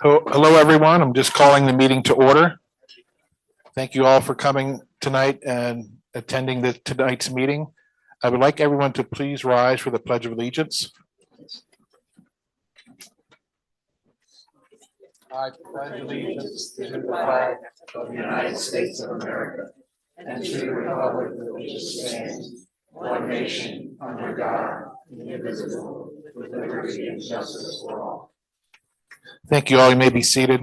Hello, everyone. I'm just calling the meeting to order. Thank you all for coming tonight and attending tonight's meeting. I would like everyone to please rise for the Pledge of Allegiance. I pledge allegiance to the flag of the United States of America and to the republic for which it stands, one nation, under God, indivisible, with liberty and justice for all. Thank you all. You may be seated.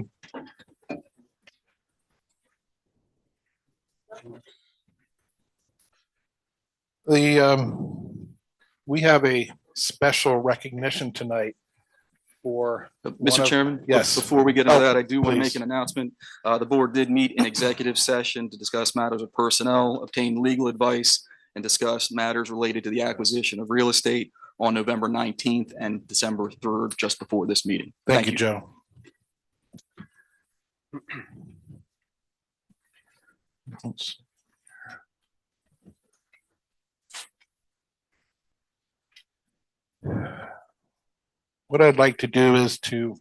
We have a special recognition tonight for Mr. Chairman. Yes. Before we get into that, I do want to please. make an announcement. The board did meet in executive session to discuss matters of personnel, obtain legal advice, and discuss matters related to the acquisition of real estate on November 19th and December 3rd, just before this meeting. Thank you, Joe. What I'd like to do is to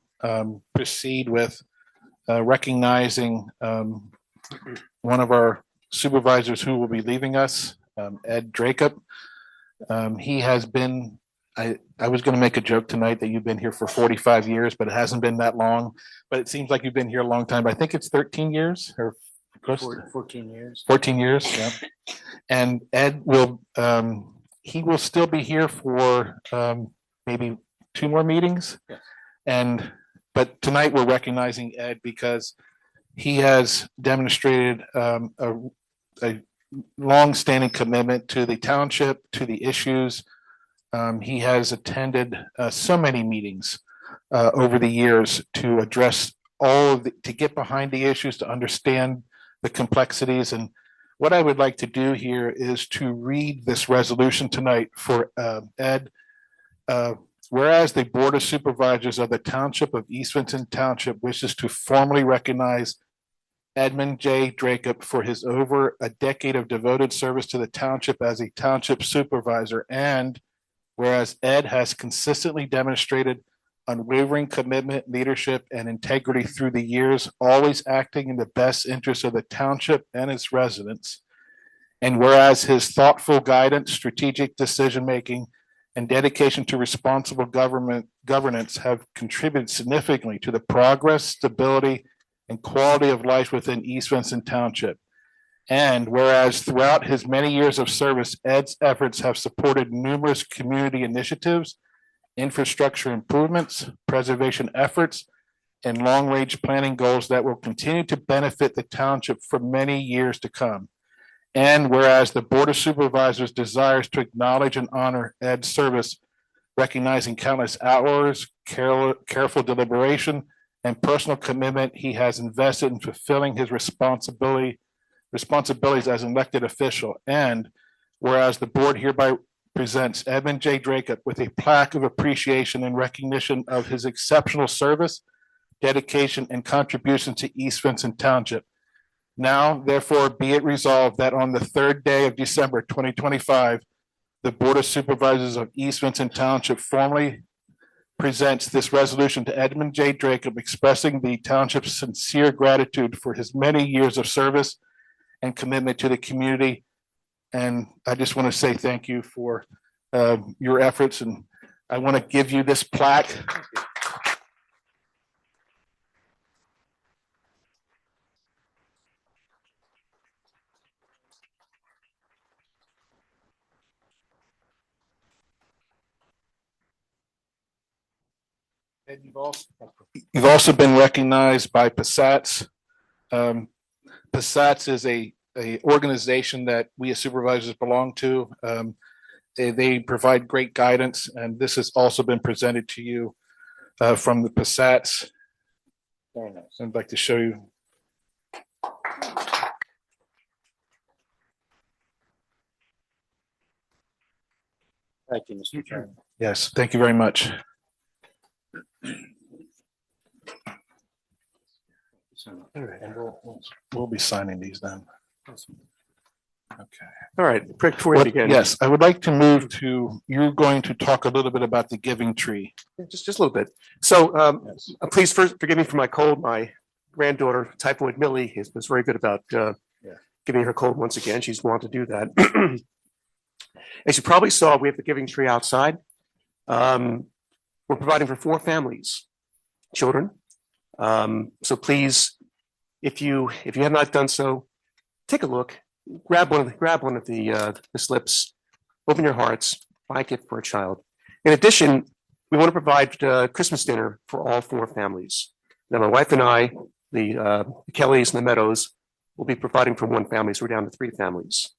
proceed with recognizing one of our supervisors who will be leaving us, Ed Dracup. He has been, I was going to make a joke tonight that you've been here for 45 years, but it hasn't been that long. But it seems like you've been here a long time. I think it's 13 years or close to 14 years. 14 years, yeah. And Ed will, he will still be here for maybe 2 more meetings. Yeah. But tonight we're recognizing Ed because he has demonstrated a long-standing commitment to the township, to the issues. He has attended so many meetings over the years to address to get behind the issues, to understand the complexities. And what I would like to do here is to read this resolution tonight for Ed. Whereas the Board of Supervisors of the Township of East Vincent Township wishes to formally recognize Edmund J. Dracup for his over a decade of devoted service to the township as a township supervisor, and whereas Ed has consistently demonstrated unwavering commitment, leadership, and integrity through the years, always acting in the best interest of the township and its residents, and whereas his thoughtful guidance, strategic decision-making, and dedication to responsible governance have contributed significantly to the progress, stability, and quality of life within East Vincent Township. And whereas throughout his many years of service, Ed's efforts have supported numerous community initiatives, infrastructure improvements, preservation efforts, and long-range planning goals that will continue to benefit the township for many years to come. And whereas the Board of Supervisors desires to acknowledge and honor Ed's service, recognizing countless hours, careful deliberation, and personal commitment he has invested in fulfilling his responsibilities as an elected official. And whereas the board hereby presents Edmund J. Dracup with a plaque of appreciation and recognition of his exceptional service, dedication, and contribution to East Vincent Township. Now, therefore, be it resolved that on the 3rd day of December 2025, the Board of Supervisors of East Vincent Township formally presents this resolution to Edmund J. Dracup, expressing the township's sincere gratitude for his many years of service and commitment to the community. And I just want to say thank you for your efforts, and I want to give you this plaque. And you've also been recognized by PSATS. PSATS is a organization that we as supervisors belong to. They provide great guidance, and this has also been presented to you from the PSATS. Very nice. I'd like to show you. Thank you, Mr. Chairman. Yes, thank you very much. And we'll be signing these then. Okay. All right, before we begin. Yes, I would like to move to, you're going to talk a little bit about the giving tree. Just a little bit. So please first forgive me for my cold. My granddaughter, Typhoid Millie, was very good about giving her cold once again. She's wanted to do that. As you probably saw, we have the giving tree outside. We're providing for 4 families, children. So please, if you have not done so, take a look. Grab one of the slips. Open your hearts. Buy a gift for a child. In addition, we want to provide Christmas dinner for all 4 families. Now, my wife and I, the Kellys and the Meadows, will be providing for 1 family, so we're down to 3 families.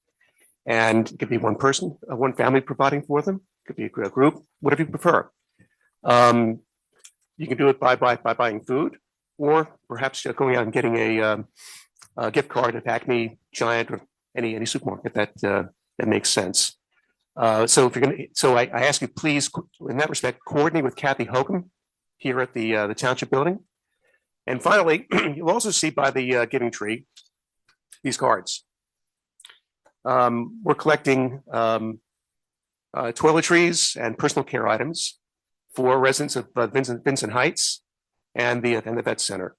And it could be one person, 1 family providing for them. It could be a group, whatever you prefer. You can do it by buying food, or perhaps going out and getting a gift card at Acme, Giant, or any supermarket that makes sense. So if you're going to, so I ask you, please, in that respect, coordinate with Kathy Hogan here at the Township Building. And finally, you'll also see by the giving tree these cards. We're collecting toiletries and personal care items for residents of Vincent Heights and the vet center.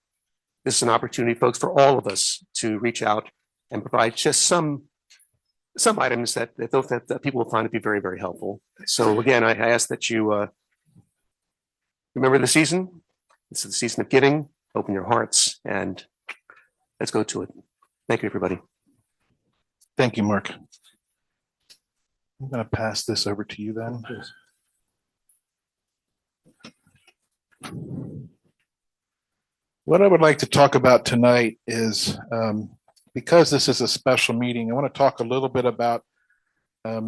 This is an opportunity, folks, for all of us to reach out and provide just some items that people will find to be very, very helpful. So again, I ask that you remember the season. This is the season of giving. Open your hearts and let's go to it. Thank you, everybody. Thank you, Mark. I'm going to pass this over to you then. What I would like to talk about tonight is, because this is a special meeting, I want to talk a little bit about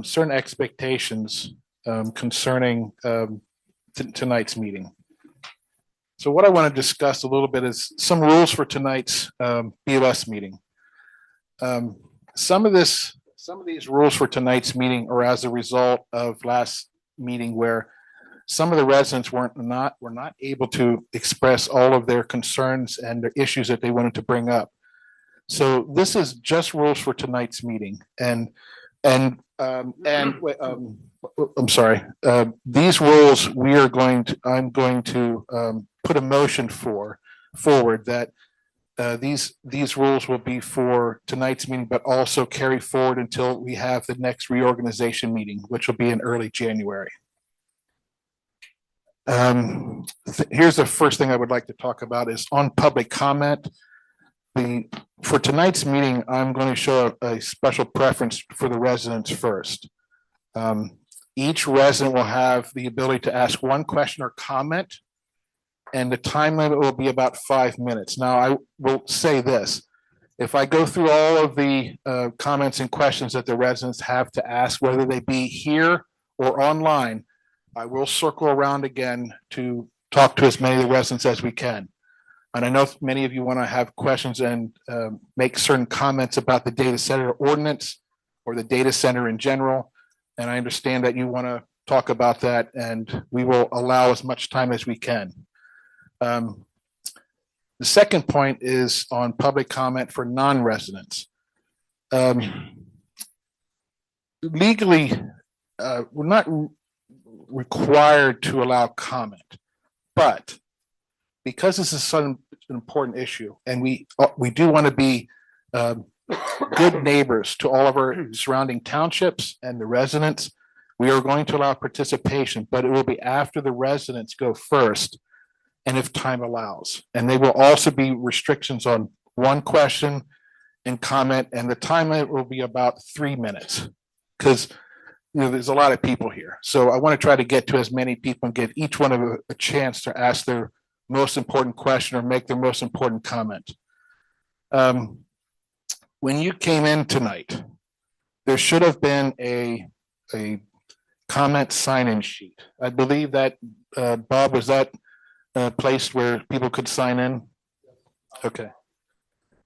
certain expectations concerning tonight's meeting. So what I want to discuss a little bit is some rules for tonight's BOS meeting. Some of these rules for tonight's meeting are as a result of last meeting where some of the residents were not able to express all of their concerns and their issues that they wanted to bring up. So this is just rules for tonight's meeting, and I'm sorry. These rules I'm going to put a motion forward that these rules will be for tonight's meeting, but also carry forward until we have the next reorganization meeting, which will be in early January. Here's the first thing I would like to talk about is on public comment. For tonight's meeting, I'm going to show a special preference for the residents first. Each resident will have the ability to ask 1 question or comment, and the time limit will be about 5 minutes. Now, I will say this. If I go through all of the comments and questions that the residents have to ask, whether they be here or online, I will circle around again to talk to as many of the residents as we can. And I know many of you want to have questions and make certain comments about the data center ordinance or the data center in general. And I understand that you want to talk about that, and we will allow as much time as we can. The second point is on public comment for non-residents. Legally, we're not required to allow comment, but because this is such an important issue, and we do want to be good neighbors to all of our surrounding townships and the residents, we are going to allow participation, but it will be after the residents go first, and if time allows. And there will also be restrictions on 1 question and comment, and the time limit will be about 3 minutes, because there's a lot of people here. So I want to try to get to as many people and give each one of a chance to ask their most important question or make their most important comment. When you came in tonight, there should have been a comment sign-in sheet. I believe that, Bob, was that a place where people could sign in? Okay.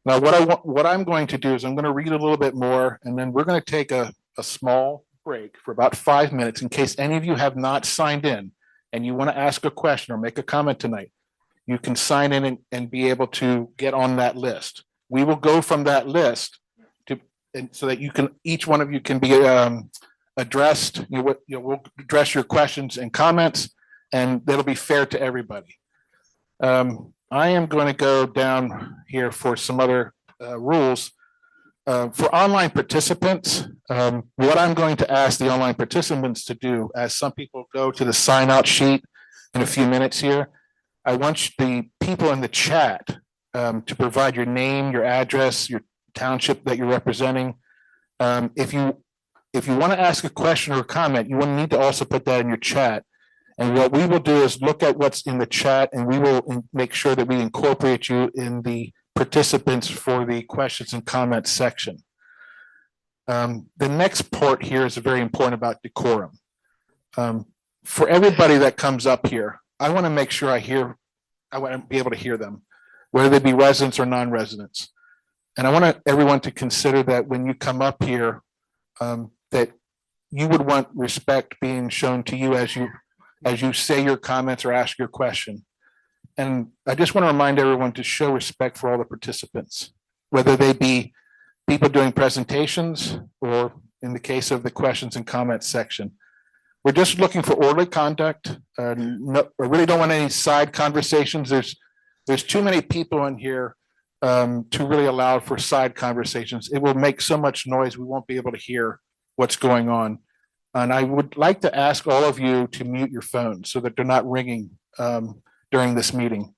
Now, what I'm going to do is I'm going to read a little bit more, and then we're going to take a small break for about 5 minutes in case any of you have not signed in and you want to ask a question or make a comment tonight. You can sign in and be able to get on that list. We will go from that list and so that you can, each one of you can be addressed, we'll address your questions and comments, and that'll be fair to everybody. I am going to go down here for some other rules. For online participants, what I'm going to ask the online participants to do, as some people go to the sign out sheet in a few minutes here, I want the people in the chat to provide your name, your address, your township that you're representing. If you want to ask a question or a comment, you will need to also put that in your chat. And what we will do is look at what's in the chat, and we will make sure that we incorporate you in the participants for the questions and comments section. The next part here is very important about decorum. For everybody that comes up here, I want to make sure I want to be able to hear them, whether they be residents or non-residents. And I want everyone to consider that when you come up here, that you would want respect being shown to you as you say your comments or ask your question. And I just want to remind everyone to show respect for all the participants, whether they be people doing presentations or in the case of the questions and comments section. We're just looking for orderly conduct. I really don't want any side conversations. There's too many people in here to really allow for side conversations. It will make so much noise, we won't be able to hear what's going on. And I would like to ask all of you to mute your phones so that they're not ringing during this meeting.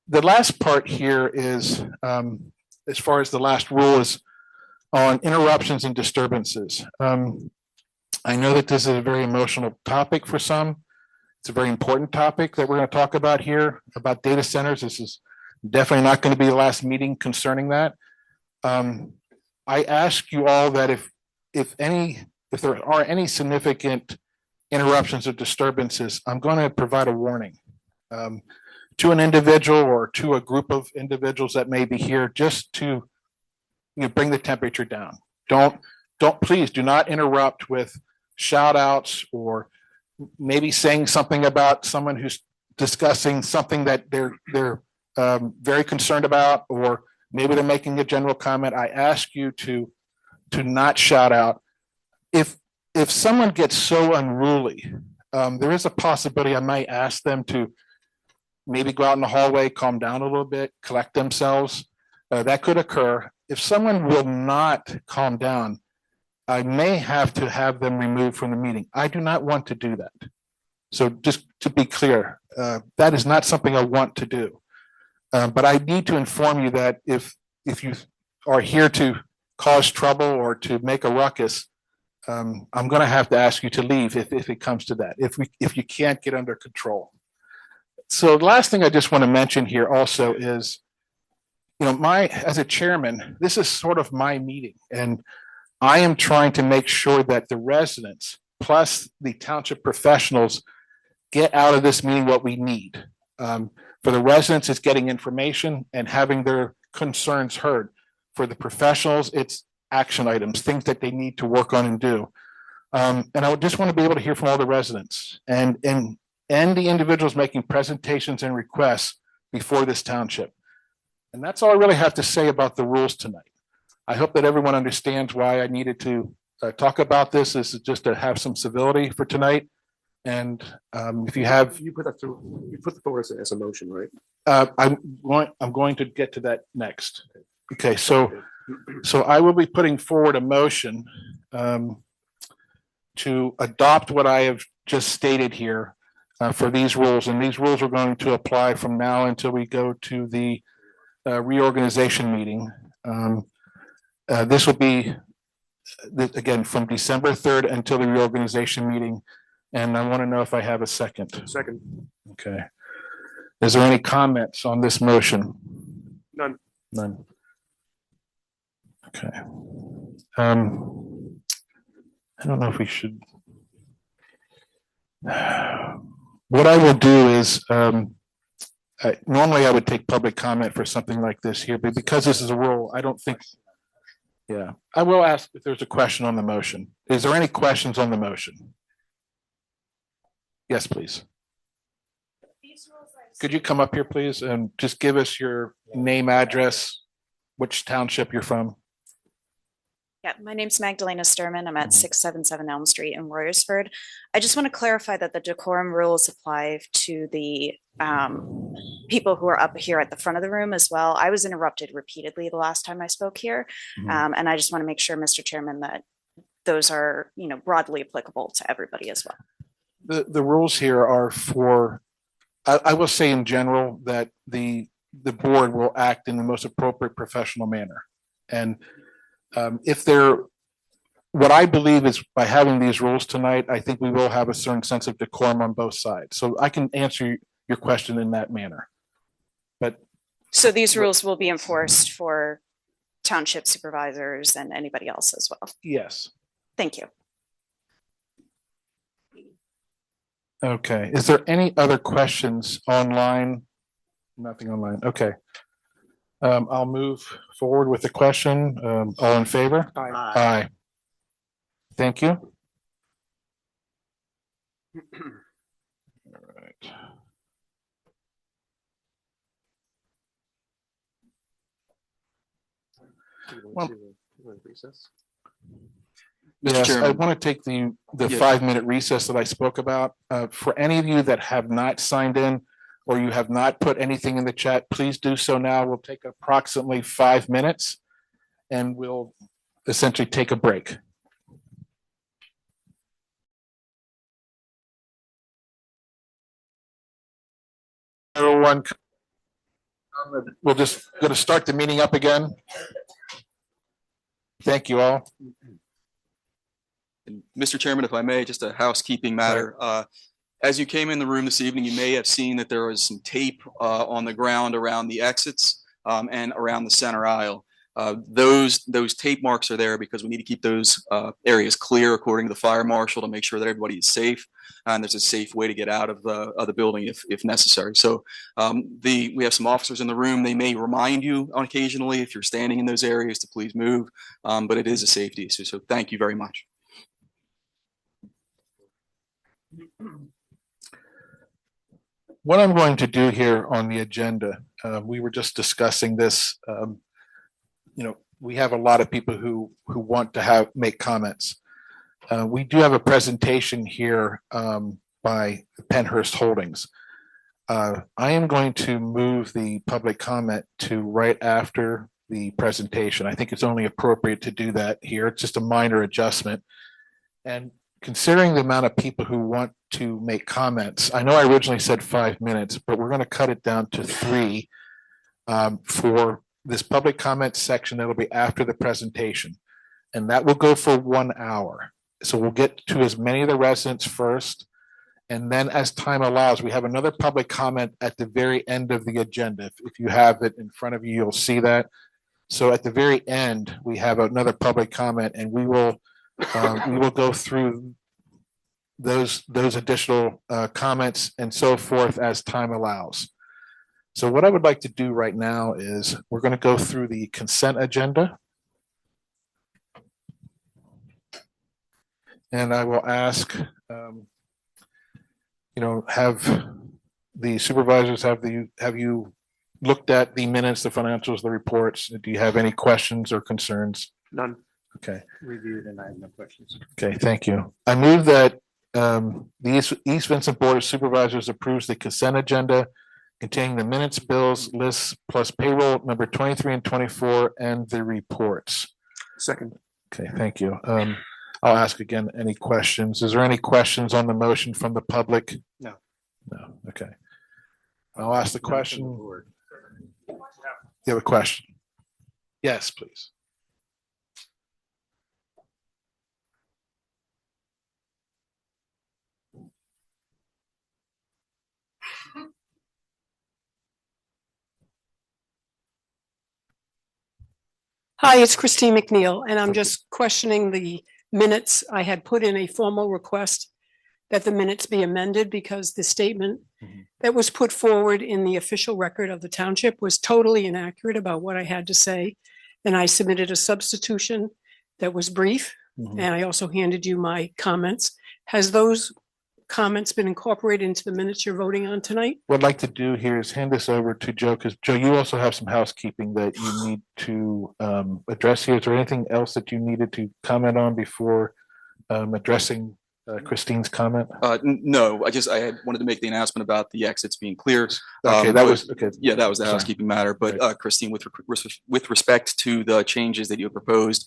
The last part here is, as far as the last rule is on interruptions and disturbances. I know that this is a very emotional topic for some. It's a very important topic that we're going to talk about here, about data centers. This is definitely not going to be the last meeting concerning that. I ask you all that if there are any significant interruptions or disturbances, I'm going to provide a warning to an individual or to a group of individuals that may be here, just to bring the temperature down. Please do not interrupt with shout outs or maybe saying something about someone who's discussing something that they're very concerned about, or maybe they're making a general comment. I ask you to not shout out. If someone gets so unruly, there is a possibility I might ask them to maybe go out in the hallway, calm down a little bit, collect themselves. That could occur. If someone will not calm down, I may have to have them removed from the meeting. I do not want to do that. So just to be clear, that is not something I want to do. But I need to inform you that if you are here to cause trouble or to make a ruckus, I'm going to have to ask you to leave if it comes to that, if you can't get under control. So the last thing I just want to mention here also is, as a chairman, this is sort of my meeting, and I am trying to make sure that the residents plus the township professionals get out of this meeting what we need. For the residents, it's getting information and having their concerns heard. For the professionals, it's action items, things that they need to work on and do. And I would just want to be able to hear from all the residents and the individuals making presentations and requests before this township. And that's all I really have to say about the rules tonight. I hope that everyone understands why I needed to talk about this. This is just to have some civility for tonight. And if you have, You put the forward as a motion, right? I'm going to get to that next. Okay, so I will be putting forward a motion to adopt what I have just stated here for these rules. And these rules are going to apply from now until we go to the reorganization meeting. This will be, again, from December 3rd until the reorganization meeting. And I want to know if I have a second. Second. Okay. Is there any comments on this motion? None. None. Okay. I don't know if we should. What I will do is, normally I would take public comment for something like this here, but because this is a rule, I don't think. Yeah, I will ask if there's a question on the motion. Is there any questions on the motion? Yes, please. Could you come up here, please, and just give us your name, address, which township you're from? Yeah, my name's Magdalena Sturman. I'm at Mhm. 677 Elm Street in Royersford. I just want to clarify that the decorum rules apply to the people who are up here at the front of the room as well. I was interrupted repeatedly the last time I spoke here. Mhm. And I just want to make sure, Mr. Chairman, that those are, broadly applicable to everybody as well. The rules here are for, I will say in general that the board will act in the most appropriate professional manner. And if what I believe is by having these rules tonight, I think we will have a certain sense of decorum on both sides. So I can answer your question in that manner. But So these rules will be enforced for township supervisors and anybody else as well. yes. Thank you. Okay. Is there any other questions online? Nothing online. Okay. I'll move forward with the question. All in favor? Aye. Aye. Thank you. All right. Well- Recess? Mr. Yes, I Chairman. want to take the Yeah. 5-minute recess that I spoke about. For any of you that have not signed in or you have not put anything in the chat, please do so now. We'll take approximately 5 minutes and we'll essentially take a break. Everyone, we're just going to start the meeting up again. Thank you all. And Mr. Chairman, if I may, just a housekeeping matter. As you came in the room this evening, you may have seen that there was some tape on the ground around the exits and around the center aisle. Those tape marks are there because we need to keep those areas clear according to the fire marshal to make sure that everybody is safe and there's a safe way to get out of the building if necessary. So we have some officers in the room. They may remind you on occasionally if you're standing in those areas to please move, but it is a safety issue. So thank you very much. What I'm going to do here on the agenda, we were just discussing this. We have a lot of people who want to make comments. We do have a presentation here by Penhurst Holdings. I am going to move the public comment to right after the presentation. I think it's only appropriate to do that here. It's just a minor adjustment. And considering the amount of people who want to make comments, I know I originally said 5 minutes, but we're going to cut it down to 3 for this public comment section. That'll be after the presentation, and that will go for 1 hour. So we'll get to as many of the residents first, and then as time allows, we have another public comment at the very end of the agenda. If you have it in front of you, you'll see that. So at the very end, we have another public comment, and we will go through those additional comments and so forth as time allows. So what I would like to do right now is we're going to go through the consent agenda. And I will ask, have the supervisors, have you looked at the minutes, the financials, the reports? Do you have any questions or concerns? None. Okay. Reviewed and I have no questions. Okay, thank you. I move that the East Vincent Board of Supervisors approves the consent agenda containing the minutes, bills, lists, plus payroll number 23 and 24 and the reports. Second. Okay, thank you. I'll ask again, any questions? Is there any questions on the motion from the public? No. No, okay. I'll ask the question. You have a question? Yes, please. Hi, it's Christine McNeil, and I'm just questioning the minutes. I had put in a formal request that the minutes be amended because the statement that was put forward in the official record of the township was totally inaccurate about what I had to say. And I submitted a substitution that was brief, and I also handed you my comments. Has those comments been incorporated into the minutes you're voting on tonight? What I'd like to do here is hand this over to Joe, because Joe, you also have some housekeeping that you need to address here. Is there anything else that you needed to comment on before addressing Christine's comment? No, I had wanted to make the announcement about the exits being clear. Okay, that was, okay. Yeah, that was the Sorry. housekeeping matter. But Christine, with respect to the changes that you proposed,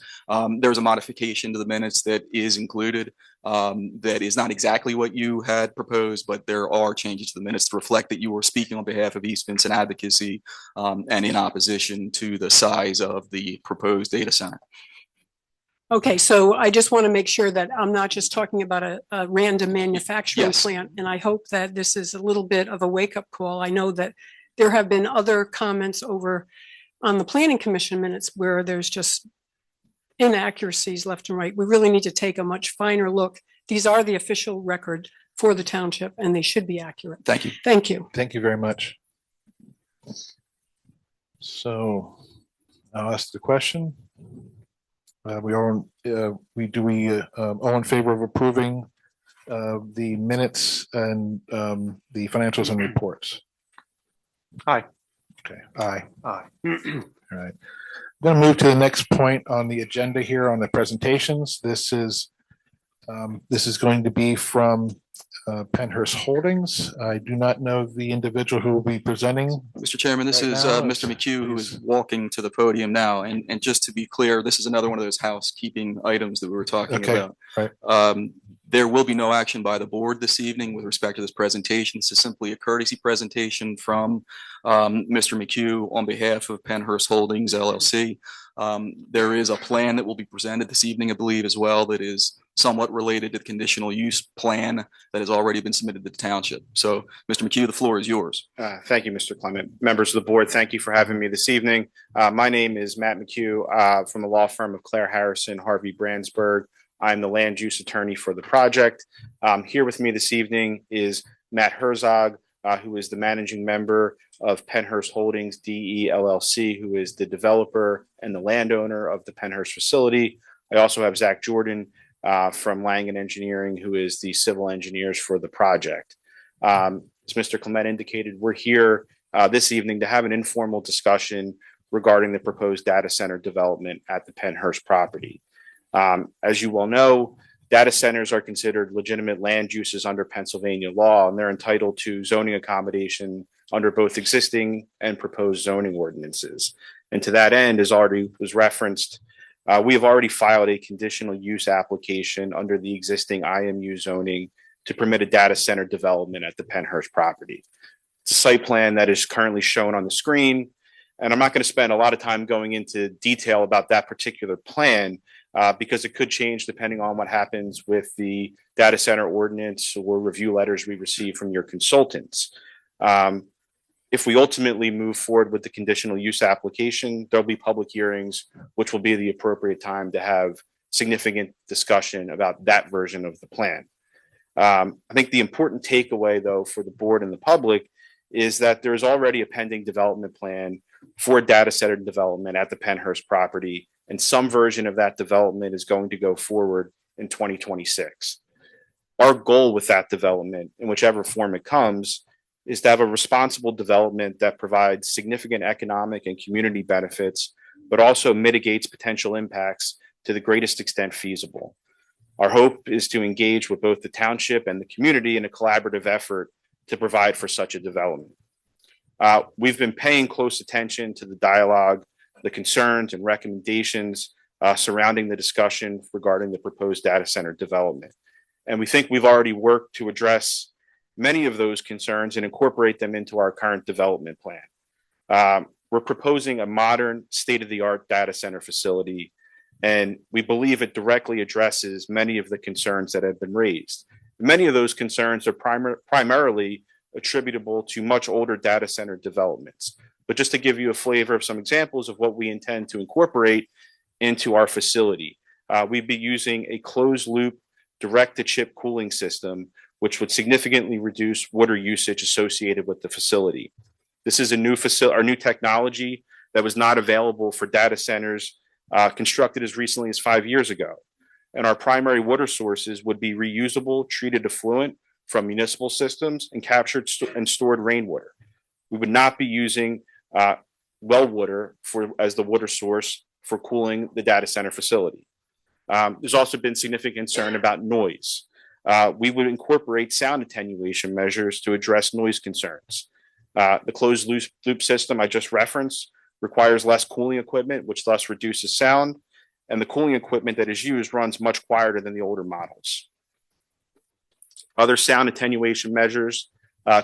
there's a modification to the minutes that is included. That is not exactly what you had proposed, but there are changes to the minutes to reflect that you were speaking on behalf of East Vincent Advocacy and in opposition to the size of the proposed data center. Okay, so I just want to make sure that I'm not just talking about a random manufacturing Yes. plant. And I hope that this is a little bit of a wake-up call. I know that there have been other comments over on the planning commission minutes where there's just inaccuracies left and right. We really need to take a much finer look. These are the official record for the township and they should be accurate. Thank you. Thank you. Thank you very much. So I'll ask the question. We are, all in favor of approving the minutes and the financials and reports? Aye. Okay, aye. Aye. All right. I'm going to move to the next point on the agenda here on the presentations. This is going to be from Penhurst Holdings. I do not know the individual who will be presenting. Mr. Chairman, this Right is now, Mr. McHugh, who please. is walking to the podium now. And just to be clear, this is another one of those housekeeping items that we were talking Okay, about. right. There will be no action by the board this evening with respect to this presentation. This is simply a courtesy presentation from Mr. McHugh on behalf of Penhurst Holdings LLC. There is a plan that will be presented this evening, I believe, as well, that is somewhat related to the conditional use plan that has already been submitted to the township. So, Mr. McHugh, the floor is yours. Thank you, Mr. Clement. Members of the board, thank you for having me this evening. My name is Matt McHugh from the law firm of Claire Harrison, Harvey Brandsburg. I'm the land use attorney for the project. Here with me this evening is Matt Herzog, who is the managing member of Penhurst Holdings DE LLC, who is the developer and the landowner of the Penhurst facility. I also have Zach Jordan from Langen Engineering, who is the civil engineers for the project. As Mr. Clement indicated, we're here this evening to have an informal discussion regarding the proposed data center development at the Penhurst property. As you well know, data centers are considered legitimate land uses under Pennsylvania law, and they're entitled to zoning accommodation under both existing and proposed zoning ordinances. And to that end, as already was referenced, we have already filed a conditional use application under the existing IMU zoning to permit a data center development at the Penhurst property. It's a site plan that is currently shown on the screen, and I'm not going to spend a lot of time going into detail about that particular plan because it could change depending on what happens with the data center ordinance or review letters we receive from your consultants. If we ultimately move forward with the conditional use application, there'll be public hearings, which will be the appropriate time to have significant discussion about that version of the plan. I think the important takeaway, though, for the board and the public is that there's already a pending development plan for data center development at the Penhurst property, and some version of that development is going to go forward in 2026. Our goal with that development, in whichever form it comes, is to have a responsible development that provides significant economic and community benefits, but also mitigates potential impacts to the greatest extent feasible. Our hope is to engage with both the township and the community in a collaborative effort to provide for such a development. We've been paying close attention to the dialogue, the concerns and recommendations surrounding the discussion regarding the proposed data center development. And we think we've already worked to address many of those concerns and incorporate them into our current development plan. We're proposing a modern state-of-the-art data center facility, and we believe it directly addresses many of the concerns that have been raised. Many of those concerns are primarily attributable to much older data center developments. But just to give you a flavor of some examples of what we intend to incorporate into our facility, we'd be using a closed-loop direct-to-chip cooling system, which would significantly reduce water usage associated with the facility. This is a new technology that was not available for data centers constructed as recently as 5 years ago. And our primary water sources would be reusable treated effluent from municipal systems and captured and stored rainwater. We would not be using well water as the water source for cooling the data center facility. There's also been significant concern about noise. We would incorporate sound attenuation measures to address noise concerns. The closed loop system I just referenced requires less cooling equipment, which thus reduces sound, and the cooling equipment that is used runs much quieter than the older models. Other sound attenuation measures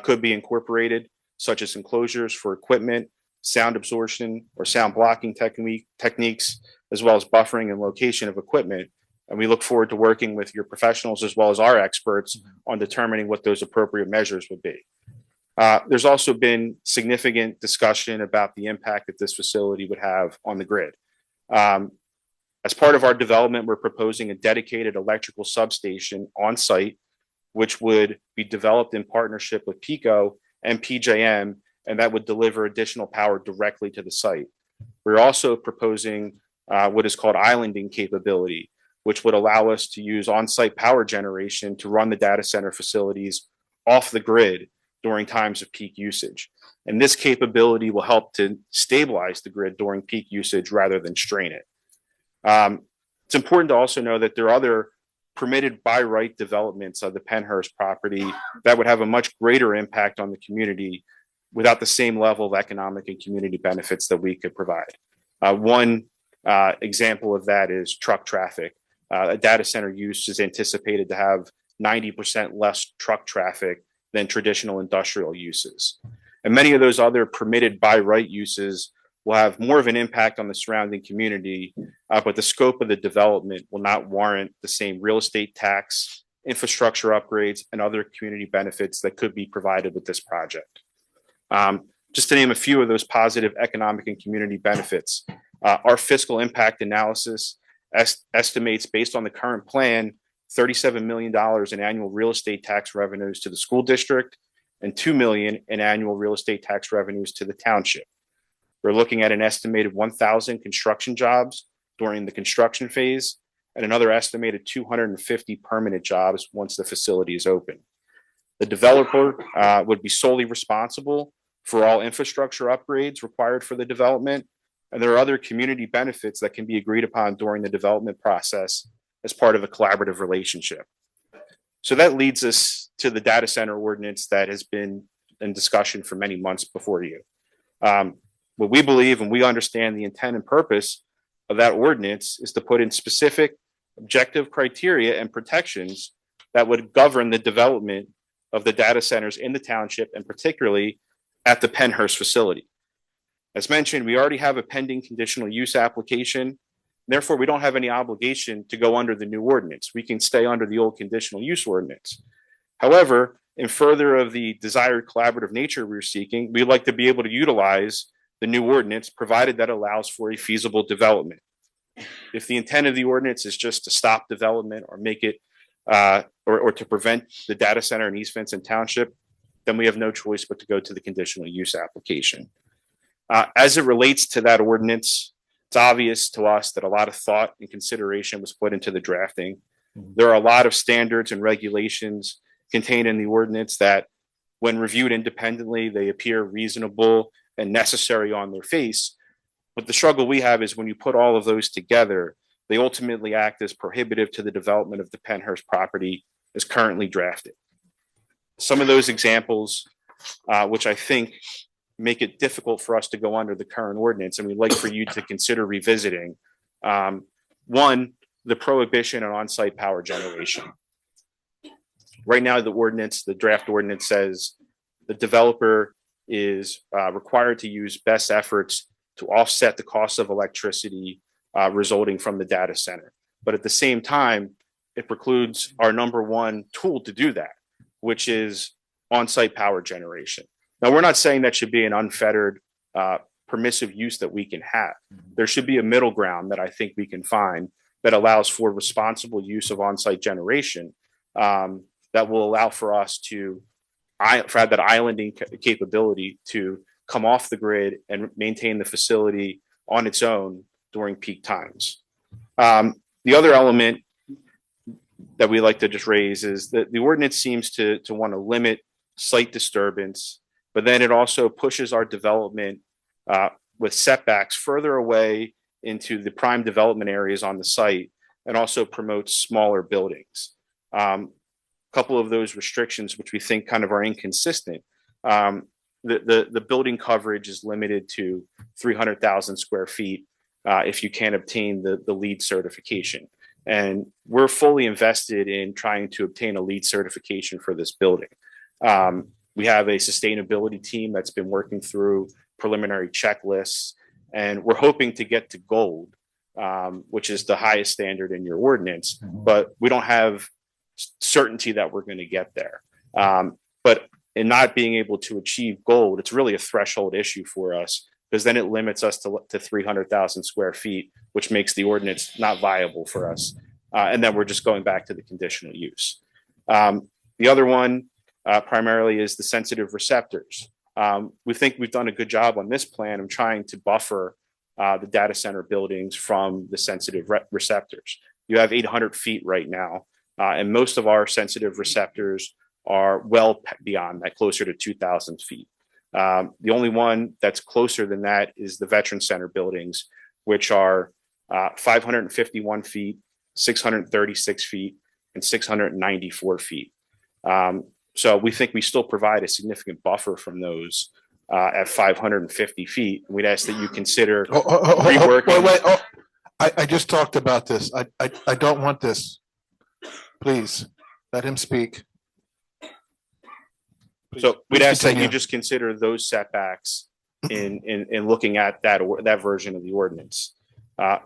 could be incorporated, such as enclosures for equipment, sound absorption or sound blocking techniques, as well as buffering and location of equipment. And we look forward to working with your professionals as well as our experts on determining what those appropriate measures would be. There's also been significant discussion about the impact that this facility would have on the grid. As part of our development, we're proposing a dedicated electrical substation on site, which would be developed in partnership with PECO and PJM, and that would deliver additional power directly to the site. We're also proposing what is called islanding capability, which would allow us to use on-site power generation to run the data center facilities off the grid during times of peak usage. And this capability will help to stabilize the grid during peak usage rather than strain it. It's important to also know that there are other permitted by right developments of the Pennhurst property that would have a much greater impact on the community without the same level of economic and community benefits that we could provide. One example of that is truck traffic. A data center use is anticipated to have 90% less truck traffic than traditional industrial uses. And many of those other permitted by right uses will have more of an impact on the surrounding community, but the scope of the development will not warrant the same real estate tax, infrastructure upgrades, and other community benefits that could be provided with this project. Just to name a few of those positive economic and community benefits, our fiscal impact analysis estimates, based on the current plan, $37 million in annual real estate tax revenues to the school district and $2 million in annual real estate tax revenues to the township. We're looking at an estimated 1,000 construction jobs during the construction phase and another estimated 250 permanent jobs once the facility is open. The developer would be solely responsible for all infrastructure upgrades required for the development, and there are other community benefits that can be agreed upon during the development process as part of a collaborative relationship. So that leads us to the data center ordinance that has been in discussion for many months before you. What we believe and we understand the intent and purpose of that ordinance is to put in specific objective criteria and protections that would govern the development of the data centers in the township and particularly at the Pennhurst facility. As mentioned, we already have a pending conditional use application. Therefore, we don't have any obligation to go under the new ordinance. We can stay under the old conditional use ordinance. However, in further of the desired collaborative nature we're seeking, we'd like to be able to utilize the new ordinance, provided that allows for a feasible development. If the intent of the ordinance is just to stop development or make it, or to prevent the data center in East Vincent Township, then we have no choice but to go to the conditional use application. As it relates to that ordinance, it's obvious to us that a lot of thought and consideration was put into the drafting. There are a lot of standards and regulations contained in the ordinance that, when reviewed independently, they appear reasonable and necessary on their face. But the struggle we have is when you put all of those together, they ultimately act as prohibitive to the development of the Pennhurst property as currently drafted. Some of those examples, which I think make it difficult for us to go under the current ordinance, and we'd like for you to consider revisiting. One, the prohibition on on-site power generation. Right now, the draft ordinance says the developer is required to use best efforts to offset the cost of electricity resulting from the data center. But at the same time, it precludes our number one tool to do that, which is on-site power generation. Now, we're not saying that should be an unfettered, permissive use that we can have. There should be a middle ground that I think we can find that allows for responsible use of on-site generation that will allow for us to have that islanding capability to come off the grid and maintain the facility on its own during peak times. The other element that we like to just raise is that the ordinance seems to want to limit site disturbance, but then it also pushes our development with setbacks further away into the prime development areas on the site, and also promotes smaller buildings. Couple of those restrictions, which we think kind of are inconsistent. The building coverage is limited to 300,000 square feet if you can't obtain the LEED certification. And we're fully invested in trying to obtain a LEED certification for this building. We have a sustainability team that's been working through preliminary checklists, and we're hoping to get to gold, which is the highest standard in your ordinance, but we don't have certainty that we're going to get there. But in not being able to achieve gold, it's really a threshold issue for us, because then it limits us to 300,000 square feet, which makes the ordinance not viable for us. And then we're just going back to the conditional use. The other one primarily is the sensitive receptors. We think we've done a good job on this plan of trying to buffer the data center buildings from the sensitive receptors. You have 800 feet right now, and most of our sensitive receptors are well beyond that, closer to 2,000 feet. The only one that's closer than that is the Veteran Center buildings, which are 551 feet, 636 feet, and 694 feet. So we think we still provide a significant buffer from those at 550 feet. We'd ask that you consider reworking. Wait. I just talked about this. I don't want this. Please let him speak. So we'd ask that you continue. just consider those setbacks in looking at that version of the ordinance.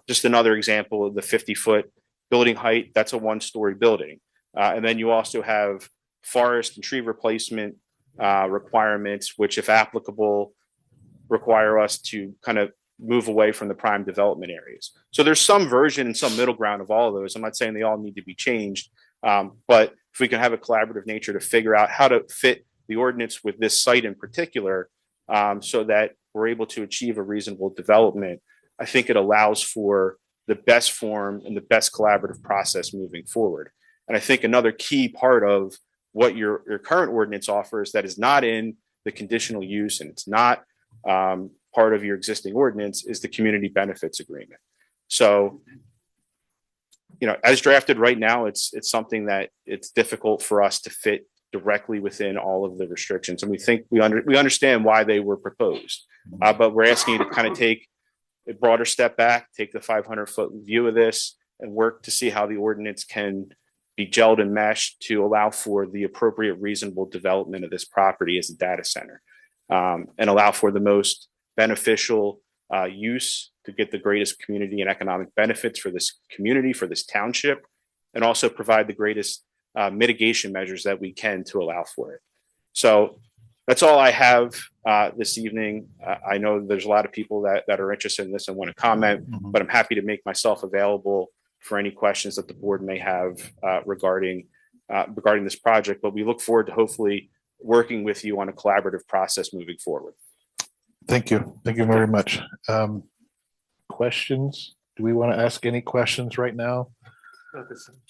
Just another example of the 50-foot building height, that's a one-story building. And then you also have forest and tree replacement requirements, which, if applicable, require us to kind of move away from the prime development areas. So there's some version and some middle ground of all of those. I'm not saying they all need to be changed, but if we can have a collaborative nature to figure out how to fit the ordinance with this site in particular, so that we're able to achieve a reasonable development, I think it allows for the best form and the best collaborative process moving forward. And I think another key part of what your current ordinance offers that is not in the conditional use, and it's not part of your existing ordinance, is the community benefits agreement. So, as drafted right now, it's something that it's difficult for us to fit directly within all of the restrictions. And we think we understand why they were proposed, but we're asking you to kind of take a broader step back, take the 500-foot view of this, and work to see how the ordinance can be gelled and meshed to allow for the appropriate, reasonable development of this property as a data center, and allow for the most beneficial use to get the greatest community and economic benefits for this community, for this township, and also provide the greatest mitigation measures that we can to allow for it. So that's all I have this evening. I know there's a lot of people that are interested in this and want to comment, but I'm happy to make myself available for any questions that the board may have regarding this project. But we look forward to hopefully working with you on a collaborative process moving forward. Thank you. Thank you very much. Questions? Do we want to ask any questions right now?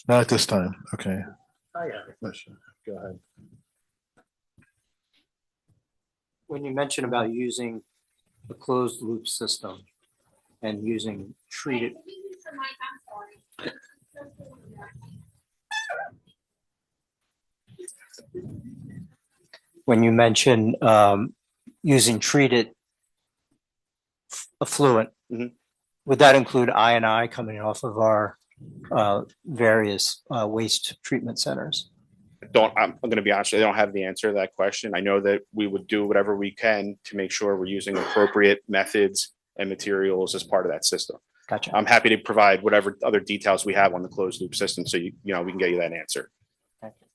Not at this time. Okay. I have a question. Go ahead. When you mention about using a closed loop system and using treated. When you mention using treated effluent, would that include I&I coming off of our various waste treatment centers? I'm going to be honest, I don't have the answer to that question. I know that we would do whatever we can to make sure we're using appropriate methods and materials as part of that system. Gotcha. I'm happy to provide whatever other details we have on the closed loop system, so we can get you that answer. Thank you.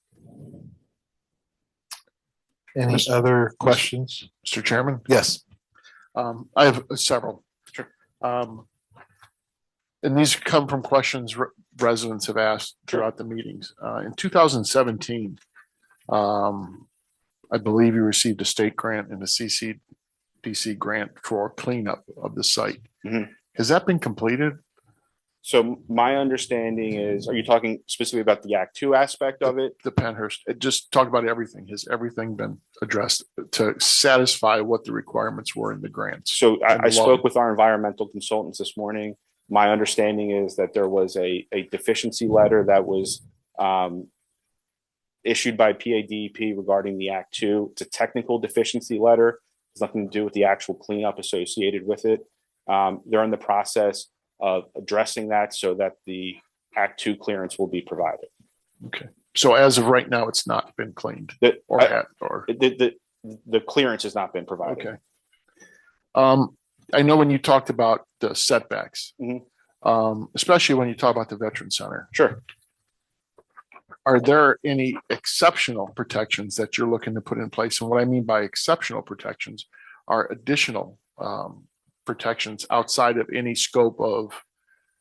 Any other questions, Mr. Chairman? Yes. I have several. Sure. And these come from questions residents have asked throughout the meetings. In 2017, I believe you received a state grant and a CCDC grant for cleanup of the site. Mm-hmm. Has that been completed? So my understanding is, are you talking specifically about the Act Two aspect of it? The Penhurst, just talk about everything. Has everything been addressed to satisfy what the requirements were in the grants? So And I the law. spoke with our environmental consultants this morning. My understanding is that there was a deficiency letter that was issued by PADEP regarding the Act Two. It's a technical deficiency letter. It's nothing to do with the actual cleanup associated with it. They're in the process of addressing that so that the Act Two clearance will be provided. Okay. So as of right now, it's not been cleaned The, or the clearance has not been provided. okay. I know when you talked about the setbacks, especially when you talk about the Veteran Center, Sure. are there any exceptional protections that you're looking to put in place? And what I mean by exceptional protections are additional protections outside of any scope of,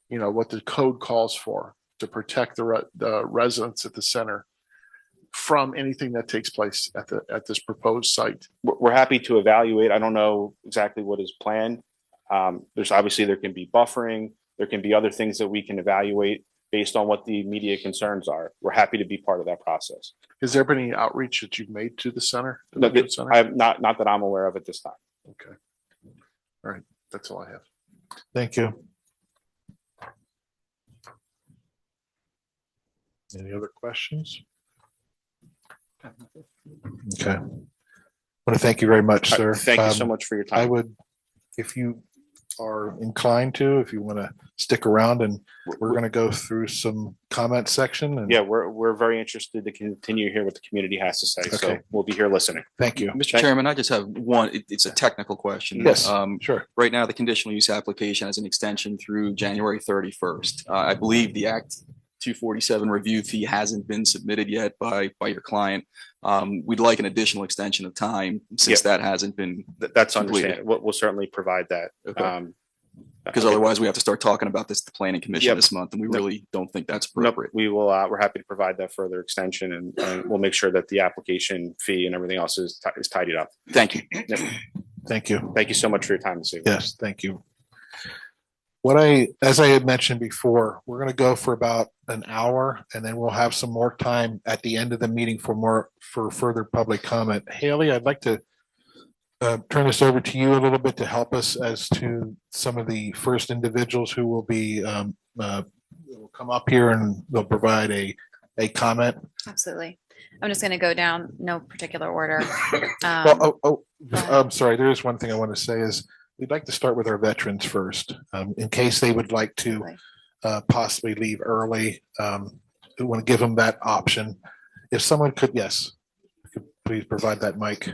you know, what the code calls for to protect the residents at the center from anything that takes place at this proposed site. We're happy to evaluate. I don't know exactly what is planned. There can be buffering. There can be other things that we can evaluate based on what the immediate concerns are. We're happy to be part of that process. Has there been any outreach that you've made to the center? No, I have not that I'm aware of at this time. Okay. All right. That's all I have. Thank you. Any other questions? Okay. I want to thank you very much, sir. Thank you so much for your time. I would, if you are inclined to, if you want to stick around, and we're going to go through some comment section. And Yeah, we're very interested to continue to hear what the community has to say. So Okay. we'll be here listening. thank you. Mr. Chairman, I just have one, it's a technical question. Yes, sure. Right now, the conditional use application has an extension through January 31st. I believe the Act 247 review fee hasn't been submitted yet by your client. We'd like an additional extension of time since that hasn't been That's completed. understandable. We'll certainly provide that. Okay. Because otherwise we have to start talking about this at the planning commission Yep. this month, and we Nope. really don't think that's Nope, appropriate. we will. We're happy to provide that further extension, and we'll make sure that the application fee and everything else is tidied up. Thank you. Yep. Thank you. Thank you so much for your time this evening. Yes, thank you. As I had mentioned before, we're going to go for about an hour, and then we'll have some more time at the end of the meeting for further public comment. Haley, I'd like to turn this over to you a little bit to help us as to some of the first individuals who will be will come up here and they'll provide a comment. Absolutely. I'm just going to go down, no particular order. I'm sorry. There is one thing I want to say is we'd like to start with our veterans first, in case they would like to possibly leave early. We want to give them that option. If someone could, yes, could please provide that mic.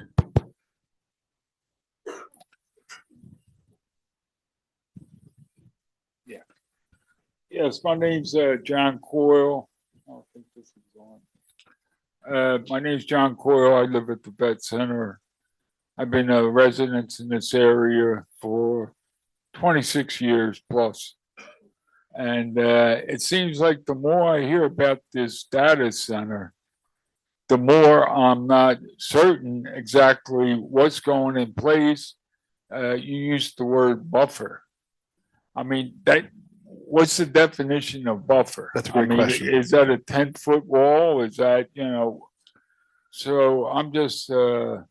Yes, my name's John Coyle. I don't think this is on. My name's John Coyle. I live at the Vet Center. I've been a resident in this area for 26 years plus. And it seems like the more I hear about this data center, the more I'm not certain exactly what's going in place. You used the word buffer. I mean, what's the definition of buffer? That's a great question. Is that a 10-foot wall? Is that, so I'm just a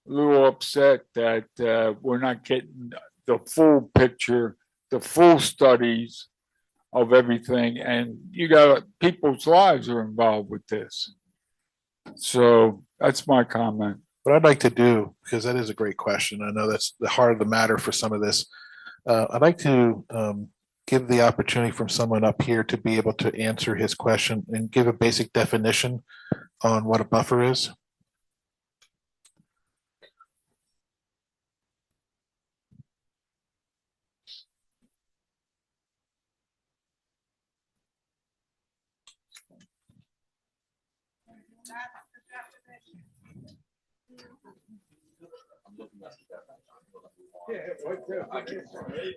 little upset that we're not getting the full picture, the full studies of everything. And people's lives are involved with this. So that's my comment. What I'd like to do, because that is a great question, I know that's the heart of the matter for some of this. I'd like to give the opportunity from someone up here to be able to answer his question and give a basic definition on what a buffer is.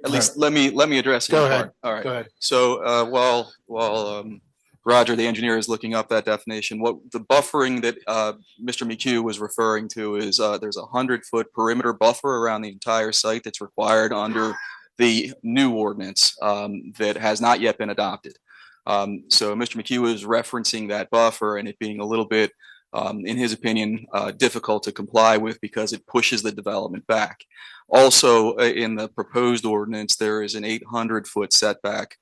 At least let me address it. Go ahead. All right. Go ahead. So while Roger, the engineer, is looking up that definition, what the buffering that Mr. McHugh was referring to is there's a 100-foot perimeter buffer around the entire site that's required under the new ordinance that has not yet been adopted. So Mr. McHugh is referencing that buffer and it being a little bit, in his opinion, difficult to comply with because it pushes the development back. Also, in the proposed ordinance, there is an 800-foot setback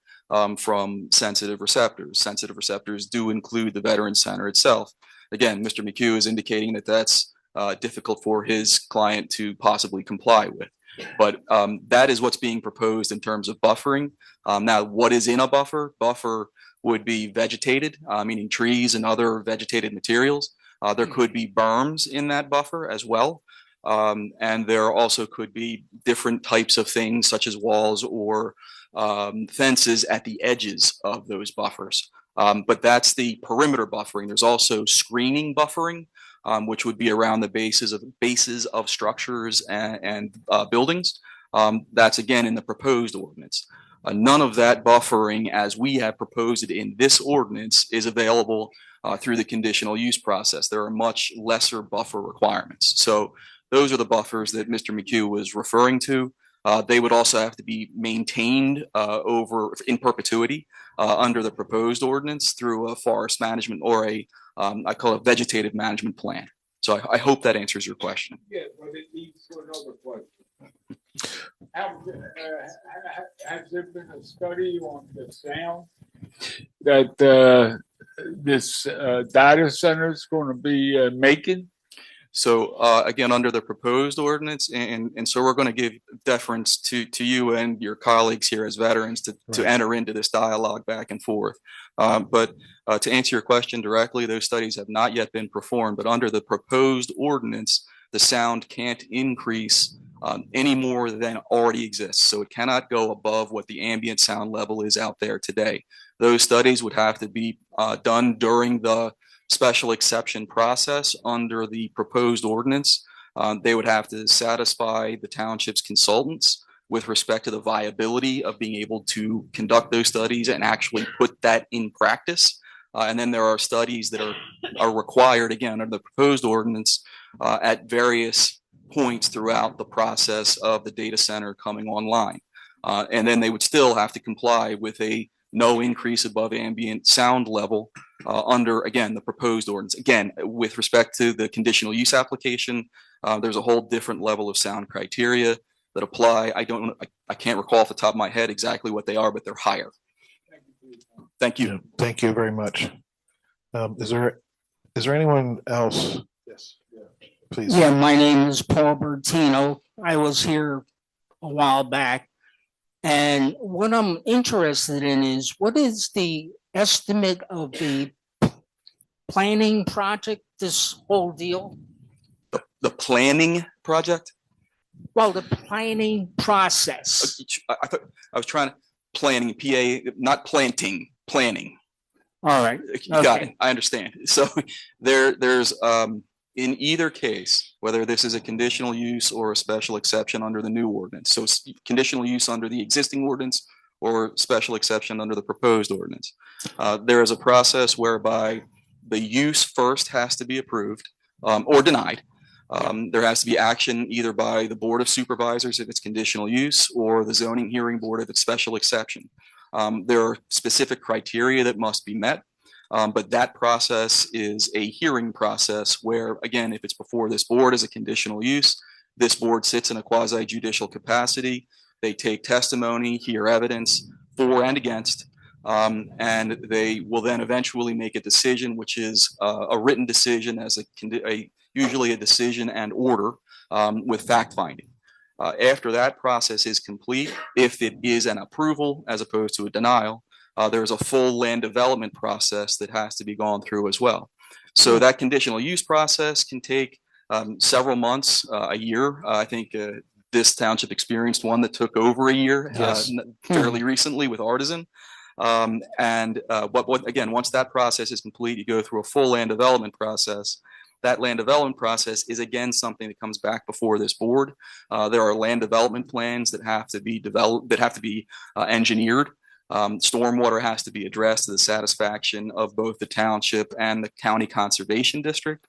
from sensitive receptors. Sensitive receptors do include the Veterans Center itself. Again, Mr. McHugh is indicating that that's difficult for his client to possibly comply with. But that is what's being proposed in terms of buffering. Now, what is in a buffer? Buffer would be vegetated, meaning trees and other vegetated materials. There could be berms in that buffer as well. And there also could be different types of things such as walls or fences at the edges of those buffers. But that's the perimeter buffering. There's also screening buffering, which would be around the bases of structures and buildings. That's again in the proposed ordinance. None of that buffering as we have proposed it in this ordinance is available through the conditional use process. There are much lesser buffer requirements. So those are the buffers that Mr. McHugh was referring to. They would also have to be maintained in perpetuity under the proposed ordinance through a forest management or I call it vegetative management plan. So I hope that answers your question. Yeah, but it leads to another question. Has there been a study on the sound that this data center is going to be making? So again, under the proposed ordinance, and so we're going to give deference to you and your colleagues here as veterans to enter into this dialogue back and forth. But to answer your question directly, those studies have not yet been performed, but under the proposed ordinance, the sound can't increase any more than already exists. So it cannot go above what the ambient sound level is out there today. Those studies would have to be done during the special exception process under the proposed ordinance. They would have to satisfy the township's consultants with respect to the viability of being able to conduct those studies and actually put that in practice. And then there are studies that are required, again, under the proposed ordinance at various points throughout the process of the data center coming online. And then they would still have to comply with a no increase above ambient sound level under, again, the proposed ordinance. Again, with respect to the conditional use application, there's a whole different level of sound criteria that apply. I can't recall off the top of my head exactly what they are, but they're higher. Thank you. Thank you very much. Is there anyone else? Yes. Please. Yeah, my name is Paul Bertino. I was here a while back. And what I'm interested in is what is the estimate of the planning project, this whole deal? The planning project? Well, the planning process. I thought I was trying to planning, PA, not planting, planning. All right. You got it. I understand. So there's in either case, whether this is a conditional use or a special exception under the new ordinance. So conditional use under the existing ordinance or special exception under the proposed ordinance. There is a process whereby the use first has to be approved or denied. There has to be action either by the Board of Supervisors if it's conditional use or the zoning hearing board if it's special exception. There are specific criteria that must be met. But that process is a hearing process where, again, if it's before this board as a conditional use, this board sits in a quasi-judicial capacity. They take testimony, hear evidence for and against, and they will then eventually make a decision, which is a written decision as usually a decision and order with fact finding. After that process is complete, if it is an approval as opposed to a denial, there's a full land development process that has to be gone through as well. So that conditional use process can take several months, a year. I think this township experienced one that took over a year fairly recently with Artisan. Again, once that process is complete, you go through a full land development process. That land development process is again something that comes back before this board. There are land development plans that have to be developed, that have to be engineered. Stormwater has to be addressed to the satisfaction of both the township and the county conservation district.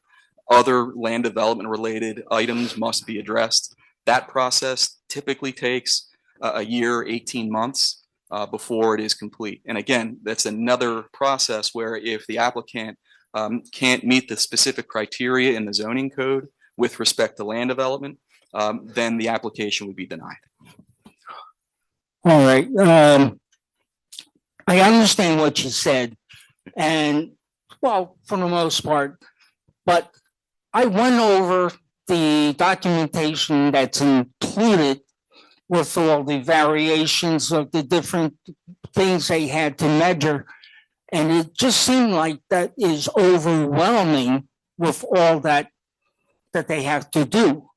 Other land development related items must be addressed. That process typically takes a year, 18 months before it is complete. And again, that's another process where if the applicant can't meet the specific criteria in the zoning code with respect to land development, then the application would be denied. All right. I understand what you said, and well, for the most part, but I went over the documentation that's included with all the variations of the different things they had to measure. And it just seemed like that is overwhelming with all that they have to do.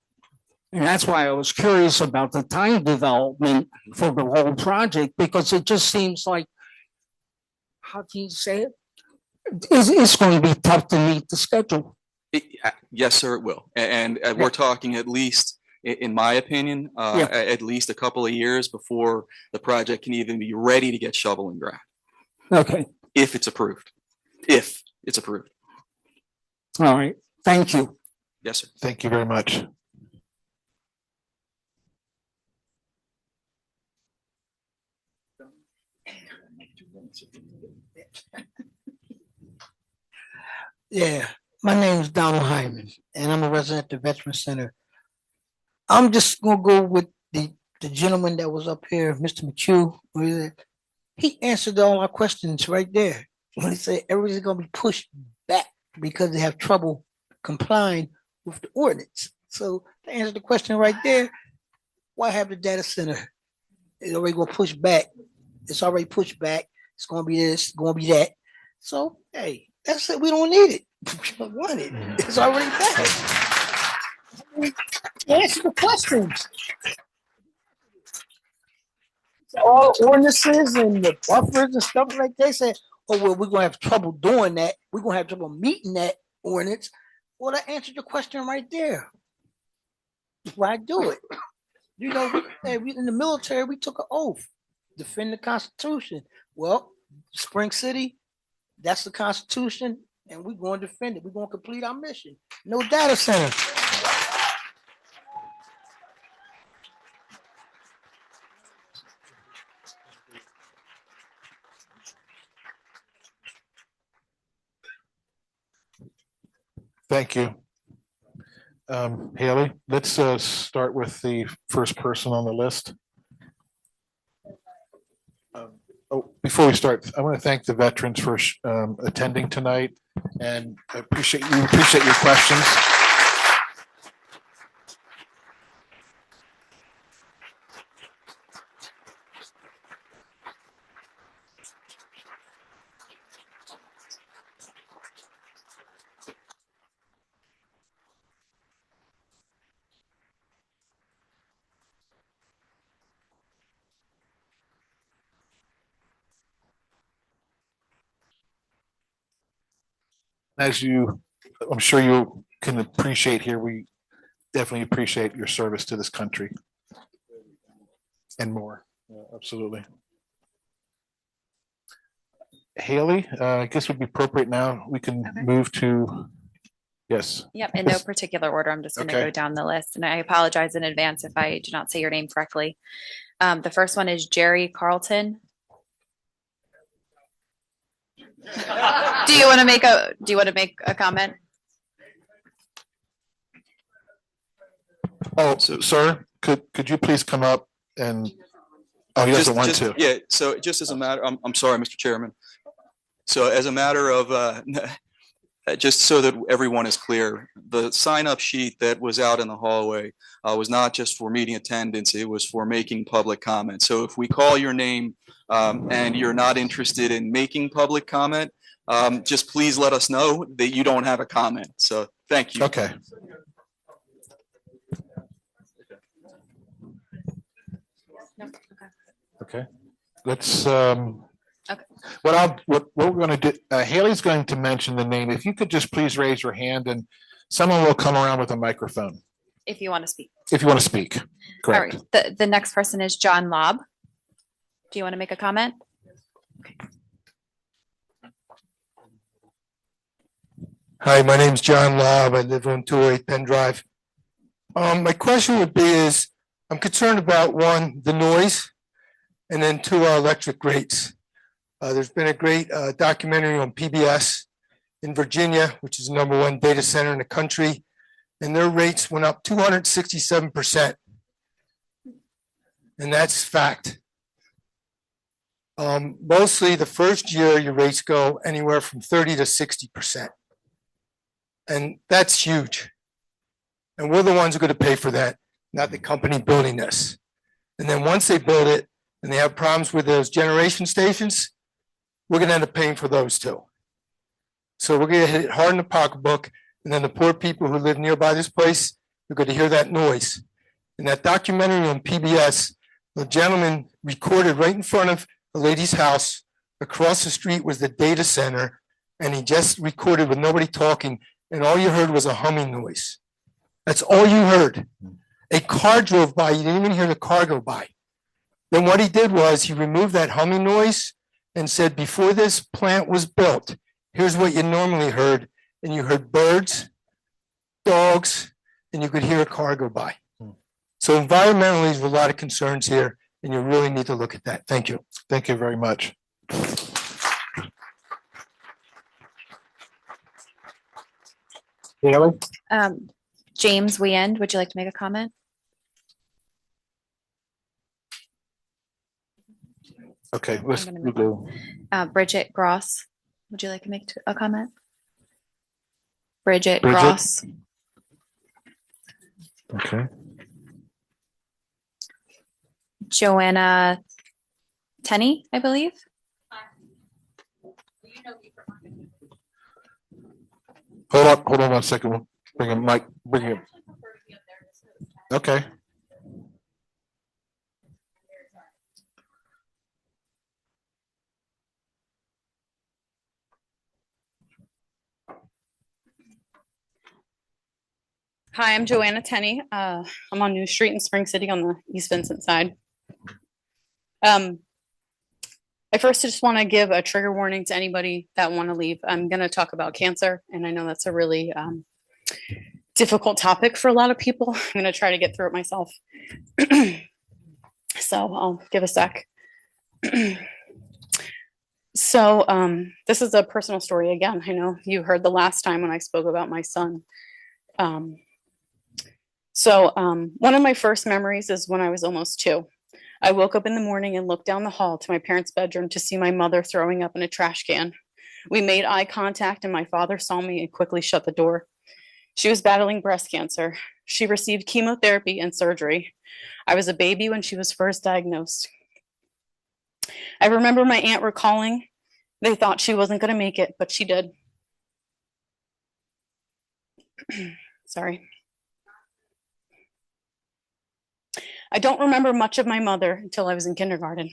And that's why I was curious about the time development for the whole project, because it just seems like, how do you say it? It's going to be tough to meet the schedule. Yes, sir, it will. And we're talking at least, in my opinion, at least a couple of years before the project can even be ready to get shovel and ground. Okay. If it's approved. If it's approved. All right. Thank you. Yes, sir. Thank you very much. Yeah, my name is Donald Hyman, and I'm a resident at the Veteran Center. I'm just gonna go with the gentleman that was up here, Mr. McHugh. He answered all our questions right there when he said everything's gonna be pushed back because they have trouble complying with the ordinance. So to answer the question right there, why have the data center? It's already gonna push back. It's already pushed back. It's gonna be this, it's gonna be that. So hey, that's it. We don't need it. We don't want it. It's already back. Answer the questions. All ordinances and the buffers and stuff like they said, oh, well, we're going to have trouble doing that. We're going to have trouble meeting that ordinance. Well, that answered the question right there. Why do it? You know, we in the military, we took an oath, defend the Constitution. Well, Spring City, that's the Constitution, and we're going to defend it. We're going to complete our mission. No data center. Thank you. Haley, let's start with the first person on the list. Before we start, I want to thank the veterans for attending tonight, and I appreciate your questions. I'm sure you can appreciate here, we definitely appreciate your service to this country and more. Absolutely. Haley, I guess would be appropriate now. We can move to, yes. Yep, in no particular order. I'm just going to go down the list, and I apologize in advance if I do not say your name correctly. The first one is Jerry Carlton. Do you want to make a comment? Oh, so, sir, could you please come up and, oh, he doesn't want to. Yeah, so just as a matter, I'm sorry, Mr. Chairman. So as a matter of, just so that everyone is clear, the sign-up sheet that was out in the hallway was not just for meeting attendance, it was for making public comment. So if we call your name and you're not interested in making public comment, just please let us know that you don't have a comment. So thank you. Okay. Okay. Let's, Okay. what we're going to do, Haley's going to mention the name. If you could just please raise your hand and someone will come around with a microphone. If you want to speak. If you want to speak. Correct. All right. The next person is John Lobb. Do you want to make a comment? Okay. Hi, my name's John Lobb. I live on 208 Penn Drive. My question would be is, I'm concerned about one, the noise, and then two, our electric rates. There's been a great documentary on PBS in Virginia, which is the #1 data center in the country, and their rates went up 267%. And that's fact. Mostly the first year, your rates go anywhere from 30 to 60%. And that's huge. And we're the ones who are going to pay for that, not the company building this. And then once they build it and they have problems with those generation stations, we're going to end up paying for those too. So we're going to hit it hard in the pocketbook. And then the poor people who live nearby this place are going to hear that noise. In that documentary on PBS, the gentleman recorded right in front of a lady's house. Across the street was the data center, and he just recorded with nobody talking, and all you heard was a humming noise. That's all you heard. A car drove by, you didn't even hear the car go by. Then what he did was he removed that humming noise and said, before this plant was built, here's what you normally heard, and you heard birds, dogs, and you could hear a car go by. So environmentally, there's a lot of concerns here, and you really need to look at that. Thank you. Thank you very much. Haley? James Weend, would you like to make a comment? Okay, let's I'm gonna we'll move go. Bridget Gross, would you like to make a comment? Bridget Bridget? Gross. Okay. Joanna Tenney, I believe. Hold on 1 second. We'll bring him, Mike, bring him. Okay. Hi, I'm Joanna Tenney. I'm on New Street in Spring City on the East Vincent side. I first just want to give a trigger warning to anybody that want to leave. I'm going to talk about cancer, and I know that's a really difficult topic for a lot of people. I'm going to try to get through it myself. So I'll give a sec. So this is a personal story again. I know you heard the last time when I spoke about my son. One of my first memories is when I was almost 2. I woke up in the morning and looked down the hall to my parents' bedroom to see my mother throwing up in a trash can. We made eye contact and my father saw me and quickly shut the door. She was battling breast cancer. She received chemotherapy and surgery. I was a baby when she was first diagnosed. I remember my aunt recalling, they thought she wasn't going to make it, but she did. Sorry. I don't remember much of my mother until I was in kindergarten.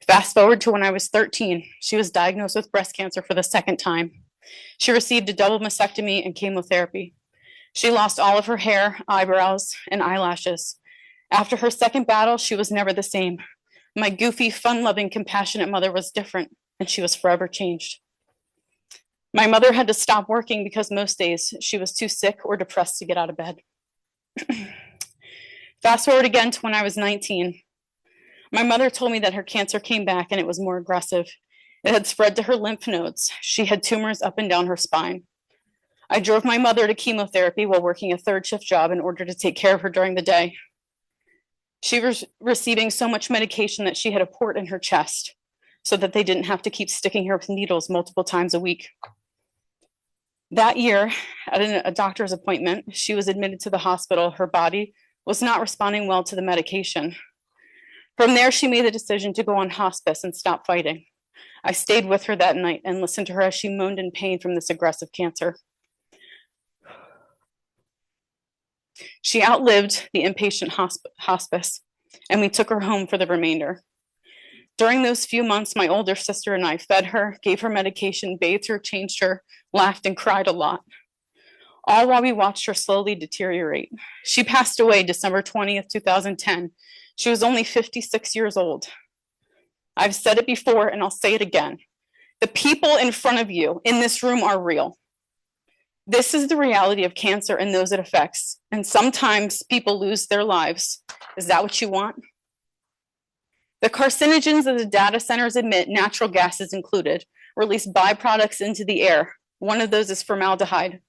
Fast forward to when I was 13, she was diagnosed with breast cancer for the second time. She received a double mastectomy and chemotherapy. She lost all of her hair, eyebrows, and eyelashes. After her second battle, she was never the same. My goofy, fun-loving, compassionate mother was different, and she was forever changed. My mother had to stop working because most days she was too sick or depressed to get out of bed. Fast forward again to when I was 19. My mother told me that her cancer came back and it was more aggressive. It had spread to her lymph nodes. She had tumors up and down her spine. I drove my mother to chemotherapy while working a third shift job in order to take care of her during the day. She was receiving so much medication that she had a port in her chest so that they didn't have to keep sticking her with needles multiple times a week. That year, at a doctor's appointment, she was admitted to the hospital. Her body was not responding well to the medication. From there, she made the decision to go on hospice and stop fighting. I stayed with her that night and listened to her as she moaned in pain from this aggressive cancer. She outlived the inpatient hospice, and we took her home for the remainder. During those few months, my older sister and I fed her, gave her medication, bathed her, changed her, laughed, and cried a lot, all while we watched her slowly deteriorate. She passed away December 20th, 2010. She was only 56 years old. I've said it before and I'll say it again. The people in front of you in this room are real. This is the reality of cancer and those it affects. And sometimes people lose their lives. Is that what you want? The carcinogens that the data centers emit, natural gases included, release byproducts into the air. One of those is formaldehyde.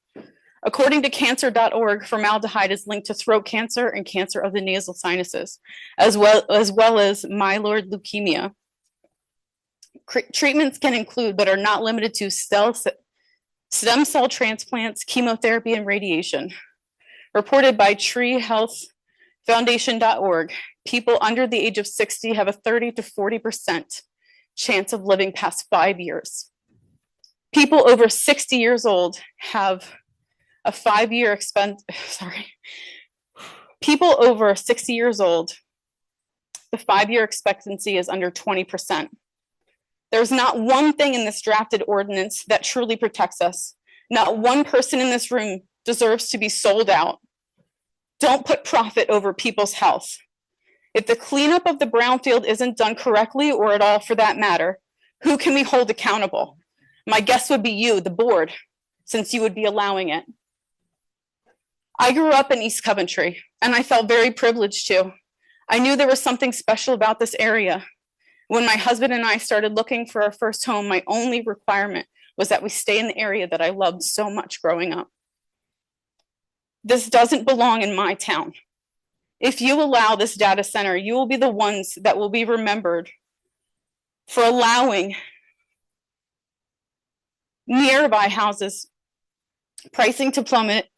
According to cancer.org, formaldehyde is linked to throat cancer and cancer of the nasal sinuses, as well as myeloid leukemia. Treatments can include, but are not limited to, stem cell transplants, chemotherapy, and radiation. Reported by treehealthfoundation.org, people under the age of 60 have a 30 to 40% chance of living past 5 years. People over 60 years old have a 5-year people over 60 years old, the 5-year expectancy is under 20%. There's not one thing in this drafted ordinance that truly protects us. Not one person in this room deserves to be sold out. Don't put profit over people's health. If the cleanup of the brownfield isn't done correctly, or at all for that matter, who can we hold accountable? My guess would be you, the board, since you would be allowing it. I grew up in East Coventry, and I felt very privileged too. I knew there was something special about this area. When my husband and I started looking for our first home, my only requirement was that we stay in the area that I loved so much growing up. This doesn't belong in my town. If you allow this data center, you will be the ones that will be remembered for allowing nearby houses, pricing to plummet,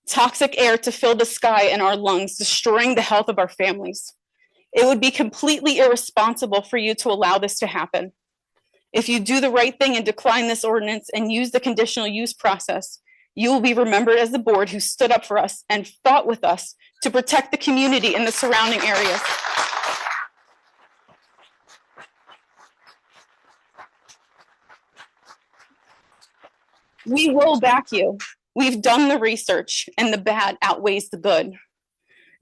toxic air to fill the sky and our lungs, destroying the health of our families. It would be completely irresponsible for you to allow this to happen. If you do the right thing and decline this ordinance and use the conditional use process, you will be remembered as the board who stood up for us and fought with us to protect the community and the surrounding areas. We will back you. We've done the research, and the bad outweighs the good.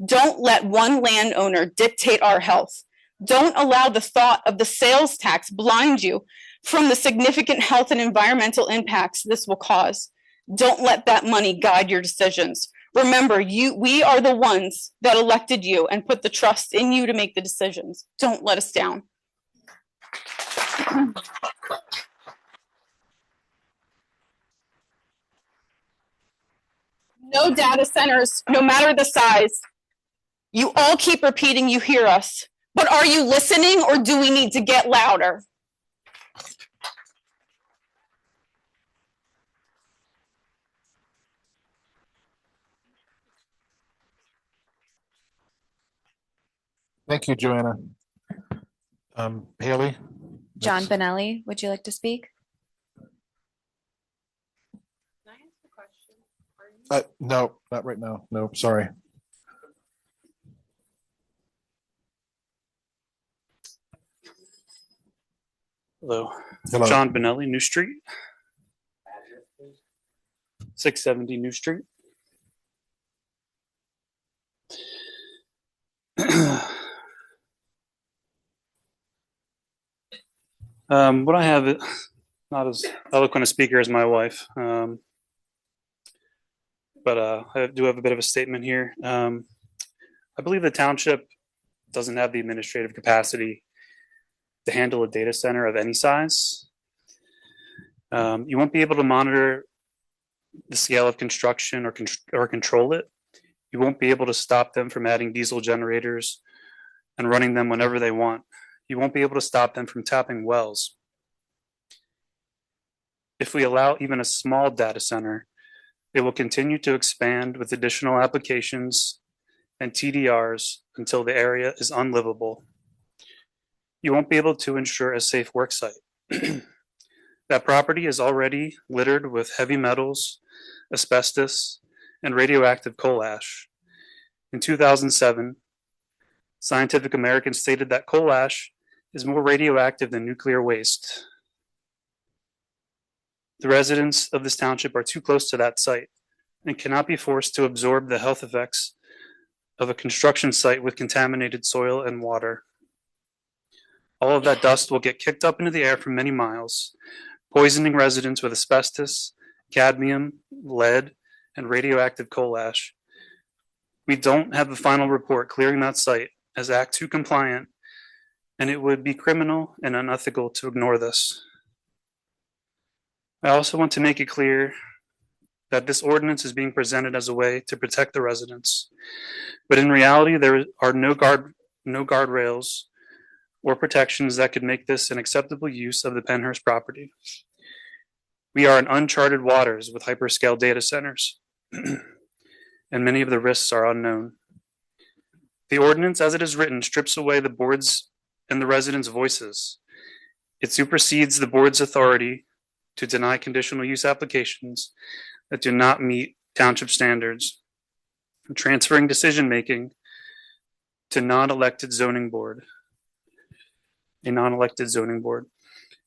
Don't let one landowner dictate our health. Don't allow the thought of the sales tax blind you from the significant health and environmental impacts this will cause. Don't let that money guide your decisions. Remember, we are the ones that elected you and put the trust in you to make the decisions. Don't let us down. No data centers, no matter the size. You all keep repeating you hear us, but are you listening, or do we need to get louder? Thank you, Joanna. Haley? John Benelli, would you like to speak? No, not right now. No, sorry. Hello. Hello. John Benelli, New Street. 670 New Street. What I have, not as eloquent a speaker as my wife, but I do have a bit of a statement here. I believe the township doesn't have the administrative capacity to handle a data center of any size. You won't be able to monitor the scale of construction or control it. You won't be able to stop them from adding diesel generators and running them whenever they want. You won't be able to stop them from tapping wells. If we allow even a small data center, it will continue to expand with additional applications and TDRs until the area is unlivable. You won't be able to ensure a safe work site. That property is already littered with heavy metals, asbestos, and radioactive coal ash. In 2007, Scientific American stated that coal ash is more radioactive than nuclear waste. The residents of this township are too close to that site and cannot be forced to absorb the health effects of a construction site with contaminated soil and water. All of that dust will get kicked up into the air for many miles, poisoning residents with asbestos cadmium, lead, and radioactive coal ash. We don't have a final report clearing that site as Act 2 compliant, and it would be criminal and unethical to ignore this. I also want to make it clear that this ordinance is being presented as a way to protect the residents. But in reality, there are no guardrails or protections that could make this an acceptable use of the Pennhurst property. We are in uncharted waters with hyperscale data centers, and many of the risks are unknown. The ordinance, as it is written, strips away the board's and the residents' voices. It supersedes the board's authority to deny conditional use applications that do not meet township standards, transferring decision-making to non-elected zoning board, a non-elected zoning board.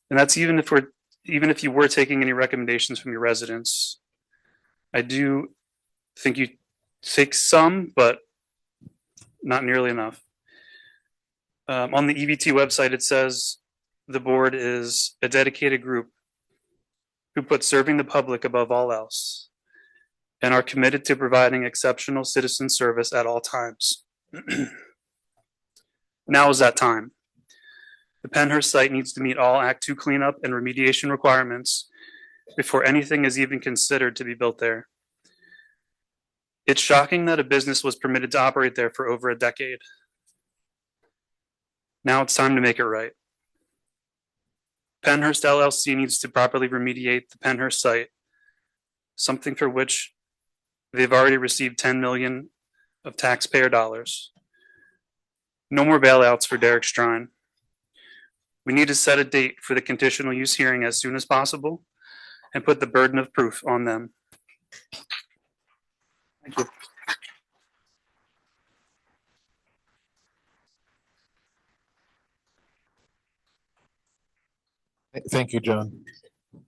And that's even if you were taking any recommendations from your residents. I do think you take some, but not nearly enough. On the EVT website, it says the board is a dedicated group who put serving the public above all else and are committed to providing exceptional citizen service at all times. Now is that time. The Pennhurst site needs to meet all Act 2 cleanup and remediation requirements before anything is even considered to be built there. It's shocking that a business was permitted to operate there for over a decade. Now it's time to make it right. Pennhurst LLC needs to properly remediate the Pennhurst site, something for which they've already received $10 million of taxpayer dollars. No more bailouts for Derek Strine. We need to set a date for the conditional use hearing as soon as possible and put the burden of proof on them. Thank you. Thank you, John.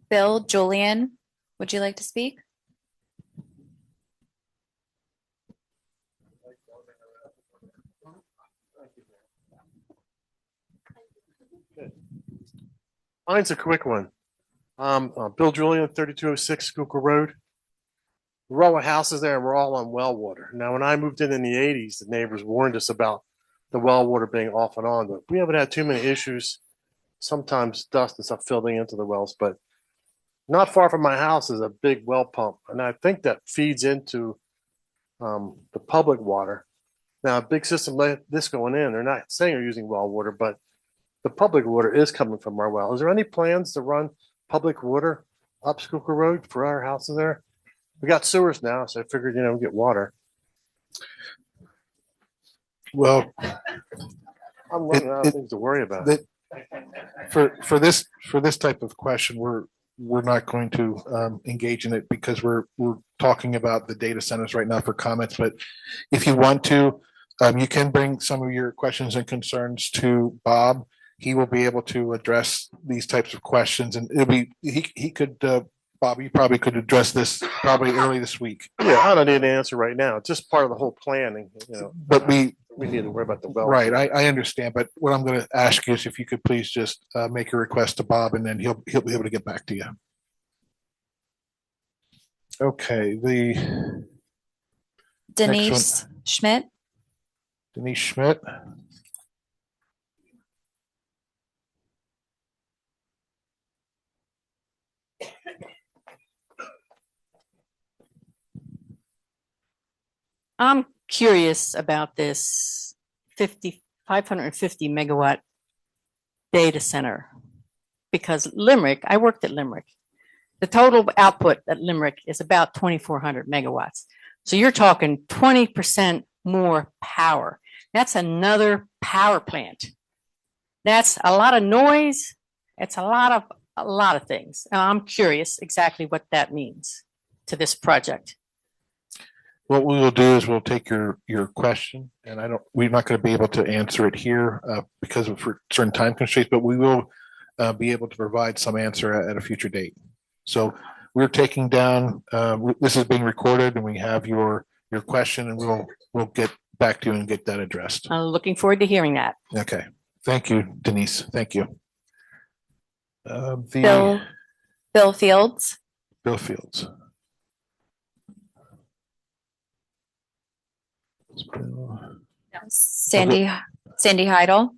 Bill, Julian, would you like to speak? Mine's a quick one. Bill Julian, 3206 Schuylkill Road. We're all with houses there and we're all on well water. Now, when I moved in the 80s, the neighbors warned us about the well water being off and on, but we haven't had too many issues. Sometimes dust and stuff filling into the wells, but not far from my house is a big well pump. And I think that feeds into the public water. Now, a big system like this going in, they're not saying they're using well water, but the public water is coming from our well. Is there any plans to run public water up Schuylkill Road for our houses there? We got sewers now, so I figured, get water. Well, I'm running out of things to worry about. For this type of question, we're not going to engage in it because we're talking about the data centers right now for comments. But if you want to, you can bring some of your questions and concerns to Bob. He will be able to address these types of questions, and he could. Bob, you probably could address this probably early this week. Yeah, I don't need an answer right now. It's just part of the whole planning, But we need to worry about the well. Right, I understand. But what I'm going to ask you is if you could please just make a request to Bob, and then he'll be able to get back to you. Okay, the Denise Schmidt. Denise Schmidt. I'm curious about this 550 megawatt data center because Limerick, I worked at Limerick. The total output at Limerick is about 2,400 megawatts. So you're talking 20% more power. That's another power plant. That's a lot of noise. It's a lot of things. And I'm curious exactly what that means to this project. What we will do is we'll take your question, and we're not going to be able to answer it here because of certain time constraints, but we will be able to provide some answer at a future date. So we're taking down, this is being recorded, and we have your question, and we'll get back to you and get that addressed. I'm looking forward to hearing that. Okay. Thank you, Denise. Thank you. Bill Fields. Bill Fields. Sandy Heidel.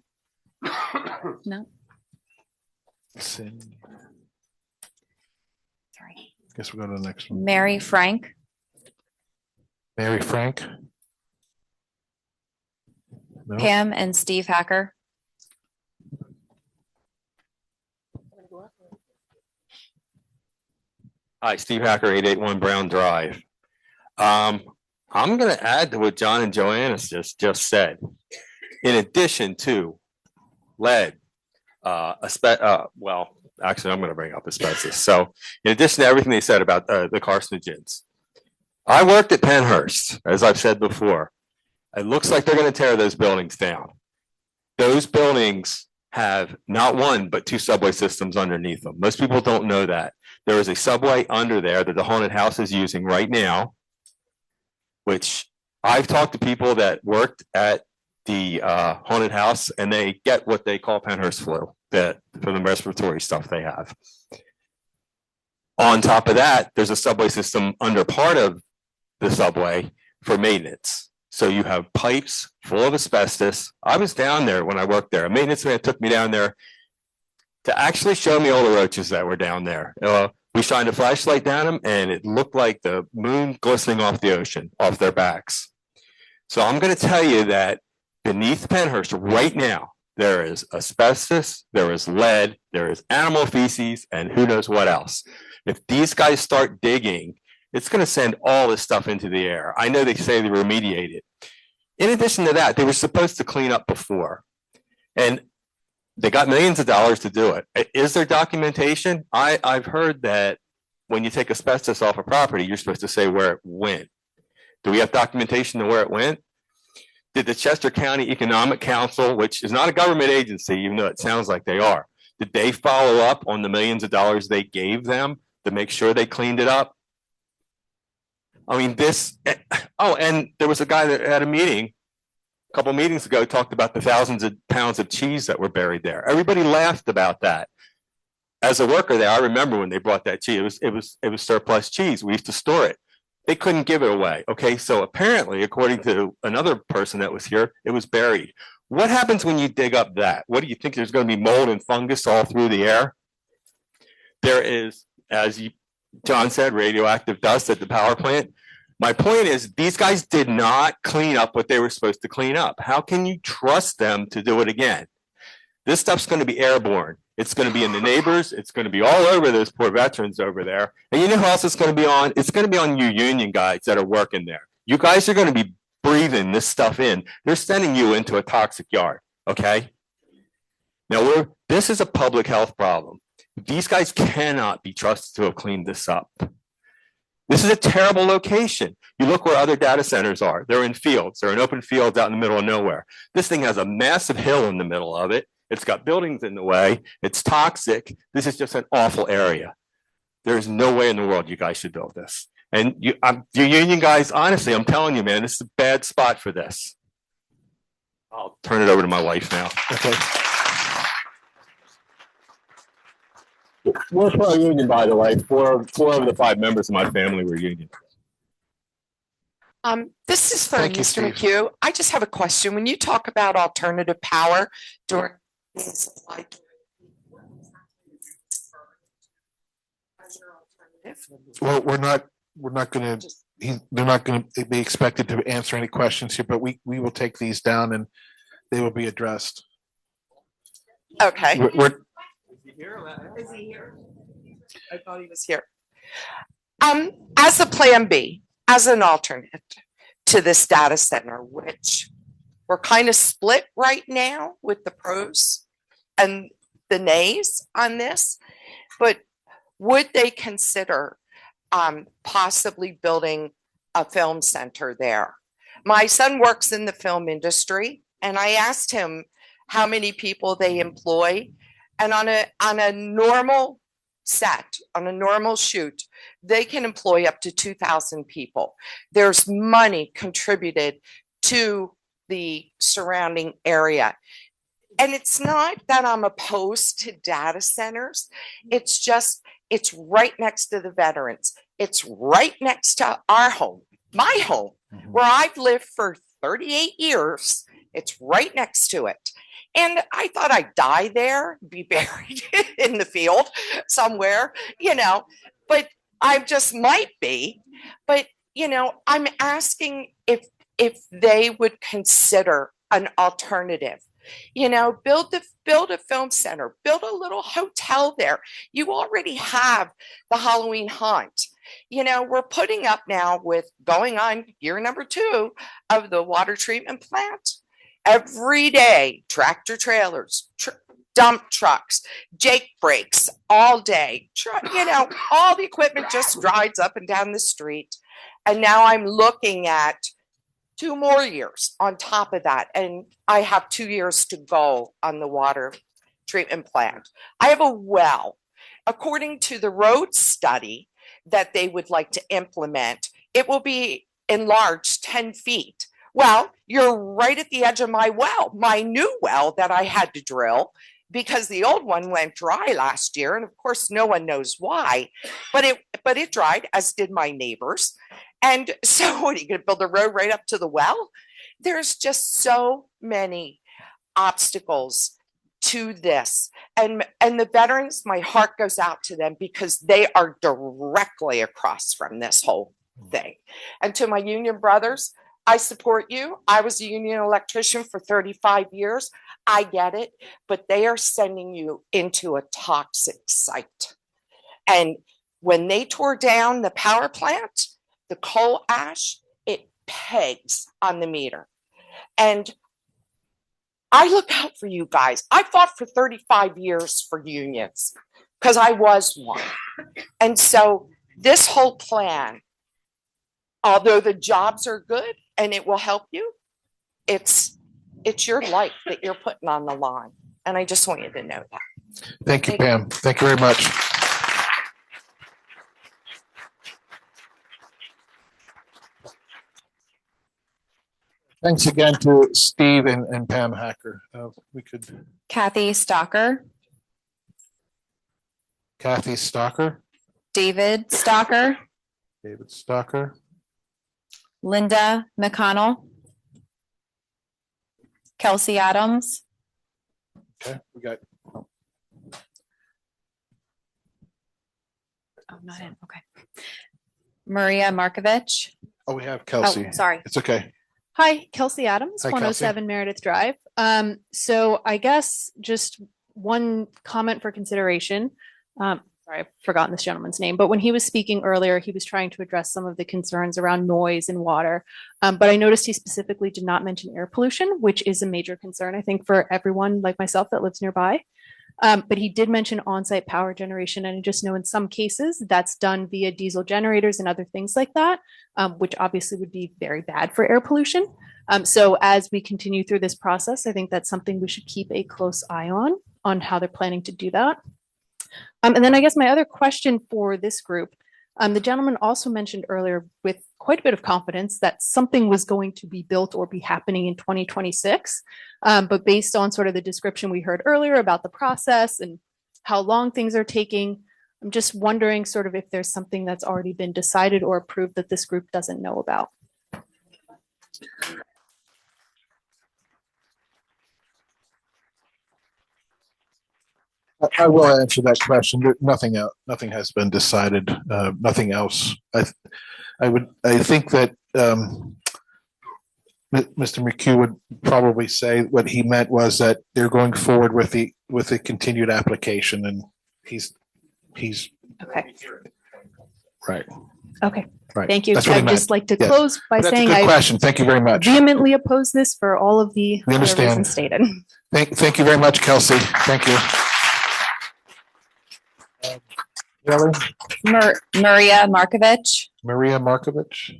No, Cindy. sorry. Guess we'll go to the next one. Mary Frank. Mary Frank. No. Pam and Steve Hacker. Hi, Steve Hacker, 881 Brown Drive. I'm going to add to what John and Joanna just said. In addition to lead, well, actually, I'm going to bring up asbestos. So, in addition to everything they said about the carcinogens, I worked at Penhurst, as I've said before. It looks like they're going to tear those buildings down. Those buildings have not one, but two subway systems underneath them. Most people don't know that. There is a subway under there that the haunted house is using right now, which I've talked to people that worked at the haunted house, and they get what they call Penhurst flu, that for the respiratory stuff they have. On top of that, there's a subway system under part of the subway for maintenance. So you have pipes full of asbestos. I was down there when I worked there. A maintenance man took me down there to actually show me all the roaches that were down there. We shined a flashlight down them, and it looked like the moon glistening off the ocean, off their backs. So I'm going to tell you that beneath Penhurst right now, there is asbestos, there is lead, there is animal feces, and who knows what else. If these guys start digging, it's going to send all this stuff into the air. I know they say they remediate it. In addition to that, they were supposed to clean up before, and they got millions of dollars to do it. Is there documentation? I've heard that when you take asbestos off a property, you're supposed to say where it went. Do we have documentation of where it went? Did the Chester County Economic Council, which is not a government agency, even though it sounds like they are, did they follow up on the millions of dollars they gave them to make sure they cleaned it up? I mean, and there was a guy that had a meeting a couple meetings ago, talked about the thousands of pounds of cheese that were buried there. Everybody laughed about that. As a worker there, I remember when they brought that cheese, it was surplus cheese. We used to store it. They couldn't give it away. Okay, so apparently, according to another person that was here, it was buried. What happens when you dig up that? What do you think? There's going to be mold and fungus all through the air? There is, as John said, radioactive dust at the power plant. My point is, these guys did not clean up what they were supposed to clean up. How can you trust them to do it again? This stuff's going to be airborne. It's going to be in the neighbors. It's going to be all over those poor veterans over there. And you know who else it's going to be on? It's going to be on you union guys that are working there. You guys are going to be breathing this stuff in. They're sending you into a toxic yard, okay? Now, this is a public health problem. These guys cannot be trusted to have cleaned this up. This is a terrible location. You look where other data centers are. They're in fields. They're in open fields out in the middle of nowhere. This thing has a massive hill in the middle of it. It's got buildings in the way. It's toxic. This is just an awful area. There's no way in the world you guys should build this. And you union guys, honestly, I'm telling you, man, this is a bad spot for this. I'll turn it over to my wife now. Okay. We're pro union, by the way. Four of the 5 members of my family were union. This is for Thank you, Mr. Steve. McHugh. I just have a question. When you talk about alternative power during Well, we're not going to, they're not going to be expected to answer any questions here, but we will take these down and they will be addressed. Okay. We're Is he here? I thought he was here. As a plan B, as an alternate to this data center, which we're kind of split right now with the pros and the nays on this, but would they consider possibly building a film center there? My son works in the film industry, and I asked him how many people they employ. And on a normal set, on a normal shoot, they can employ up to 2,000 people. There's money contributed to the surrounding area. And it's not that I'm opposed to data centers. It's just It's right next to the veterans. It's right next to our home, my home, where I've lived for 38 years. It's right next to it. And I thought I'd die there, be buried in the field somewhere, but I just might be. But, I'm asking if they would consider an alternative. Build a film center, build a little hotel there. You already have the Halloween haunt. We're putting up now with going on year number 2 of the water treatment plant. Every day, tractor trailers, dump trucks, Jake brakes all day. All the equipment just drives up and down the street. And now I'm looking at 2 more years on top of that. And I have 2 years to go on the water treatment plant. I have a well. According to the road study that they would like to implement, it will be enlarged 10 feet. Well, you're right at the edge of my well, my new well that I had to drill because the old one went dry last year. And of course, no one knows why, but it dried, as did my neighbors. And so what, are you going to build a road right up to the well? There's just so many obstacles to this. And the veterans, my heart goes out to them because they are directly across from this whole thing. And to my union brothers, I support you. I was a union electrician for 35 years. I get it, but they are sending you into a toxic site. And when they tore down the power plant, the coal ash, it pegs on the meter. And I look out for you guys. I fought for 35 years for unions because I was one. And so this whole plan, although the jobs are good and it will help you, it's your life that you're putting on the line. And I just want you to know that. Thank you, Pam. Thank you very much. Thanks again to Steve and Pam Hacker. We could. Kathy Stalker, Kathy Stalker, David Stalker, David Stalker, Linda McConnell, Kelsey Adams, okay, we got. Oh, not in. Okay. Maria Markovich. Oh, we have Kelsey. Oh, sorry. It's okay. Hi, Kelsey Adams, Hi, 107 Meredith Drive. So I guess just one comment for consideration. Sorry, I've forgotten this gentleman's name, but when he was speaking earlier, he was trying to address some of the concerns around noise and water. But I noticed he specifically did not mention air pollution, which is a major concern, I think, for everyone like myself that lives nearby. But he did mention on-site power generation, and I just know in some cases that's done via diesel generators and other things like that, which obviously would be very bad for air pollution. So as we continue through this process, I think that's something we should keep a close eye on how they're planning to do that. And then I guess my other question for this group, the gentleman also mentioned earlier with quite a bit of confidence that something was going to be built or be happening in 2026. But based on sort of the description we heard earlier about the process and how long things are taking, I'm just wondering sort of if there's something that's already been decided or approved that this group doesn't know about. I will answer that question. Nothing else. Nothing has been decided. Nothing else. I think that Mr. McHugh would probably say what he meant was that they're going forward with the continued application, and he's okay. Right. Okay. Right. Thank you. That's what he I'd meant. just like to Yes. close by That's saying a good I question. Thank you very much. vehemently oppose this for all of the We other understand. reasons stated. Thank you very much, Kelsey. Thank you. Really? Maria Markovich. Maria Markovich.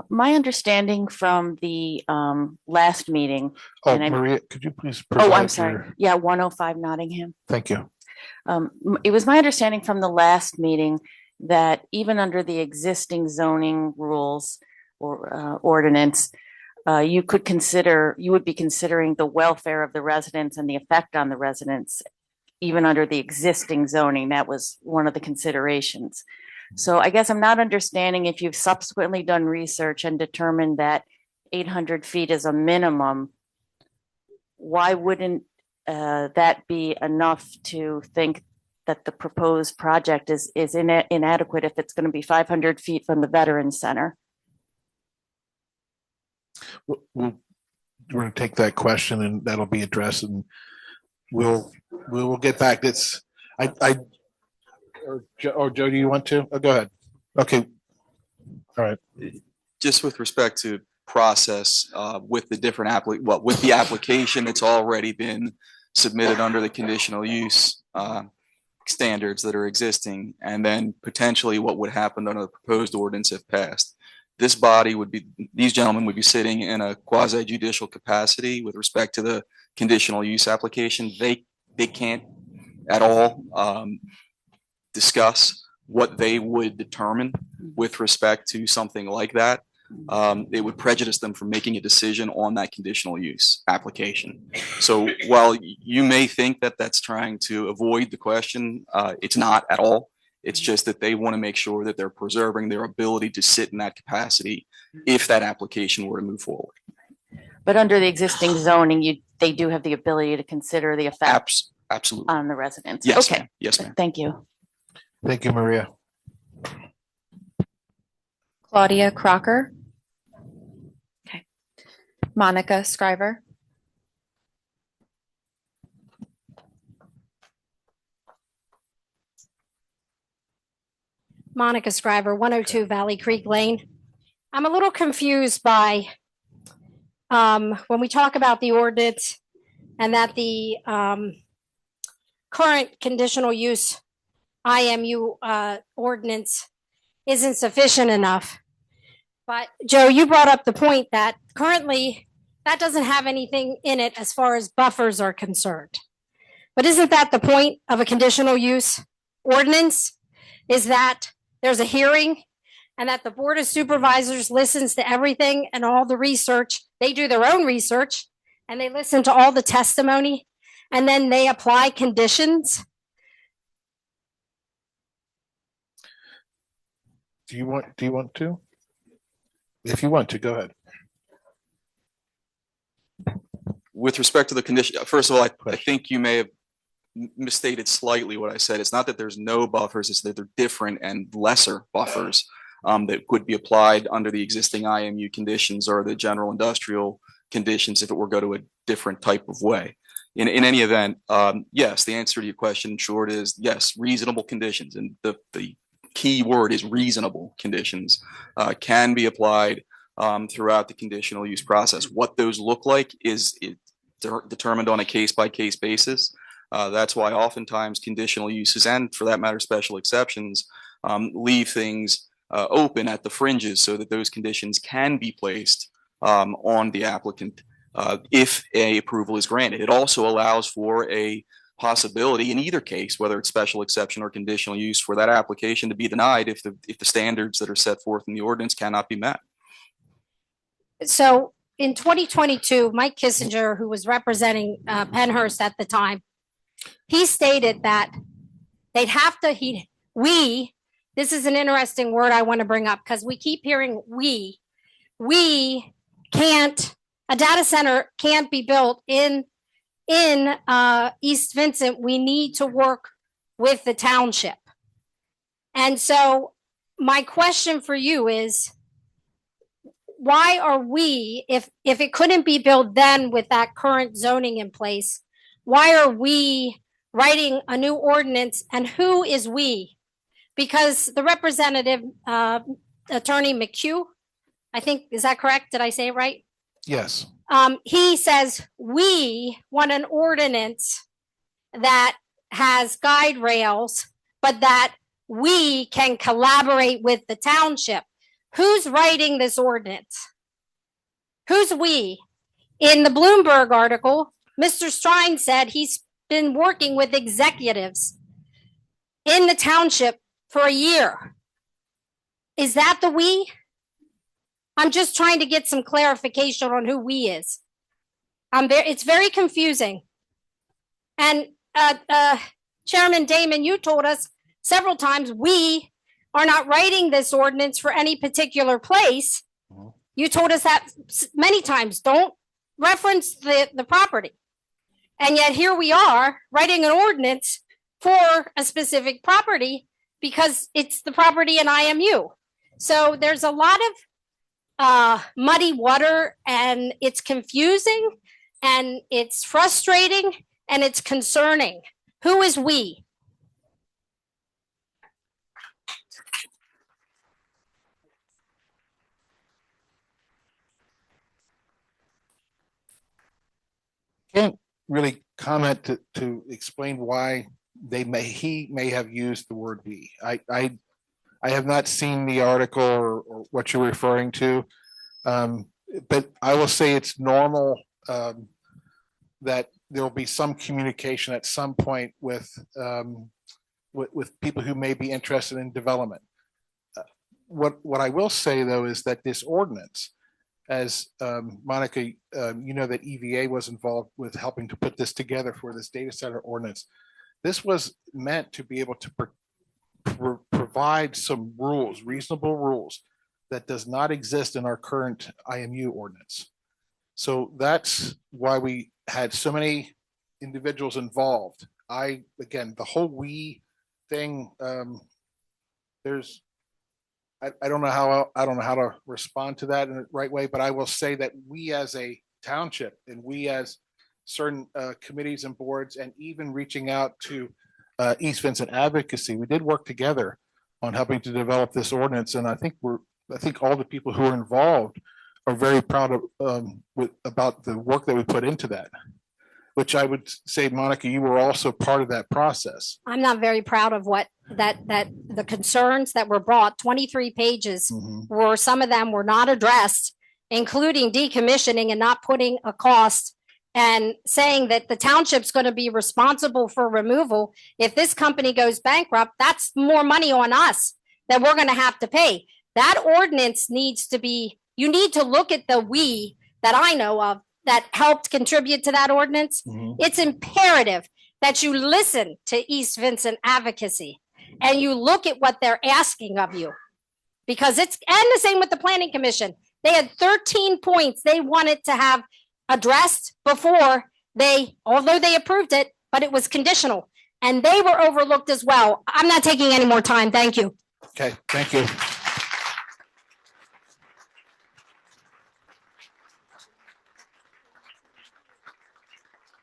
My understanding from the last meeting. Oh, and Maria, could you please Oh, I'm provide sorry. your- Yeah, 105 Nottingham. Thank you. It was my understanding from the last meeting that even under the existing zoning rules or ordinance, you would be considering the welfare of the residents and the effect on the residents even under the existing zoning, that was one of the considerations. So I guess I'm not understanding if you've subsequently done research and determined that 800 feet is a minimum, why wouldn't that be enough to think that the proposed project is inadequate if it's going to be 500 feet from the Veterans Center? We're going to take that question and that'll be addressed, and we'll get back. Joe, do you want to? Oh, go ahead. Okay. All right. Just with respect to process, with the different with the application that's already been submitted under the conditional use standards that are existing, and then potentially what would happen under the proposed ordinance if passed. These gentlemen would be sitting in a quasi judicial capacity with respect to the conditional use application. They can't at all discuss what they would determine with respect to something like that. It would prejudice them from making a decision on that conditional use application. So while you may think that that's trying to avoid the question, it's not at all. It's just that they want to make sure that they're preserving their ability to sit in that capacity if that application were to move forward. But under the existing zoning, they do have the ability to consider the effects absolutely on the residents. Yes, okay. ma'am. Yes, ma'am. Thank you. Thank you, Maria. Claudia Crocker. Okay. Monica Scriver. Monica Scriver, 102 Valley Creek Lane. I'm a little confused by when we talk about the ordinance and that the current conditional use IMU ordinance isn't sufficient enough. But Joe, you brought up the point that currently that doesn't have anything in it as far as buffers are concerned. But isn't that the point of a conditional use ordinance? Is that there's a hearing and that the Board of Supervisors listens to everything and all the research. They do their own research and they listen to all the testimony and then they apply conditions. Do you want to? If you want to, go ahead. With respect to the condition, first of all, I think you may have misstated slightly what I said. It's not that there's no buffers, it's that they're different and lesser buffers that could be applied under the existing IMU conditions or the general industrial conditions if it were go to a different type of way. In any event, yes, the answer to your question in short is yes, reasonable conditions. And the key word is reasonable conditions can be applied throughout the conditional use process. What those look like is determined on a case-by-case basis. That's why oftentimes conditional uses and for that matter special exceptions leave things open at the fringes so that those conditions can be placed on the applicant if a approval is granted. It also allows for a possibility in either case, whether it's special exception or conditional use, for that application to be denied if the standards that are set forth in the ordinance cannot be met. So in 2022, Mike Kissinger, who was representing Pennhurst at the time, he stated that they'd have to, this is an interesting word I want to bring up because we keep hearing we can't, a data center can't be built in East Vincent. We need to work with the township. And so my question for you is, why are we, if it couldn't be built then with that current zoning in place, why are we writing a new ordinance, and who is we? Because the representative, Attorney McHugh, I think, is that correct? Did I say it right? Yes. He says we want an ordinance that has guide rails, but that we can collaborate with the township. Who's writing this ordinance? Who's we? In the Bloomberg article, Mr. Strine said he's been working with executives in the township for a year. Is that the we? I'm just trying to get some clarification on who we is. It's very confusing. And Chairman Damon, you told us several times we are not writing this ordinance for any particular place. You told us that many times. Don't reference the property. And yet here we are writing an ordinance for a specific property because it's the property in IMU. So there's a lot of muddy water, and it's confusing and it's frustrating and it's concerning. Who is we? Can't really comment to explain why he may have used the word we. I have not seen the article or what you're referring to. But I will say it's normal that there will be some communication at some point with people who may be interested in development. What I will say though is that this ordinance, as Monica, you know that EVA was involved with helping to put this together for this data center ordinance. This was meant to be able to provide some rules, reasonable rules, that does not exist in our current IMU ordinance. So that's why we had so many individuals involved. Again, the whole we thing, I don't know how to respond to that in the right way, but I will say that we as a township and we as certain committees and boards, and even reaching out to East Vincent Advocacy, we did work together on helping to develop this ordinance. And I think all the people who are involved are very proud of about the work that we put into that, which I would say, Monica, you were also part of that process. I'm not very proud of what that the concerns that were brought. 23 pages were, some of them were not addressed, including decommissioning and not putting a cost, and saying that the township's going to be responsible for removal. If this company goes bankrupt, that's more money on us that we're going to have to pay. That ordinance needs to be, you need to look at the we that I know of that helped contribute to that ordinance. It's imperative that you listen to East Vincent Advocacy and you look at what they're asking of you, because and the same with the Planning Commission. They had 13 points they wanted to have addressed before although they approved it, but it was conditional, and they were overlooked as well. I'm not taking any more time. Thank you. Okay, thank you.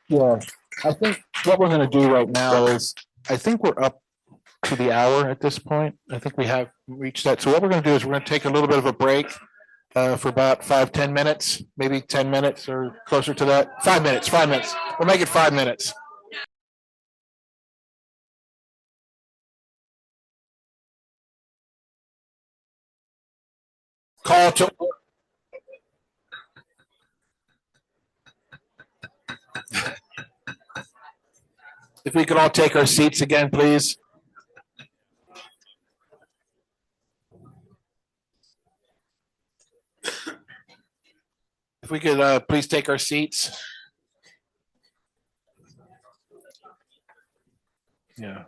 Yeah, I think what we're going to do right now is, I think we're up to the hour at this point. I think we have reached that. So what we're going to do is we're going to take a little bit of a break for about 5-10 minutes, maybe 10 minutes or closer to that. 5 minutes. We'll make it 5 minutes. Call to. If we could all take our seats again, please. If we could please take our seats. Yeah.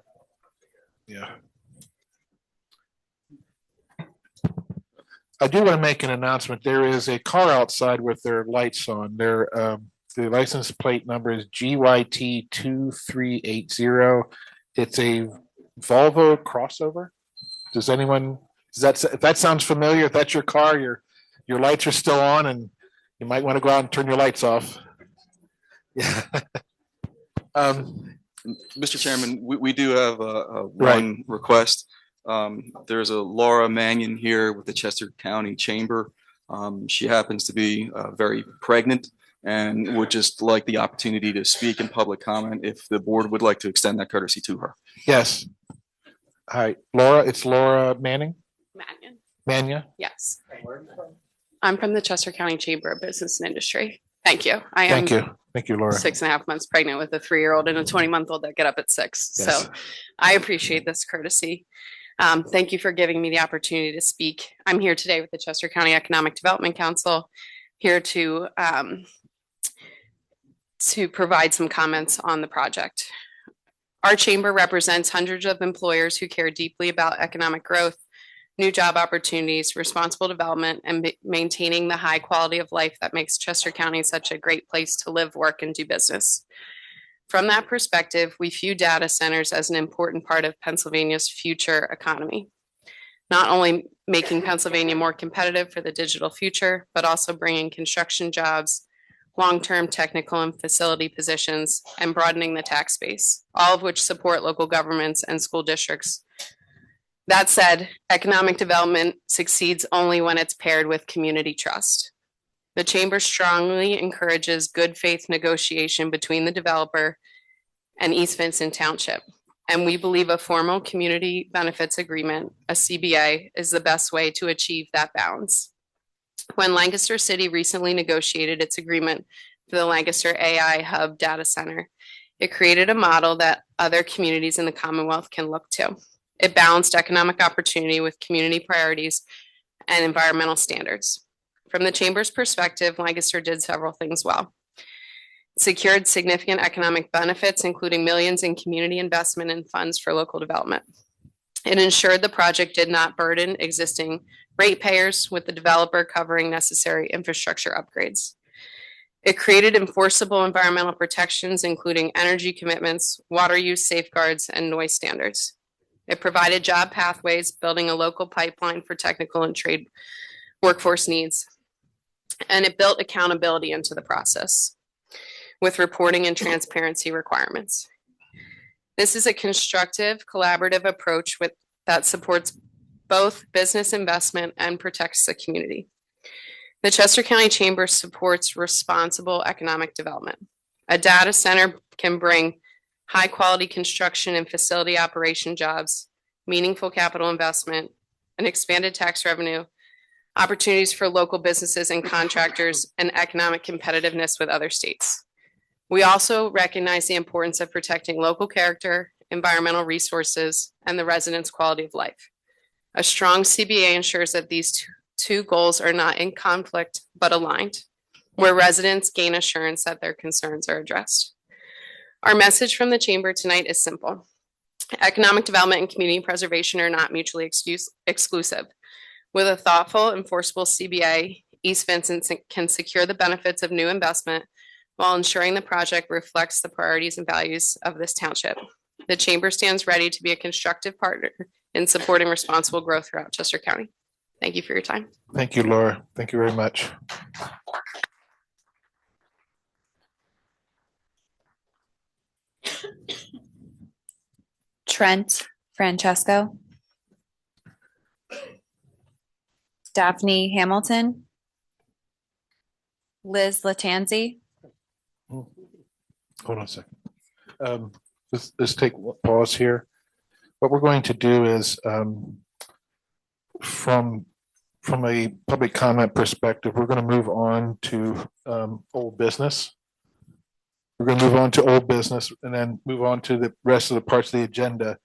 I do want to make an announcement. There is a car outside with their lights on. The license plate number is GYT 2380. It's a Volvo crossover. If that sounds familiar, if that's your car, your lights are still on, and you might want to go out and turn your lights off. Yeah. Mr. Chairman, we do have one request. There's a Laura Mannion here with the Chester County Chamber. She happens to be very pregnant and would just like the opportunity to speak in public comment if the board would like to extend that courtesy to her. Yes. Hi, Laura. It's Laura Manning. Mannion. Mania. Yes. I'm from the Chester County Chamber of Business and Industry. Thank you. I am. Thank you. Thank you, Laura. 6.5 months pregnant with a 3-year-old and a 20-month-old that get up at 6. Yes. So I appreciate this courtesy. Thank you for giving me the opportunity to speak. I'm here today with the Chester County Economic Development Council, here to provide some comments on the project. Our chamber represents hundreds of employers who care deeply about economic growth, new job opportunities, responsible development, and maintaining the high quality of life that makes Chester County such a great place to live, work, and do business. From that perspective, we view data centers as an important part of Pennsylvania's future economy, not only making Pennsylvania more competitive for the digital future, but also bringing construction jobs, long-term technical and facility positions, and broadening the tax base, all of which support local governments and school districts. That said, economic development succeeds only when it's paired with community trust. The chamber strongly encourages good faith negotiation between the developer and East Vincent Township. And we believe a formal community benefits agreement, a CBA, is the best way to achieve that balance. When Lancaster City recently negotiated its agreement for the Lancaster AI Hub data center, it created a model that other communities in the Commonwealth can look to. It balanced economic opportunity with community priorities and environmental standards. From the chamber's perspective, Lancaster did several things well. It secured significant economic benefits, including millions in community investment and funds for local development. It ensured the project did not burden existing ratepayers, with the developer covering necessary infrastructure upgrades. It created enforceable environmental protections, including energy commitments, water use safeguards, and noise standards. It provided job pathways, building a local pipeline for technical and trade workforce needs. And it built accountability into the process with reporting and transparency requirements. This is a constructive, collaborative approach that supports both business investment and protects the community. The Chester County Chamber supports responsible economic development. A data center can bring high quality construction and facility operation jobs, meaningful capital investment, and expanded tax revenue, opportunities for local businesses and contractors, and economic competitiveness with other states. We also recognize the importance of protecting local character, environmental resources, and the residents' quality of life. A strong CBA ensures that these two goals are not in conflict, but aligned, where residents gain assurance that their concerns are addressed. Our message from the chamber tonight is simple. Economic development and community preservation are not mutually exclusive. With a thoughtful, enforceable CBA, East Vincent can secure the benefits of new investment while ensuring the project reflects the priorities and values of this township. The chamber stands ready to be a constructive partner in supporting responsible growth throughout Chester County. Thank you for your time. Thank you, Laura. Thank you very much. Trent Francesco. Daphne Hamilton. Liz Latanzi. Hold on a second. Let's take a pause here. What we're going to do is, from a public comment perspective, we're going to move on to old business. We're going to move on to old business and then move on to the rest of the parts of the agenda.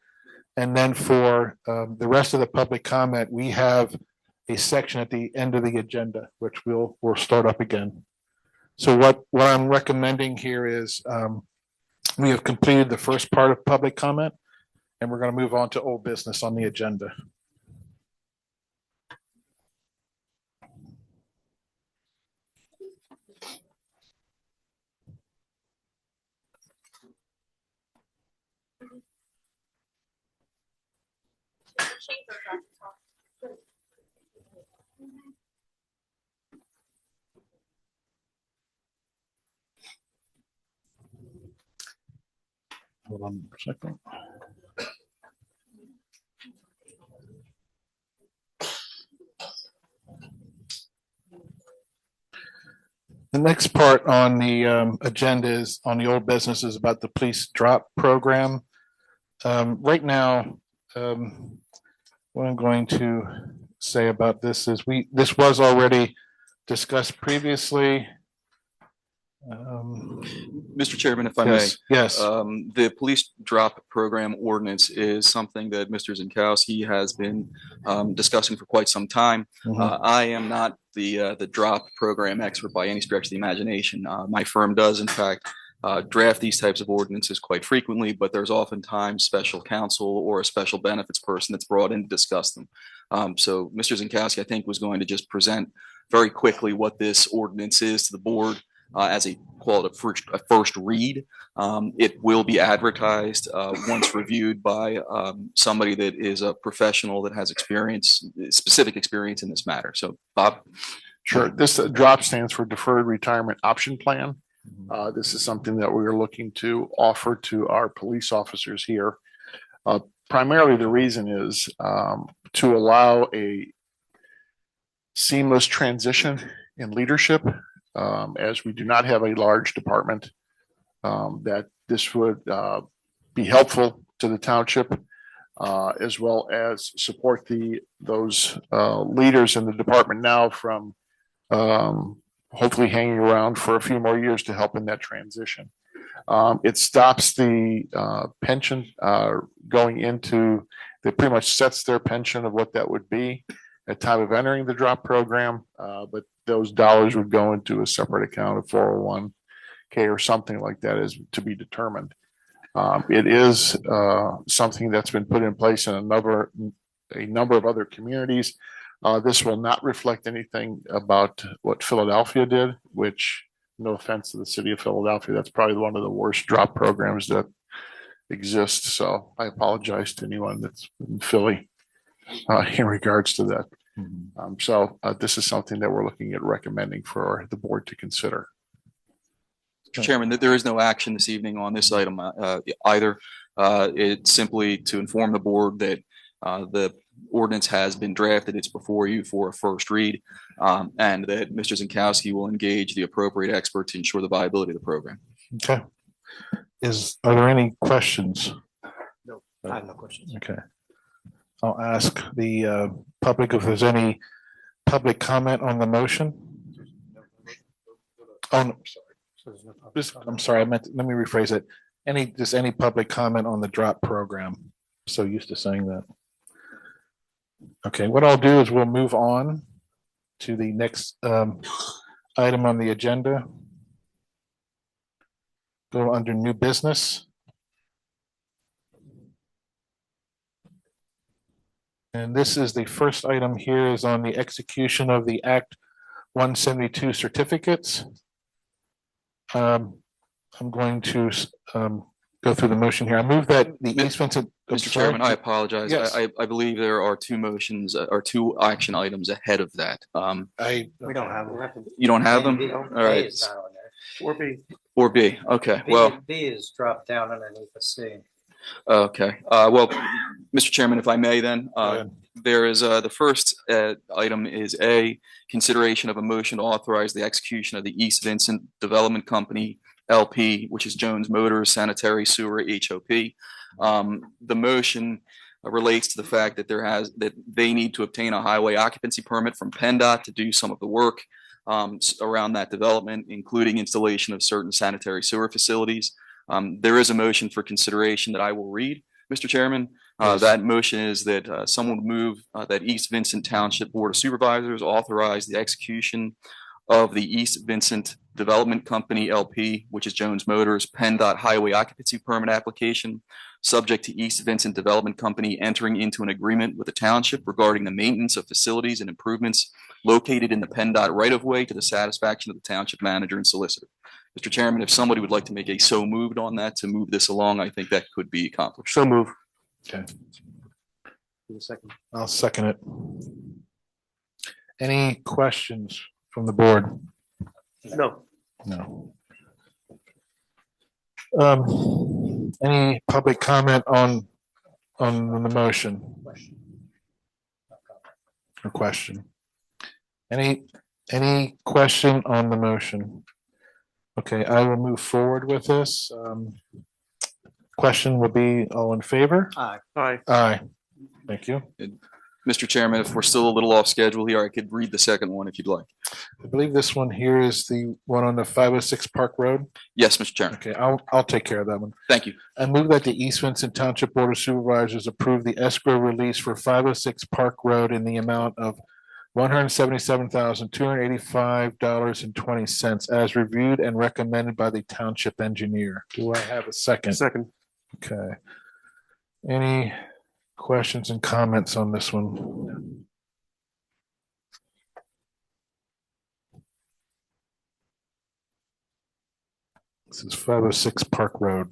And then for the rest of the public comment, we have a section at the end of the agenda, which we'll start up again. So what I'm recommending here is we have completed the first part of public comment, and we're going to move on to old business on the agenda. Hold on a second. The next part on the agenda is on the old business is about the police drop program. Right now, what I'm going to say about this is this was already discussed previously. Mr. Chairman, if I Yes, may. yes. The police drop program ordinance is something that Mr. Zinkowski has been discussing for quite some time. I am not the drop program expert by any stretch of the imagination. My firm does, in fact, draft these types of ordinances quite frequently, but there's oftentimes special counsel or a special benefits person that's brought in to discuss them. So Mr. Zinkowski, I think, was going to just present very quickly what this ordinance is to the board as a first read. It will be advertised once reviewed by somebody that is a professional that has specific experience in this matter. So, Bob. Sure. This DROP stands for Deferred Retirement Option Plan. This is something that we are looking to offer to our police officers here. Primarily, the reason is to allow a seamless transition in leadership, as we do not have a large department, that this would be helpful to the township, as well as support those leaders in the department now from hopefully hanging around for a few more years to help in that transition. It stops the pension going into, it pretty much sets their pension of what that would be at time of entering the DROP program, but those dollars would go into a separate account of 401k or something like that, is to be determined. It is something that's been put in place in a number of other communities. This will not reflect anything about what Philadelphia did, which, no offense to the city of Philadelphia, that's probably one of the worst DROP programs that exist. So I apologize to anyone that's in Philly in regards to that. So this is something that we're looking at recommending for the board to consider. Mr. Chairman, there is no action this evening on this item either. It's simply to inform the board that the ordinance has been drafted. It's before you for a first read, and that Mr. Zinkowski will engage the appropriate expert to ensure the viability of the program. Okay. Are there any questions? No, I have no questions. Okay. I'll ask the public if there's any public comment on the motion. Oh, no, sorry. I'm sorry. Let me rephrase it. Any public comment on the DROP program? So used to saying that. Okay, what I'll do is we'll move on to the next item on the agenda. Go under new business. And this is the first item here is on the execution of the Act 172 certificates. I'm going to go through the motion here. I move that the East Vincent. Mr. Chairman, I apologize. Yes. I believe there are two motions or two action items ahead of that. We don't have them. You don't have them? All right. 4B. 4B. Okay. Well, B is dropped down underneath the C. okay. Well, Mr. Chairman, if I may then, there is the first item is A, consideration of a motion to authorize the execution of the East Vincent Development Company LP, which is Jones Motors Sanitary Sewer HOP. The motion relates to the fact that they need to obtain a highway occupancy permit from PennDOT to do some of the work around that development, including installation of certain sanitary sewer facilities. There is a motion for consideration that I will read, Mr. Chairman. That motion is that someone would move that East Vincent Township Board of Supervisors authorize the execution of the East Vincent Development Company LP, which is Jones Motors, PennDOT Highway Occupancy Permit application, subject to East Vincent Development Company entering into an agreement with the township regarding the maintenance of facilities and improvements located in the PennDOT right-of-way to the satisfaction of the township manager and solicitor. Mr. Chairman, if somebody would like to make a so moved on that to move this along, I think that could be accomplished. So move. Okay. Second. I'll second it. Any questions from the board? No. No. Any public comment on the motion? Or question? Any question on the motion? Okay, I will move forward with this. Question would be all in favor? Aye. Aye. Aye. Thank you. Mr. Chairman, if we're still a little off schedule here, I could read the second one if you'd like. I believe this one here is the one on the 506 Park Road. Yes, Mr. Chairman. Okay, I'll take care of that one. Thank you. I move that the East Vincent Township Board of Supervisors approve the escrow release for 506 Park Road in the amount of $177,285.20 as reviewed and recommended by the township engineer. Do I have a second? Second. Okay. Any questions and comments on this one? This is 506 Park Road.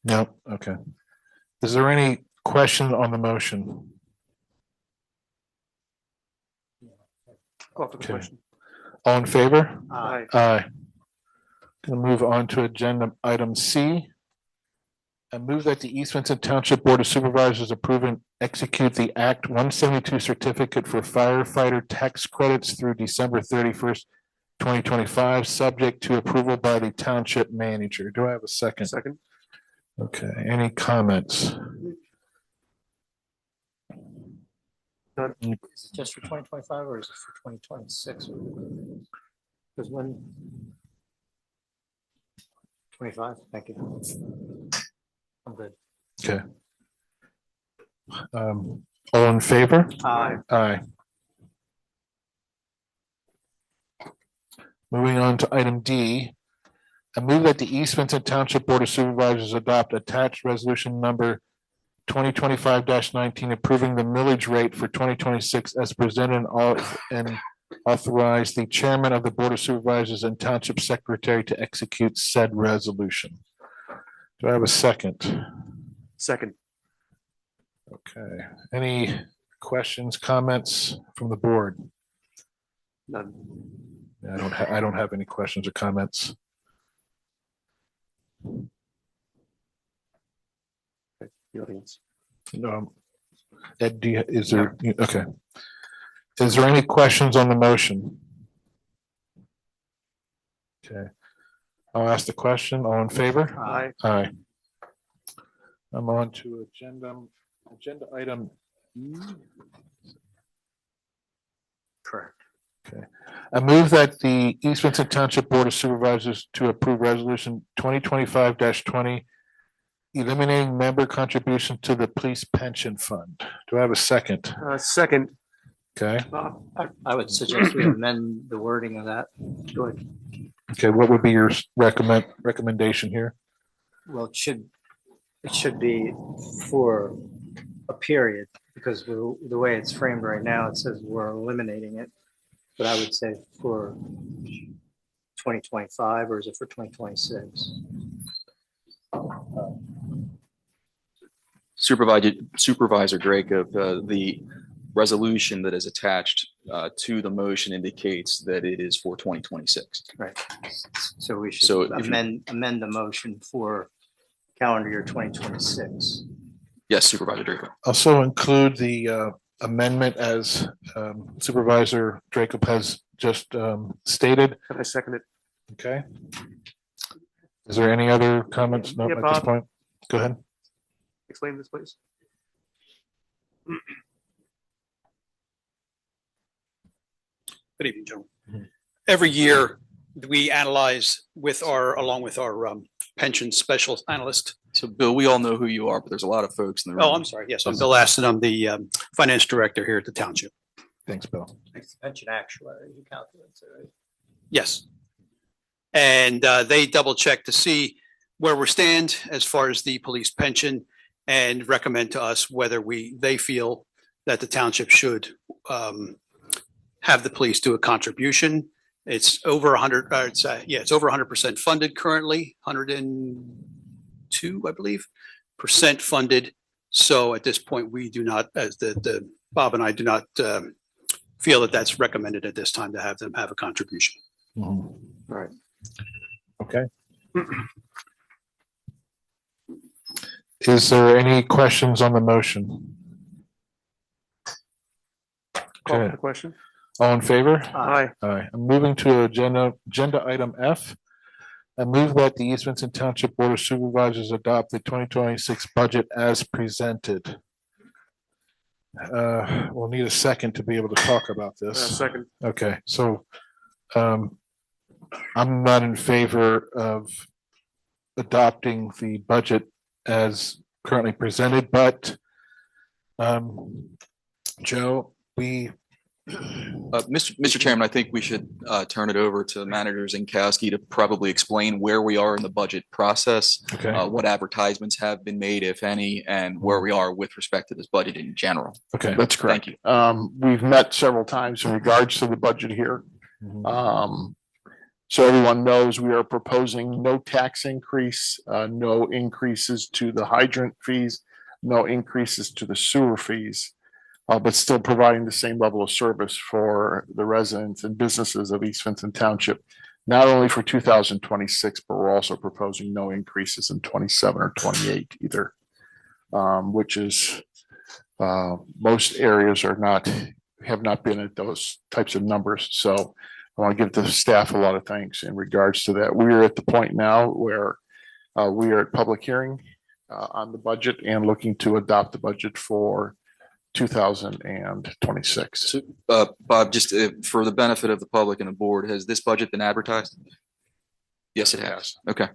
No, okay. Is there any question on the motion? Call for the Okay. question. All in favor? Aye. Aye. Gonna move on to agenda item C. I move that the East Vincent Township Board of Supervisors approve and execute the Act 172 certificate for firefighter tax credits through December 31st, 2025, subject to approval by the township manager. Do I have a second? Second. Okay, any comments? Is it just for 2025 or is it for 2026? Because when 25, thank you. I'm good. Okay. All in favor? Aye. Aye. Moving on to item D. I move that the East Vincent Township Board of Supervisors adopt attached resolution number 2025-19 approving the millage rate for 2026 as presented and authorize the chairman of the Board of Supervisors and Township Secretary to execute said resolution. Do I have a second? Second. Okay. Any questions, comments from the board? None. I don't have any questions or comments. The audience. Ed, is there, okay. Is there any questions on the motion? Okay. I'll ask the question. All in favor? Aye. Aye. I'm on to agenda item E. Correct. Okay. I move that the East Vincent Township Board of Supervisors to approve resolution 2025-20 eliminating member contributions to the police pension fund. Do I have a second? Second. Okay. I would suggest we amend the wording of that. Go ahead. Okay, what would be your recommendation here? Well, it should be for a period because the way it's framed right now, it says we're eliminating it. But I would say for 2025 or is it for 2026? Supervisor Draco, the resolution that is attached to the motion indicates that it is for 2026. Right. So we should amend the motion for calendar year 2026. Yes, Supervisor Draco. Also include the amendment as Supervisor Draco has just stated. I second it. Okay. Is there any other comments? No, Yeah, at this Bob. point. Go ahead. Explain this, please. Good evening, gentlemen. Every year, we analyze along with our pension specialist analyst. So, Bill, we all know who you are, but there's a lot of folks in the room. Oh, I'm sorry. Yes, I'm Bill Aston. I'm the finance director here at the township. Thanks, Bill. Pension actuary, you calculate it, right? Yes. And they double check to see where we stand as far as the police pension and recommend to us whether they feel that the township should have the police do a contribution. It's over 100. It's over 100% funded currently. 102, I believe, percent funded. So at this point, we do not, as the Bob and I do not feel that that's recommended at this time to have them have a contribution. Mm-hmm. All right. Okay. Is there any questions on the motion? Call Okay. for the question. All in favor? Aye. Aye. I'm moving to agenda item F. I move that the East Vincent Township Board of Supervisors adopt the 2026 budget as presented. We'll need a second to be able to talk about this. Second. Okay, so I'm not in favor of adopting the budget as currently presented, but Joe, Mr. Chairman, I think we should turn it over to Manager Zinkowski to probably explain where we are in the budget process, Okay. What advertisements have been made, if any, and where we are with respect to this budget in general. Okay. That's correct. Thank you. We've met several times in regards to the budget here. So everyone knows we are proposing no tax increase, no increases to the hydrant fees, no increases to the sewer fees, but still providing the same level of service for the residents and businesses of East Vincent Township, not only for 2026, but we're also proposing no increases in 27 or 28 either, which is most areas have not been at those types of numbers. So I want to give the staff a lot of thanks in regards to that. We are at the point now where we are at public hearing on the budget and looking to adopt the budget for 2026. So, Bob, just for the benefit of the public and the board, has this budget been advertised? Yes, it has. Okay.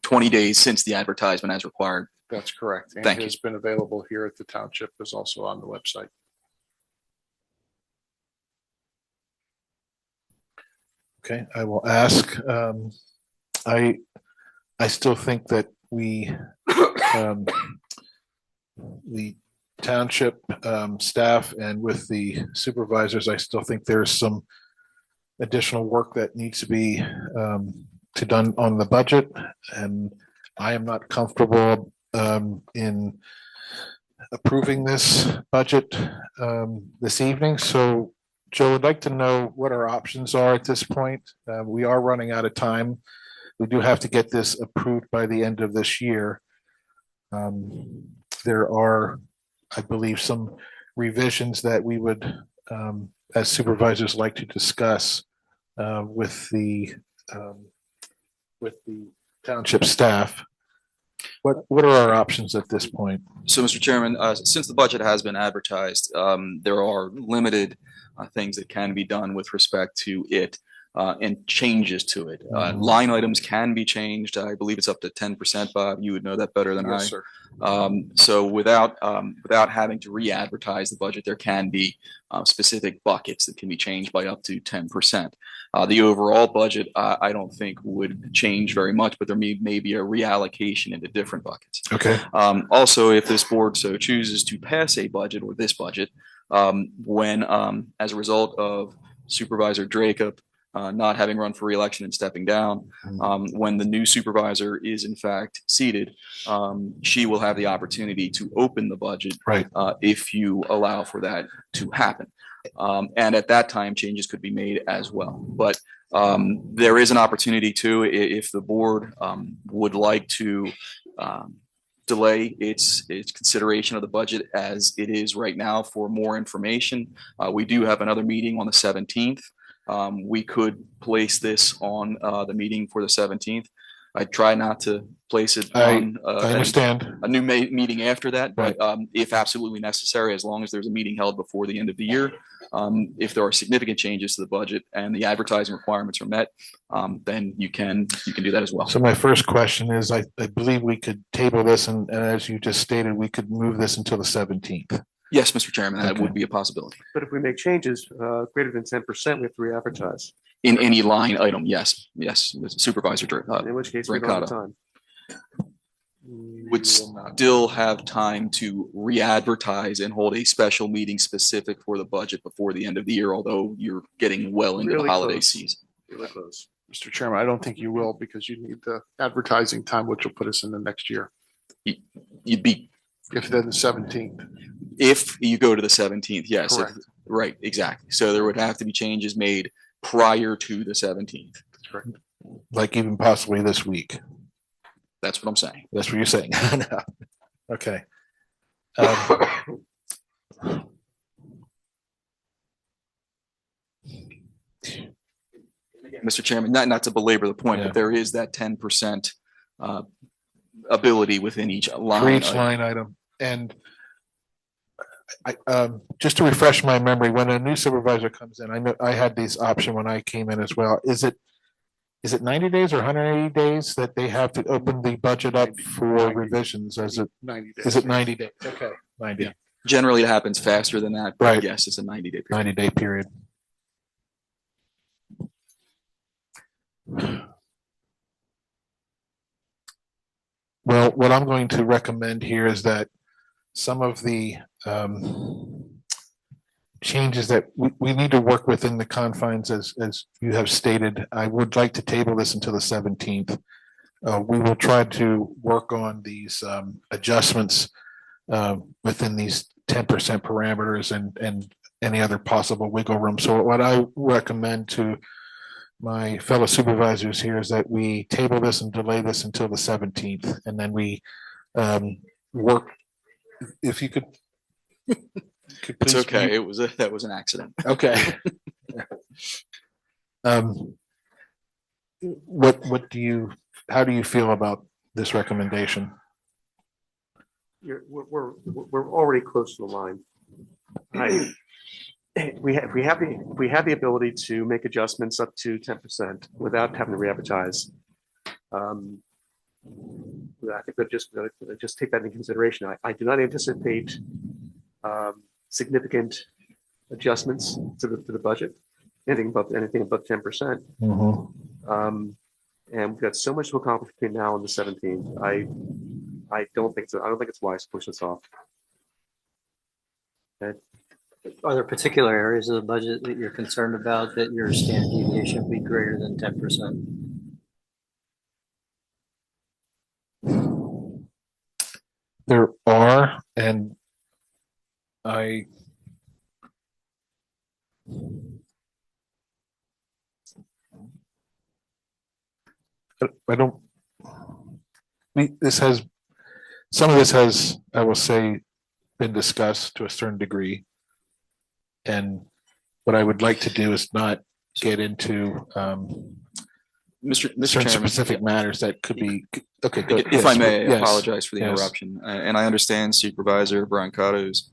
20 days since the advertisement as required. That's correct. And Thank you. it's been available here at the township, is also on the website. okay, I will ask. I still think that the township staff and with the supervisors, I still think there's some additional work that needs to be done on the budget, and I am not comfortable in approving this budget this evening. So, Joe, I'd like to know what our options are at this point. We are running out of time. We do have to get this approved by the end of this year. There are, I believe, some revisions that we would, as supervisors, like to discuss with the township staff. What are our options at this point? So, Mr. Chairman, since the budget has been advertised, there are limited things that can be done with respect to it and changes to it. Line items can be changed. I believe it's up to 10%, Bob. You would know that better than Yes, I. sir. So without having to re-advertise the budget, there can be specific buckets that can be changed by up to 10%. The overall budget, I don't think would change very much, but there may be a reallocation into different buckets. Okay. Also, if this board so chooses to pass a budget or this budget, when as a result of Supervisor Dracup not having run for re-election and stepping down, when the new supervisor is in fact seated, she will have the opportunity to open the budget, right, if you allow for that to happen. And at that time, changes could be made as well. But there is an opportunity to, if the board would like to delay its consideration of the budget as it is right now for more information. We do have another meeting on the 17th. We could place this on the meeting for the 17th. I try not to place it on I understand. a new meeting after that, but if absolutely necessary, as long as there's a meeting held before the end of the year, if there are significant changes to the budget and the advertising requirements are met, then you can do that as well. So my first question is, I believe we could table this, and as you just stated, we could move this until the 17th. Yes, Mr. Chairman, that would be a possibility. But if we make changes greater than 10%, we have to re-advertise. In any line item, yes, Supervisor In which case we don't have time. Would still have time to re-advertise and hold a special meeting specific for the budget before the end of the year, although you're getting well into the holiday season. Really close. Mr. Chairman, I don't think you will, because you need the advertising time, which will put us in the next year. You'd be. If then the 17th. If you go to the 17th, yes. Correct. Right, exactly. So there would have to be changes made prior to the 17th. That's correct. Like even possibly this week. That's what I'm saying. That's what you're saying. Okay. Mr. Chairman, not to belabor the point, but there is that 10% ability within each line. For each line item. And just to refresh my memory, when a new supervisor comes in, I know I had this option when I came in as well. Is it 90 days or 180 days that they have to open the budget up for revisions? Is it 90 days. Is it 90 days? Okay, 90. Yeah. Generally, it happens faster than that, but Right. yes, it's a 90-day period. 90-day period. Well, what I'm going to recommend here is that some of the changes that we need to work within the confines as you have stated. I would like to table this until the 17th. We will try to work on these adjustments within these 10% parameters and any other possible wiggle room. So what I recommend to my fellow supervisors here is that we table this and delay this until the 17th, and then we work. If you could, It's okay. That was an accident. Okay. How do you feel about this recommendation? We're already close to the line. We have the ability to make adjustments up to 10% without having to re-advertise. I think that just take that into consideration. I do not anticipate significant adjustments to the budget, anything above 10%. And we've got so much to accomplish between now and the 17th. I don't think so. I don't think it's wise to push this off. Okay. Are there particular areas of the budget that you're concerned about that your standard deviation would be greater than 10%? There are, and I don't. Some of this has, I will say, been discussed to a certain degree, and what I would like to do is not get into Mr. certain Chairman, specific matters that could be okay. Go, if I may, yes, apologize for the yes. interruption, and I understand Supervisor Brancato's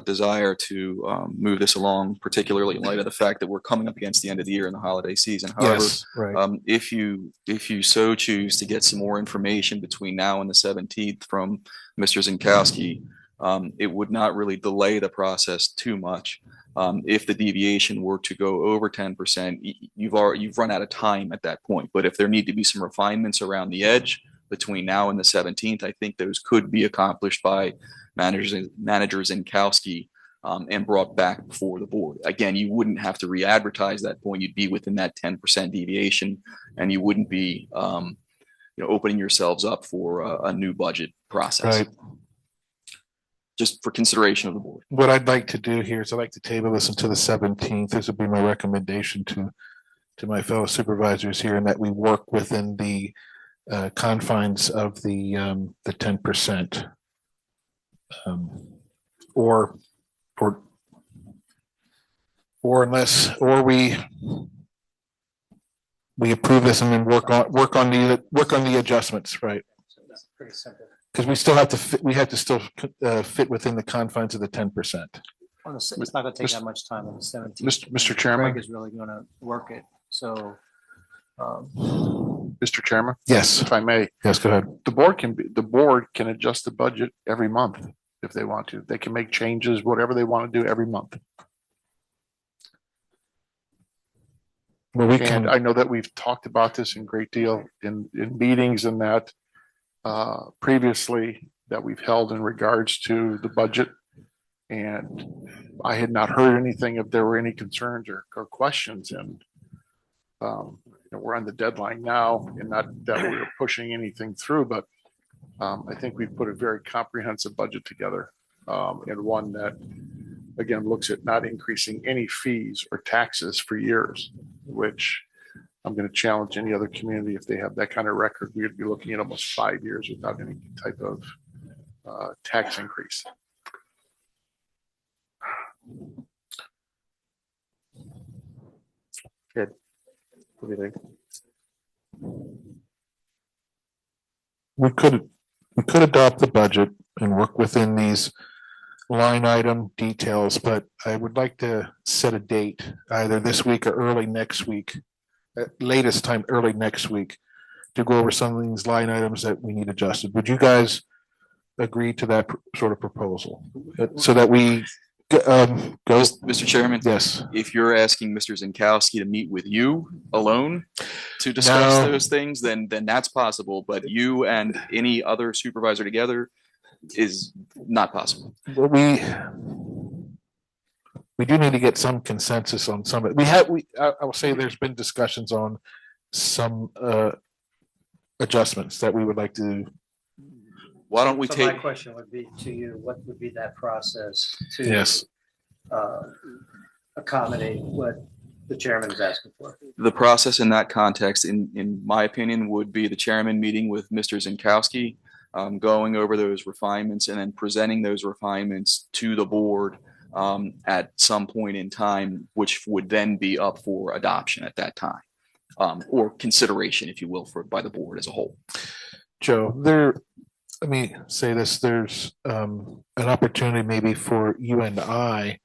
desire to move this along, particularly in light of the fact that we're coming up against the end of the year and the holiday season. However, Yes, right. if you so choose to get some more information between now and the 17th from Mr. Zinkowski, it would not really delay the process too much. If the deviation were to go over 10%, you've run out of time at that point. But if there need to be some refinements around the edge between now and the 17th, I think those could be accomplished by manager Zinkowski and brought back before the board. Again, you wouldn't have to re-advertise that point. You'd be within that 10% deviation, and you wouldn't be opening yourselves up for a new budget process. Right. Just for consideration of the board. What I'd like to do here is I'd like to table this until the 17th. This would be my recommendation to my fellow supervisors here, and that we work within the confines of the 10%, or we approve this and then work on the adjustments, right? That's pretty simple. Because we still have to fit within the confines of the 10%. It's not going to take that much time on the 17th. Mr. Chairman? Greg is really going to work it. So, Mr. Chairman? Yes. If I may. Yes, go ahead. The board can adjust the budget every month if they want to. They can make changes, whatever they want to do every month. Well, and I know that we've talked about this in great deal in meetings and that previously that we've held in regards to the budget. And I had not heard anything if there were any concerns or questions. And we're on the deadline now, and not that we're pushing anything through, but I think we've put a very comprehensive budget together, and one that, again, looks at not increasing any fees or taxes for years, which I'm going to challenge any other community. If they have that kind of record, we would be looking at almost 5 years without any type of tax increase. Good. What do you think? We could adopt the budget and work within these line item details, but I would like to set a date, either this week or early next week, at latest time, early next week, to go over some of these line items that we need adjusted. Would you guys agree to that sort of proposal? So that we go. Mr. Chairman? Yes. If you're asking Mr. Zinkowski to meet with you alone to discuss No. those things, then that's possible. But you and any other supervisor together is not possible. But we do need to get some consensus on some of it. I will say there's been discussions on some adjustments that we would like to. Why don't we So take? my question would be to you, what would be that process to Yes. accommodate what the chairman is asking for? The process in that context, in my opinion, would be the chairman meeting with Mr. Zinkowski, going over those refinements and then presenting those refinements to the board at some point in time, which would then be up for adoption at that time, or consideration, if you will, by the board as a whole. Joe, let me say this, there's an opportunity maybe for you and I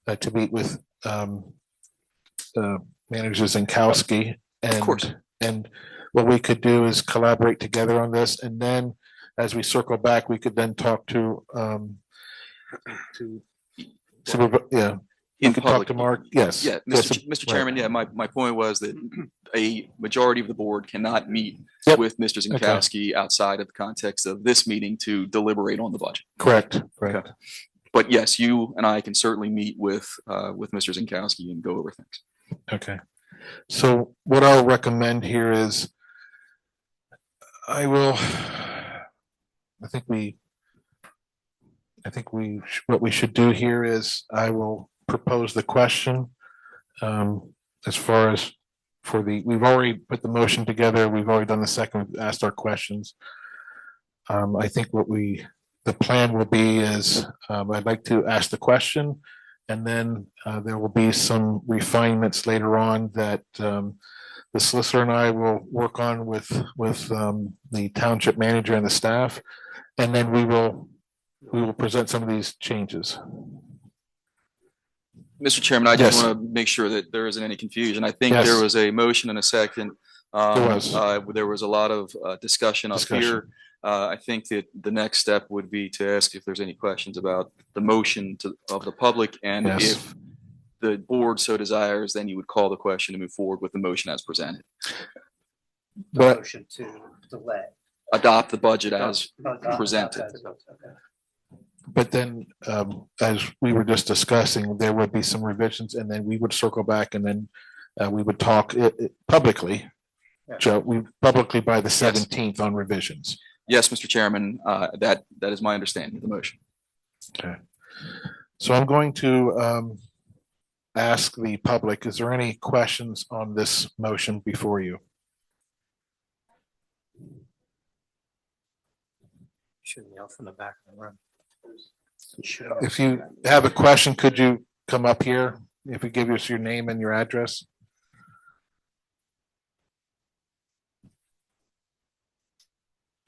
to meet with Manager Zinkowski. And, of course. And what we could do is collaborate together on this. And then as we circle back, we could then talk to yeah. In could public. talk to Mark. Yes. Yeah, Yes. Mr. Chairman, yeah, my point was that a majority of the board cannot meet with Mr. Zinkowski outside of the context of this meeting to deliberate on the budget. Correct. Correct. Okay. But yes, you and I can certainly meet with Mr. Zinkowski and go over things. Okay. So what I'll recommend here is what we should do here is I will propose the question as far as we've already put the motion together. We've already done the second, we've asked our questions. I think the plan will be is I'd like to ask the question, and then there will be some refinements later on that the solicitor and I will work on with the township manager and the staff, and then we will present some of these changes. Mr. Chairman, I just Yes. want to make sure that there isn't any confusion. I think Yes. there was a motion and a second. There was a lot of discussion up here. I think that the next step would be to ask if there's any questions about the motion of the public, and Yes. if the board so desires, then you would call the question to move forward with the motion as presented. But Motion to delay. Adopt the budget as presented. But then, as we were just discussing, there would be some revisions, and then we would circle back, and then we would talk publicly. Joe, publicly by the 17th on revisions. Yes, Mr. Chairman, that is my understanding of the motion. Okay. So I'm going to ask the public, is there any questions on this motion before you? Should yell from the back of the room. If you have a question, could you come up here? If you give us your name and your address.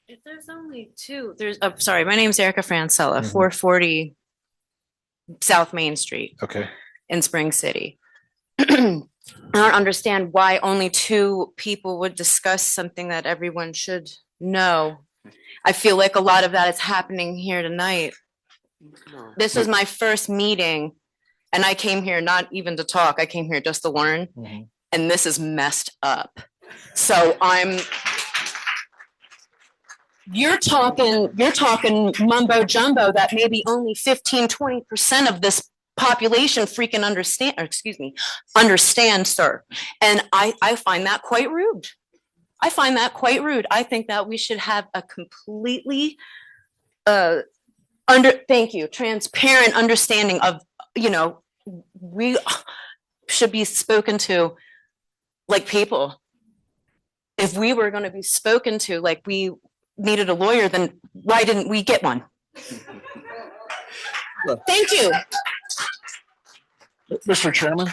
If there's only two, sorry, my name's Erica Francella, Mhm. 440 South Main Street Okay. in Spring City. I don't understand why only two people would discuss something that everyone should know. I feel like a lot of that is happening here tonight. This is my first meeting, and I came here not even to talk. I came here just to learn, and this is messed up. So you're talking mumbo jumbo that maybe only 15-20% of this population freaking understand, sir. And I find that quite rude. I find that quite rude. I think that we should have a completely transparent understanding of, we should be spoken to like people. If we were going to be spoken to like we needed a lawyer, then why didn't we get one? Thank you. Mr. Chairman.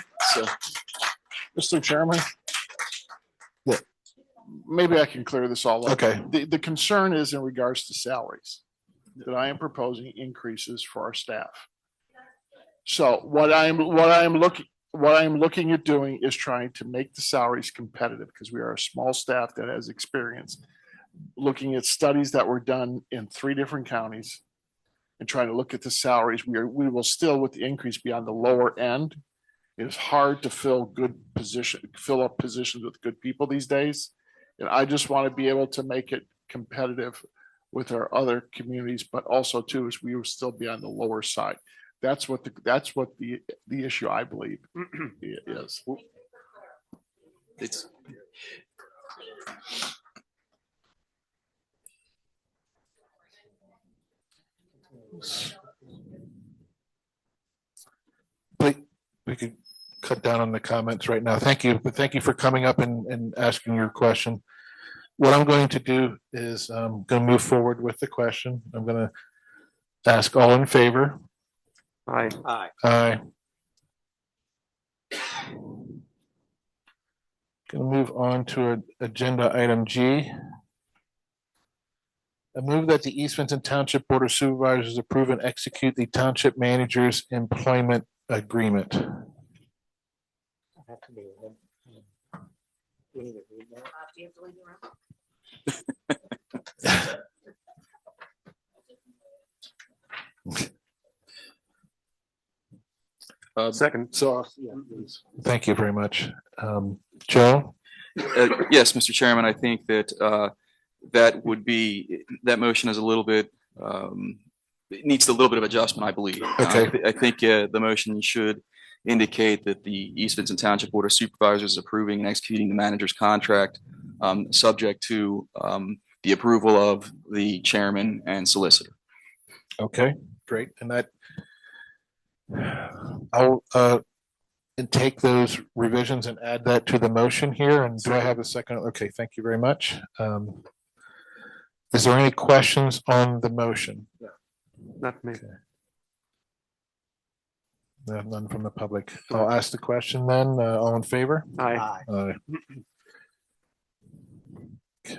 Mr. Chairman. Yeah. Maybe I can clear this all up. Okay. The concern is in regards to salaries, that I am proposing increases for our staff. So what I'm looking at doing is trying to make the salaries competitive because we are a small staff that has experience. Looking at studies that were done in 3 different counties and trying to look at the salaries, we will still with the increase be on the lower end. It is hard to fill up positions with good people these days. And I just want to be able to make it competitive with our other communities, but also too, is we will still be on the lower side. That's what the issue I believe is. It's But we could cut down on the comments right now. Thank you, but thank you for coming up and asking your question. What I'm going to do is I'm going to move forward with the question. I'm going to ask all in favor. Aye. Aye. Aye. Going to move on to agenda item G. I move that the East Vincent Township Board of Supervisors approve and execute the township manager's employment agreement. Second. So, yeah, please. Thank you very much. Joe? Yes, Mr. Chairman, I think that that motion is a little bit, it needs a little bit of adjustment, I believe. Okay. I think the motion should indicate that the East Vincent Township Board of Supervisors is approving and executing the manager's contract, subject to the approval of the chairman and solicitor. Okay, great. And that I'll and take those revisions and add that to the motion here. And do I have a second? Okay, thank you very much. Is there any questions on the motion? Not for me. None from the public. I'll ask the question then. All in favor? Aye. Aye. Okay.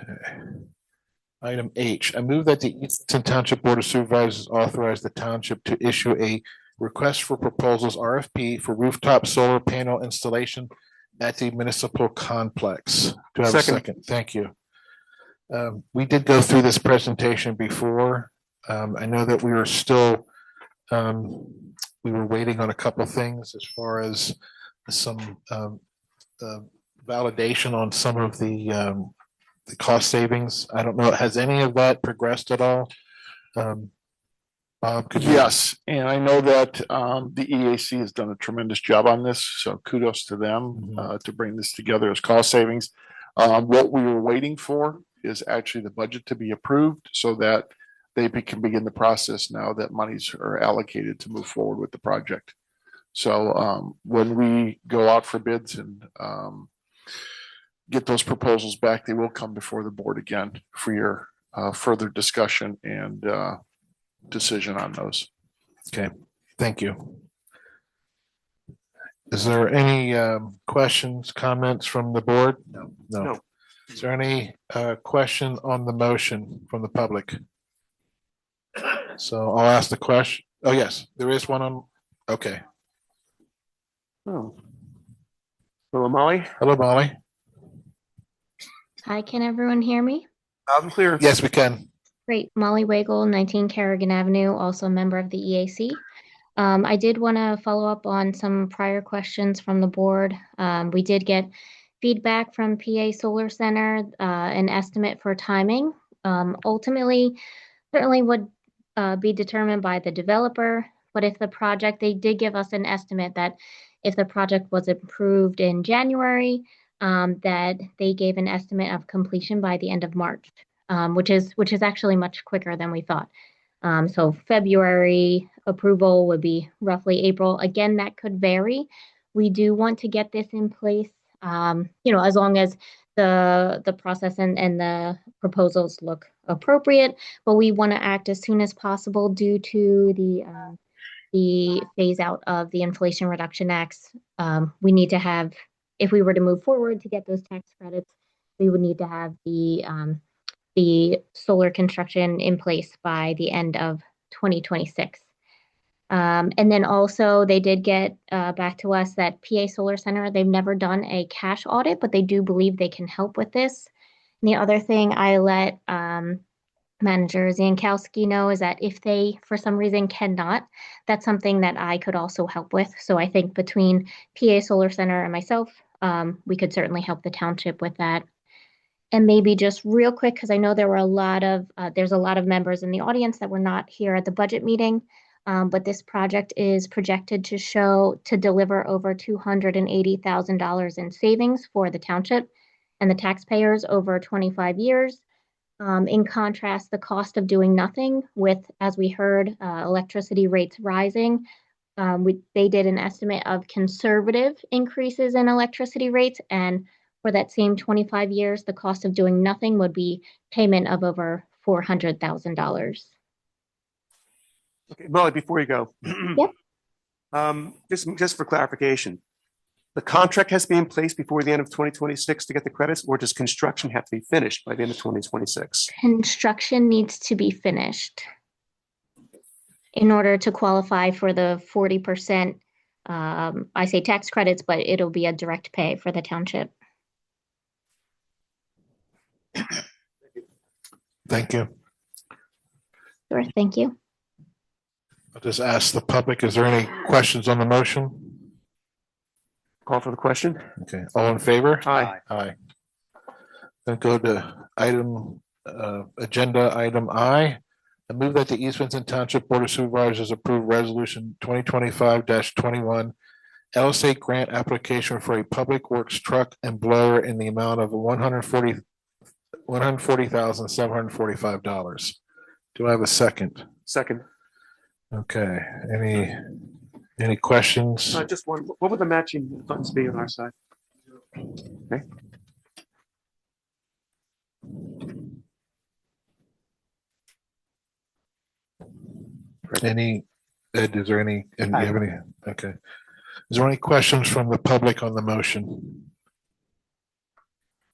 Item H, I move that the Easton Township Board of Supervisors authorize the township to issue a request for proposals RFP for rooftop solar panel installation at the municipal complex. Do I have a second? Thank you. We did go through this presentation before. I know that we were still we were waiting on a couple things as far as some validation on some of the cost savings. I don't know. Has any of that progressed at all? Bob, could you? Yes, and I know that the EAC has done a tremendous job on this, so kudos to them to bring this together as cost savings. What we were waiting for is actually the budget to be approved so that they can begin the process now that monies are allocated to move forward with the project. So when we go out for bids and get those proposals back, they will come before the board again for your further discussion and decision on those. Okay, thank you. Is there any questions, comments from the board? No. Is there any question on the motion from the public? So I'll ask the question. Oh, yes, there is one on. Okay. Oh. Hello, Molly. Hello, Molly. Hi, can everyone hear me? Loud and clear. Yes, we can. Great. Molly Wagle, 19 Carrigan Avenue, also a member of the EAC. I did want to follow up on some prior questions from the board. We did get feedback from PA Solar Center, an estimate for timing. Ultimately, certainly would be determined by the developer, but if the project, they did give us an estimate that if the project was approved in January, that they gave an estimate of completion by the end of March, which is actually much quicker than we thought. So February approval would be roughly April. Again, that could vary. We do want to get this in place, as long as the process and the proposals look appropriate, but we want to act as soon as possible due to the phase out of the Inflation Reduction Acts. We need to have, if we were to move forward to get those tax credits, we would need to have the solar construction in place by the end of 2026. And then also they did get back to us that PA Solar Center, they've never done a cash audit, but they do believe they can help with this. And the other thing I let Manager Zankowski know is that if they, for some reason, cannot, that's something that I could also help with. So I think between PA Solar Center and myself, we could certainly help the township with that. And maybe just real quick, because I know there were a lot of, there's a lot of members in the audience that were not here at the budget meeting, but this project is projected to deliver over $280,000 in savings for the township and the taxpayers over 25 years. In contrast, the cost of doing nothing with, as we heard, electricity rates rising, they did an estimate of conservative increases in electricity rates, and for that same 25 years, the cost of doing nothing would be payment of over $400,000. Okay, Molly, before you go. Yep. Just for clarification, the contract has to be in place before the end of 2026 to get the credits, or does construction have to be finished by the end of 2026? Construction needs to be finished in order to qualify for the 40%, I say tax credits, but it'll be a direct pay for the township. Thank you. Sure, thank you. I'll just ask the public, is there any questions on the motion? Call for the question. Okay, all in favor? Aye. Aye. Then go to agenda item I. I move that the East Vincent Township Board of Supervisors approve resolution 2025-21 LSA grant application for a public works truck and blower in the amount of $140,745. Do I have a second? Second. Okay, any questions? Just one. What would the matching funds be on our side? Okay. Ed, is there any, and do you have any? Okay. Is there any questions from the public on the motion?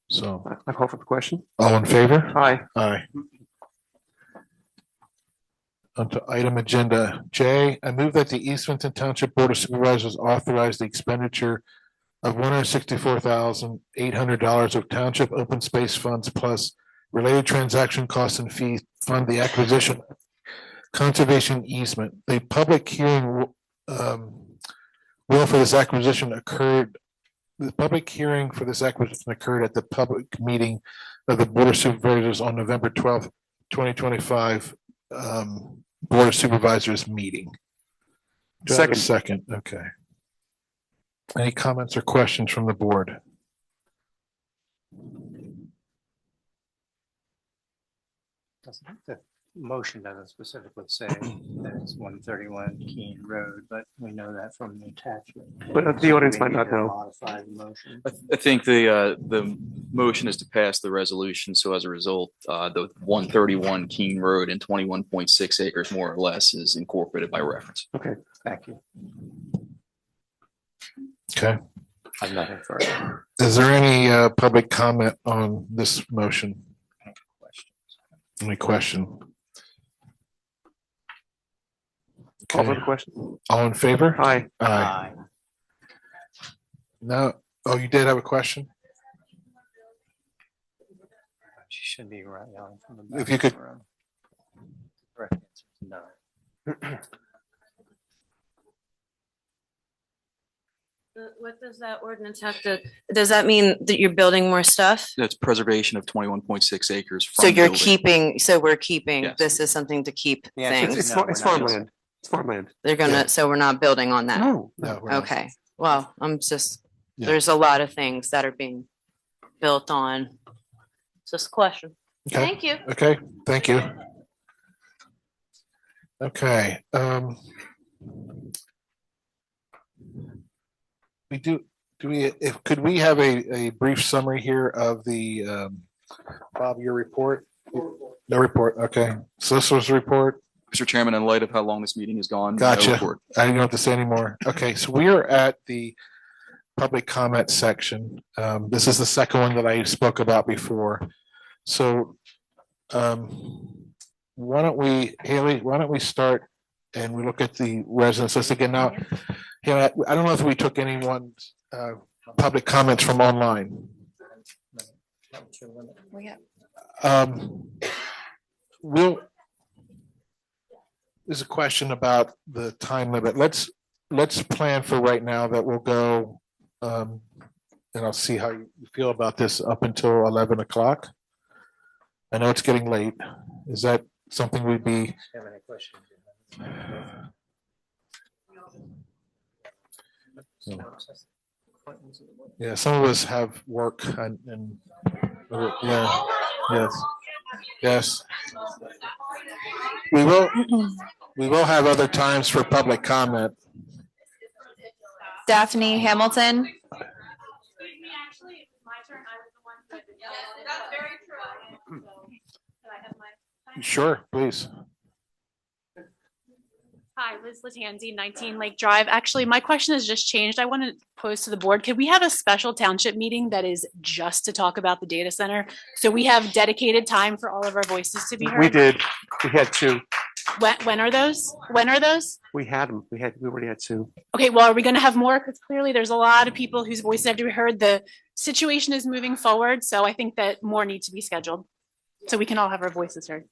So I call for the question. all in favor? Aye. Aye. Onto item agenda J, I move that the East Vincent Township Board of Supervisors authorize the expenditure of $164,800 of township open space funds plus related transaction costs and fees fund the acquisition conservation easement. The public hearing will for this acquisition occurred. The public hearing for this acquisition occurred at the public meeting of the Board of Supervisors on November 12th, 2025. Board of Supervisors meeting. Do I have a second. Okay. Any comments or questions from the board? The motion doesn't specifically say that it's 131 Keene Road, but we know that from the attachment. But the audience might We not need to know. Modify the motion. I think the motion is to pass the resolution. So as a result, the 131 Keene Road and 21.6 acres more or less is incorporated by reference. Okay. Thank you. Okay. I'm nothing further. Is there any public comment on this motion? Any question? Call for the question. All in favor? Aye. Aye. No. Oh, you did have a question? She should be right yelling from the back. If you could. of the room. Correct answer is no. What does that ordinance have to, does that mean that you're building more stuff? That's preservation of 21.6 acres. So from you're building. keeping, so we're keeping, Yes. this is something to keep Yeah, things. It's No, we're not farmland. It's farmland. They're gonna, so we're not building on that? No. No. we're not. Okay, well, I'm just, Yeah. there's a lot of things that are being built on. Just a question. Okay. Thank you. Okay, thank you. Okay. Could we have a brief summary here of the, Bob, your report? No report, okay. Solicitor's report? Mr. Chairman, in light of how long this meeting has gone. no Gotcha. report. I don't have to say anymore. Okay, so we are at the public comment section. This is the second one that I spoke about before. So why don't we, Haley, why don't we start and we look at the residents list again now, you know, I don't know if we took anyone's public comments from online. We'll, there's a question about the time limit. Let's plan for right now that we'll go, and I'll see how you feel about this up until 11 o'clock. I know it's getting late. Is that something we'd be? Yeah, some of us have work and yeah, yes. We will have other times for public comment. Daphne Hamilton. Sure, please. Hi, Liz Latanzi, 19 Lake Drive. Actually, my question has just changed. I want to pose to the board, could we have a special township meeting that is just to talk about the data center? So we have dedicated time for all of our voices to be heard? We did. We had two. When are those? When are those? We had them. We already had two. Okay, well, are we going to have more? Because clearly there's a lot of people whose voices have to be heard. The situation is moving forward, so I think that more need to be scheduled so we can all have our voices heard.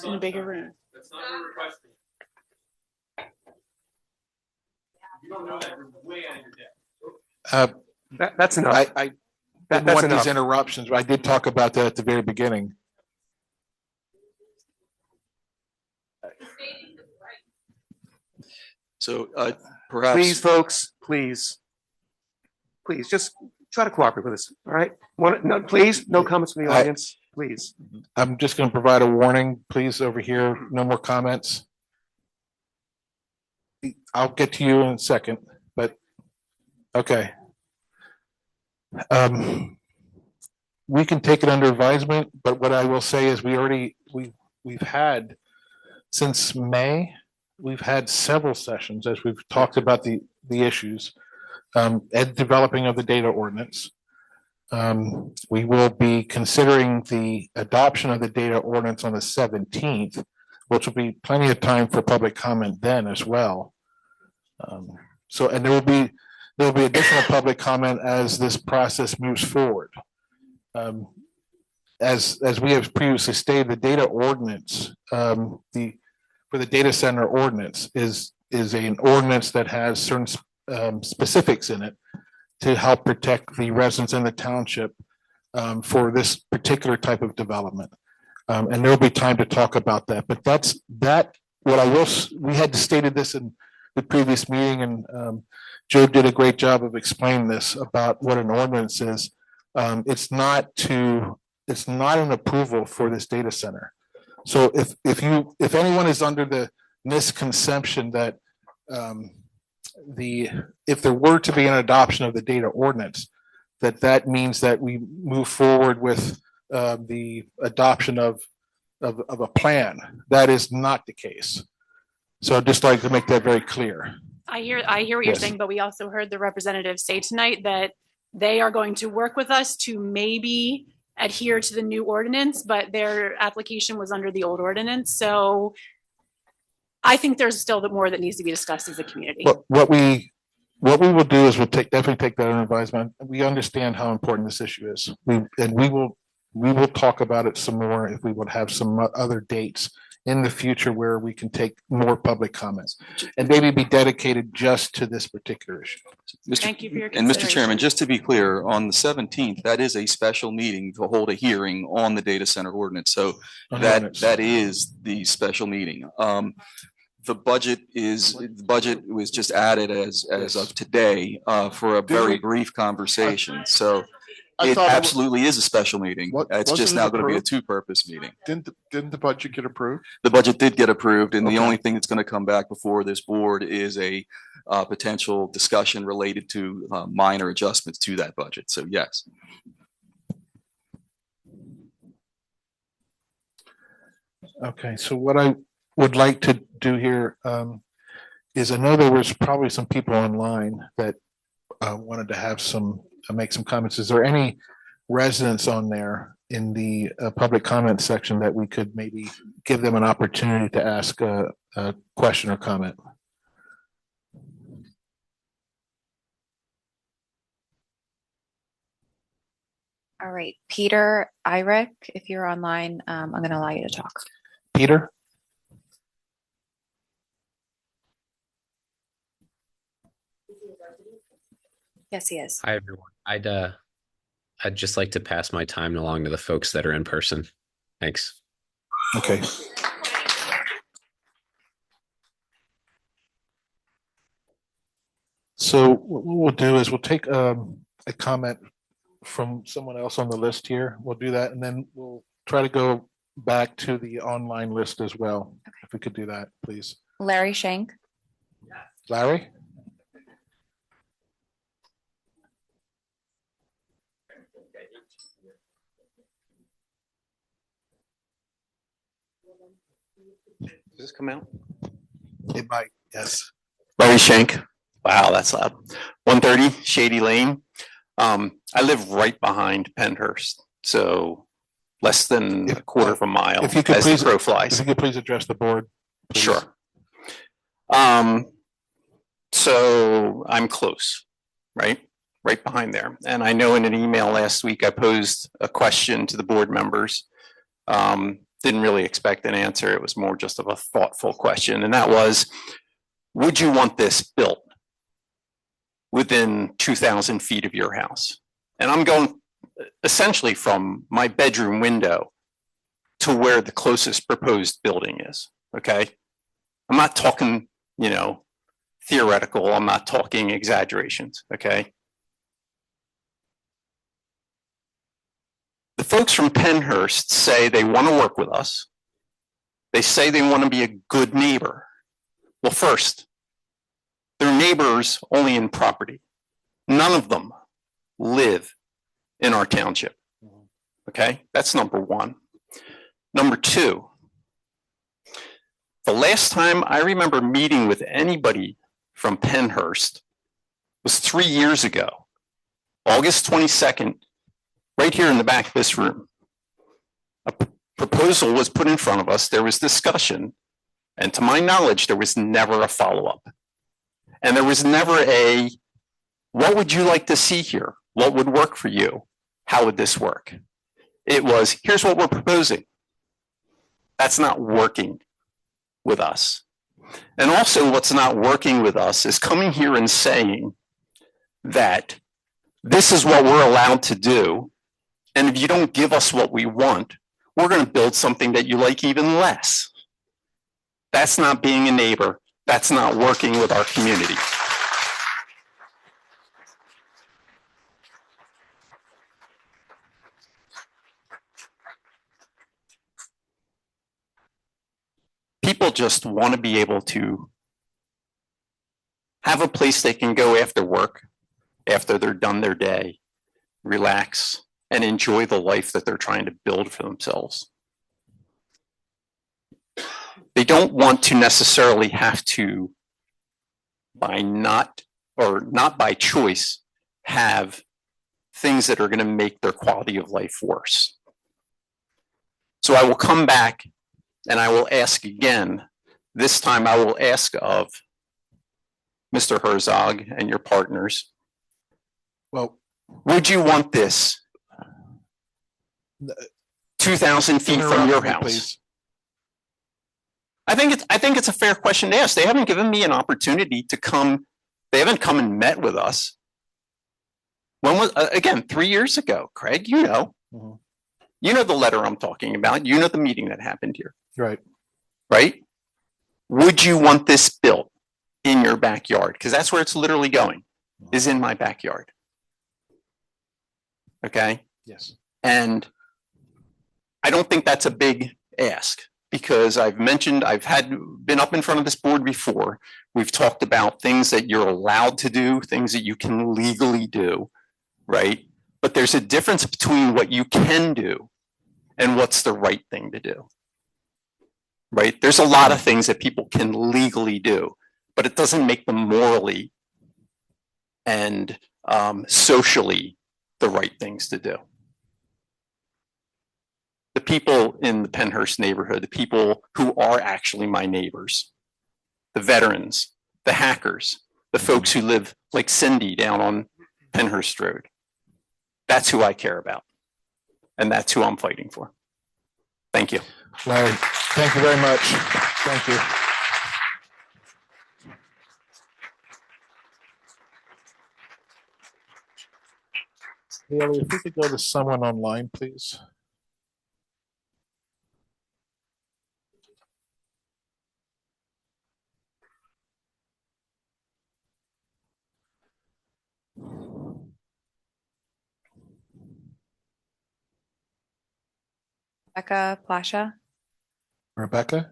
In a bigger room. That's enough. I That's didn't want enough. these interruptions, but I did talk about that at the very beginning. So perhaps. Please, folks, please. Please, just try to cooperate with us, all right? No, please, no comments from the audience, please. I'm just going to provide a warning, please, over here. No more comments. I'll get to you in a second, but okay. We can take it under advisement, but what I will say is we've had since May, we've had several sessions as we've talked about the issues, and developing of the data ordinance. We will be considering the adoption of the data ordinance on the 17th, which will be plenty of time for public comment then as well. So, and there will be additional public comment as this process moves forward. As we have previously stated, the data ordinance, for the data center ordinance is an ordinance that has certain specifics in it to help protect the residents in the township for this particular type of development. And there will be time to talk about that. But that's what I will. We had stated this in the previous meeting, and Joe did a great job of explaining this about what an ordinance is. It's not an approval for this data center. So if anyone is under the misconception that if there were to be an adoption of the data ordinance, that means that we move forward with the adoption of a plan. That is not the case. So I'd just like to make that very clear. I hear what you're Yes. saying, but we also heard the representative say tonight that they are going to work with us to maybe adhere to the new ordinance, but their application was under the old ordinance. So I think there's still more that needs to be discussed as a community. What we will do is definitely take that under advisement. We understand how important this issue is. We will talk about it some more if we would have some other dates in the future where we can take more public comments and maybe be dedicated just to this particular issue. Thank you for your And Mr. consideration. Chairman, just to be clear, on the 17th, that is a special meeting to hold a hearing on the data center ordinance. So On the ordinance. that is the special meeting. The budget was just added as of today for a very brief conversation. So I it thought it absolutely is a special meeting. It's just wasn't it now going to be a approved? two-purpose meeting. Didn't the budget get approved? The budget did get approved, and the Okay. only thing that's going to come back before this board is a potential discussion related to minor adjustments to that budget. So yes. Okay, so what I would like to do here is I know there was probably some people online that wanted to have make some comments. Is there any residents on there in the public comment section that we could maybe give them an opportunity to ask a question or comment. All right, Peter Irick, if you're online, I'm going to allow you to talk. Peter? Yes, he is. Hi, everyone. I'd just like to pass my time along to the folks that are in person. Thanks. Okay. So what we'll do is we'll take a comment from someone else on the list here. We'll do that, and then we'll try to go back to the online list as well. Okay. If we could do that, please. Larry Shank. Larry? Does this come out? It might, yes. Larry Shank. Wow, that's loud. 130 Shady Lane. I live right behind Pennhurst, so less than a quarter of a mile If you could as please, the crow flies. if you could please address the board. Please. Sure. So I'm close, right? Right behind there. And I know in an email last week, I posed a question to the board members. Didn't really expect an answer. It was more just of a thoughtful question. And that was, would you want this built within 2,000 feet of your house? And I'm going essentially from my bedroom window to where the closest proposed building is, okay? I'm not talking, theoretical. I'm not talking exaggerations, okay? The folks from Pennhurst say they want to work with us. They say they want to be a good neighbor. Well, first, they're neighbors only in property. None of them live in our township. Okay, that's number one. Number two, the last time I remember meeting with anybody from Pennhurst was 3 years ago, August 22nd, right here in the back of this room. A proposal was put in front of us. There was discussion. And to my knowledge, there was never a follow-up. And there was never a, what would you like to see here? What would work for you? How would this work? It was, here's what we're proposing. That's not working with us. And also what's not working with us is coming here and saying that this is what we're allowed to do. And if you don't give us what we want, we're going to build something that you like even less. That's not being a neighbor. That's not working with our community. People just want to be able to have a place they can go after work, after they're done their day, relax, and enjoy the life that they're trying to build for themselves. They don't want to necessarily have to, not by choice, have things that are going to make their quality of life worse. So I will come back and I will ask again. This time I will ask of Mr. Herzog and your partners. Well, would you want this 2,000 feet from your house? Please. I think it's a fair question to ask. They haven't given me an opportunity to come. They haven't come and met with us. When was again 3 years ago, Craig? You know, you know the letter I'm talking about. You know the meeting that happened here. Right. Right. Would you want this built in your backyard? Because that's where it's literally going. Is in my backyard. Okay. Yes. And I don't think that's a big ask. Because I've mentioned, been up in front of this board before. We've talked about things that you're allowed to do, things that you can legally do, right? But there's a difference between what you can do and what's the right thing to do, right? There's a lot of things that people can legally do, but it doesn't make them morally and socially the right things to do. people in the Pennhurst neighborhood, the people who are actually my neighbors, the veterans, the hackers, the folks who live like Cindy down on Pennhurst Road. That's who I care about. And that's who I'm fighting for. Thank you. Larry, thank you very much. Thank you. Haley, if we could go to someone online, please. Becca Plasha. Rebecca?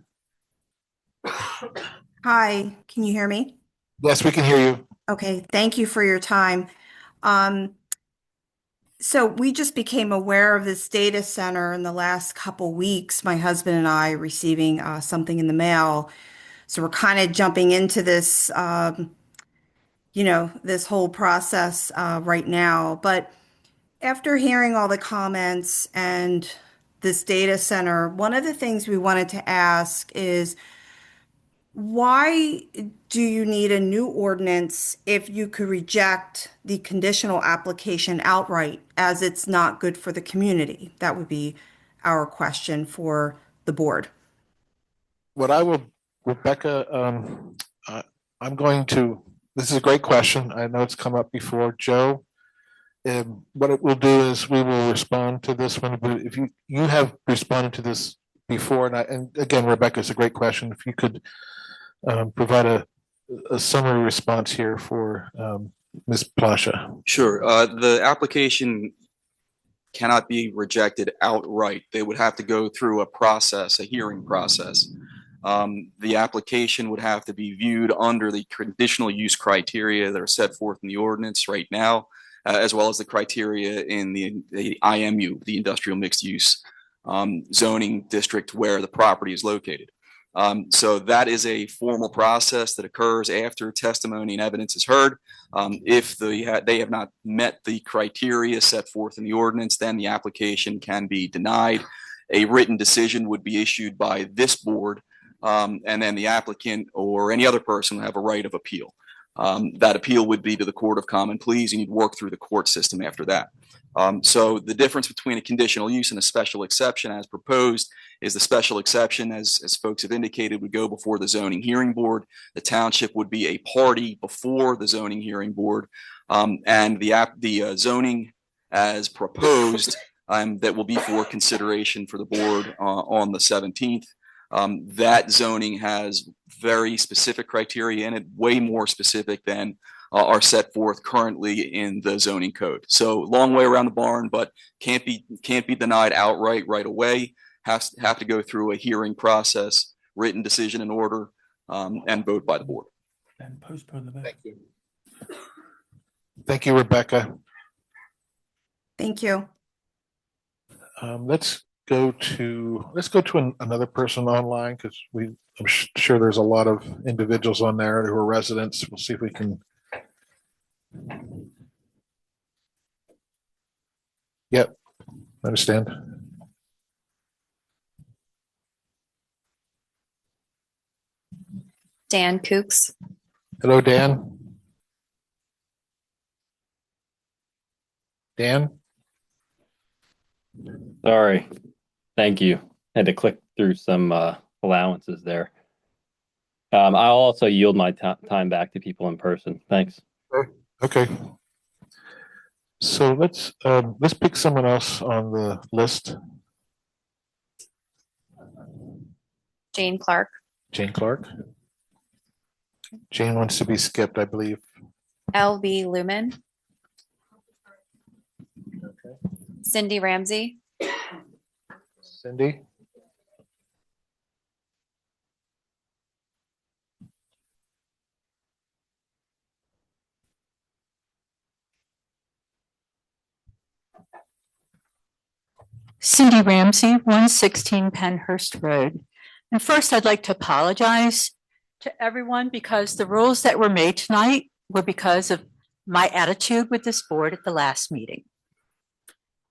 Hi, can you hear me? Yes, we can hear you. Okay, thank you for your time. So we just became aware of this data center in the last couple weeks, my husband and I receiving something in the mail. So we're kind of jumping into this, this whole process right now. But after hearing all the comments and this data center, one of the things we wanted to ask is, why do you need a new ordinance if you could reject the conditional application outright as it's not good for the community? That would be our question for the board. What I will, Rebecca, I'm going to, this is a great question. I know it's come up before. Joe, what it will do is we will respond to this one. But if you have responded to this before, and again, Rebecca, it's a great question. If you could provide a summary response here for Ms. Plasha. Sure. The application cannot be rejected outright. They would have to go through a process, a hearing process. The application would have to be viewed under the conditional use criteria that are set forth in the ordinance right now, as well as the criteria in the IMU, the industrial mixed use zoning district where the property is located. So that is a formal process that occurs after testimony and evidence is heard. If they have not met the criteria set forth in the ordinance, then the application can be denied. A written decision would be issued by this board, and then the applicant or any other person would have a right of appeal. That appeal would be to the Court of Common Pleas, and you'd work through the court system after that. So the difference between a conditional use and a special exception as proposed is the special exception, as folks have indicated, would go before the zoning hearing board. The township would be a party before the zoning hearing board, and the zoning as proposed that will be for consideration for the board on the 17th. That zoning has very specific criteria in it, way more specific than are set forth currently in the zoning code. So long way around the barn, but can't be denied outright right away. Have to go through a hearing process, written decision in order, and vote by the board. And postpone the vote. Thank you. Thank you, Rebecca. Thank you. Let's go to another person online, because I'm sure there's a lot of individuals on there who are residents. We'll see if we can. Yep, I understand. Dan Kooks. Hello, Dan. Dan? Sorry. Thank you. Had to click through some allowances there. I'll also yield my time back to people in person. Thanks. Okay. So let's pick someone else on the list. Jane Clark. Jane Clark. Jane wants to be skipped, I believe. LB Lumen. Okay. Cindy Ramsey. Cindy. Cindy Ramsey, 116 Pennhurst Road. And first, I'd like to apologize to everyone because the rules that were made tonight were because of my attitude with this board at the last meeting.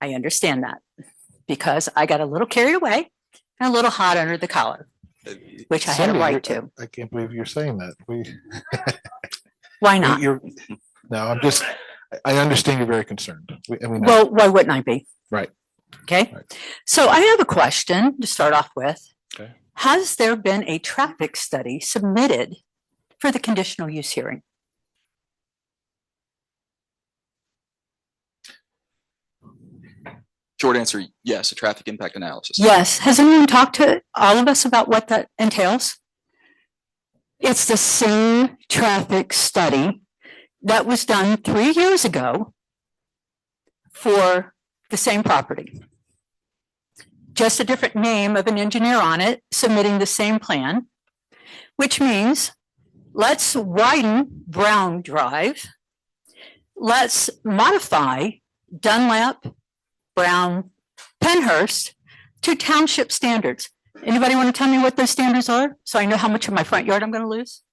I understand that. because I got a little carried away and a little hot under the collar, which I had a Cindy, right to. I can't believe you're saying that. Why not? No, I understand you're very concerned. Well, why wouldn't I be? Right. Okay. So I have a question to start off with. Okay. Has there been a traffic study submitted for the conditional use hearing? Short answer, yes, a traffic impact analysis. Yes. Has anyone talked to all of us about what that entails? It's the same traffic study that was done 3 years ago for the same property. Just a different name of an engineer on it, submitting the same plan, which means let's widen Brown Drive. Let's modify Dunlap, Brown, Pennhurst to township standards. Anybody want to tell me what those standards are? So I know how much of my front yard I'm going to lose?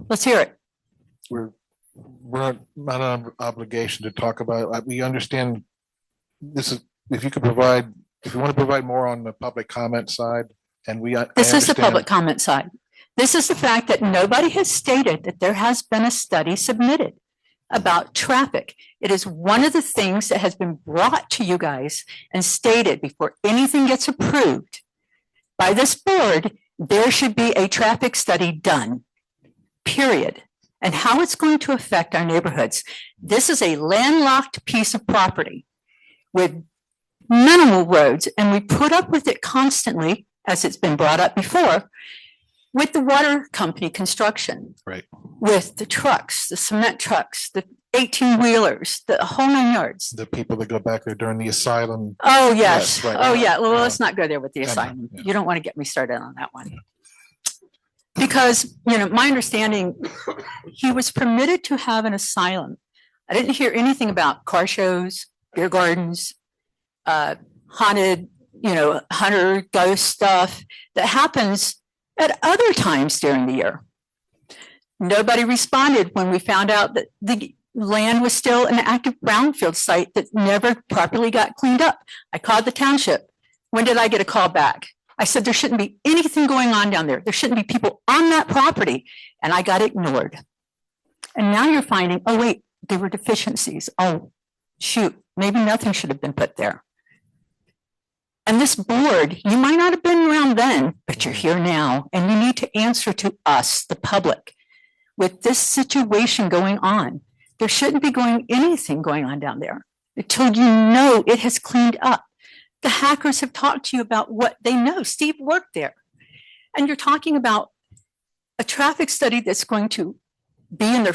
Let's hear it. We're not on obligation to talk about it. We understand this is, if you want to provide more on the public comment side, and This is the public comment side. This is the fact that nobody has stated that there has been a study submitted about traffic. It is one of the things that has been brought to you guys and stated before anything gets approved by this board, there should be a traffic study done, period. And how it's going to affect our neighborhoods. This is a landlocked piece of property with minimal roads, and we put up with it constantly, as it's been brought up before, with the water company construction. Right. With the trucks, the cement trucks, the 18-wheelers, the whole 9 yards. The people that go back there during the asylum. Oh, yes. Right. Oh, yeah. Well, let's not go there with the I know, asylum. yeah. You don't want to get me started on that one. Because, my understanding, he was permitted to have an asylum. I didn't hear anything about car shows, beer gardens, haunted, hunter ghost stuff that happens at other times during the year. Nobody responded when we found out that the land was still an active brownfield site that never properly got cleaned up. I called the township. When did I get a call back? I said, there shouldn't be anything going on down there. There shouldn't be people on that property. And I got ignored. And now you're finding, oh, wait, there were deficiencies. Oh, shoot, maybe nothing should have been put there. And this board, you might not have been around then, but you're here now. And you need to answer to us, the public, with this situation going on. There shouldn't be anything going on down there until you know it has cleaned up. The hackers have talked to you about what they know. Steve worked there. And you're talking about a traffic study that's going to be in their,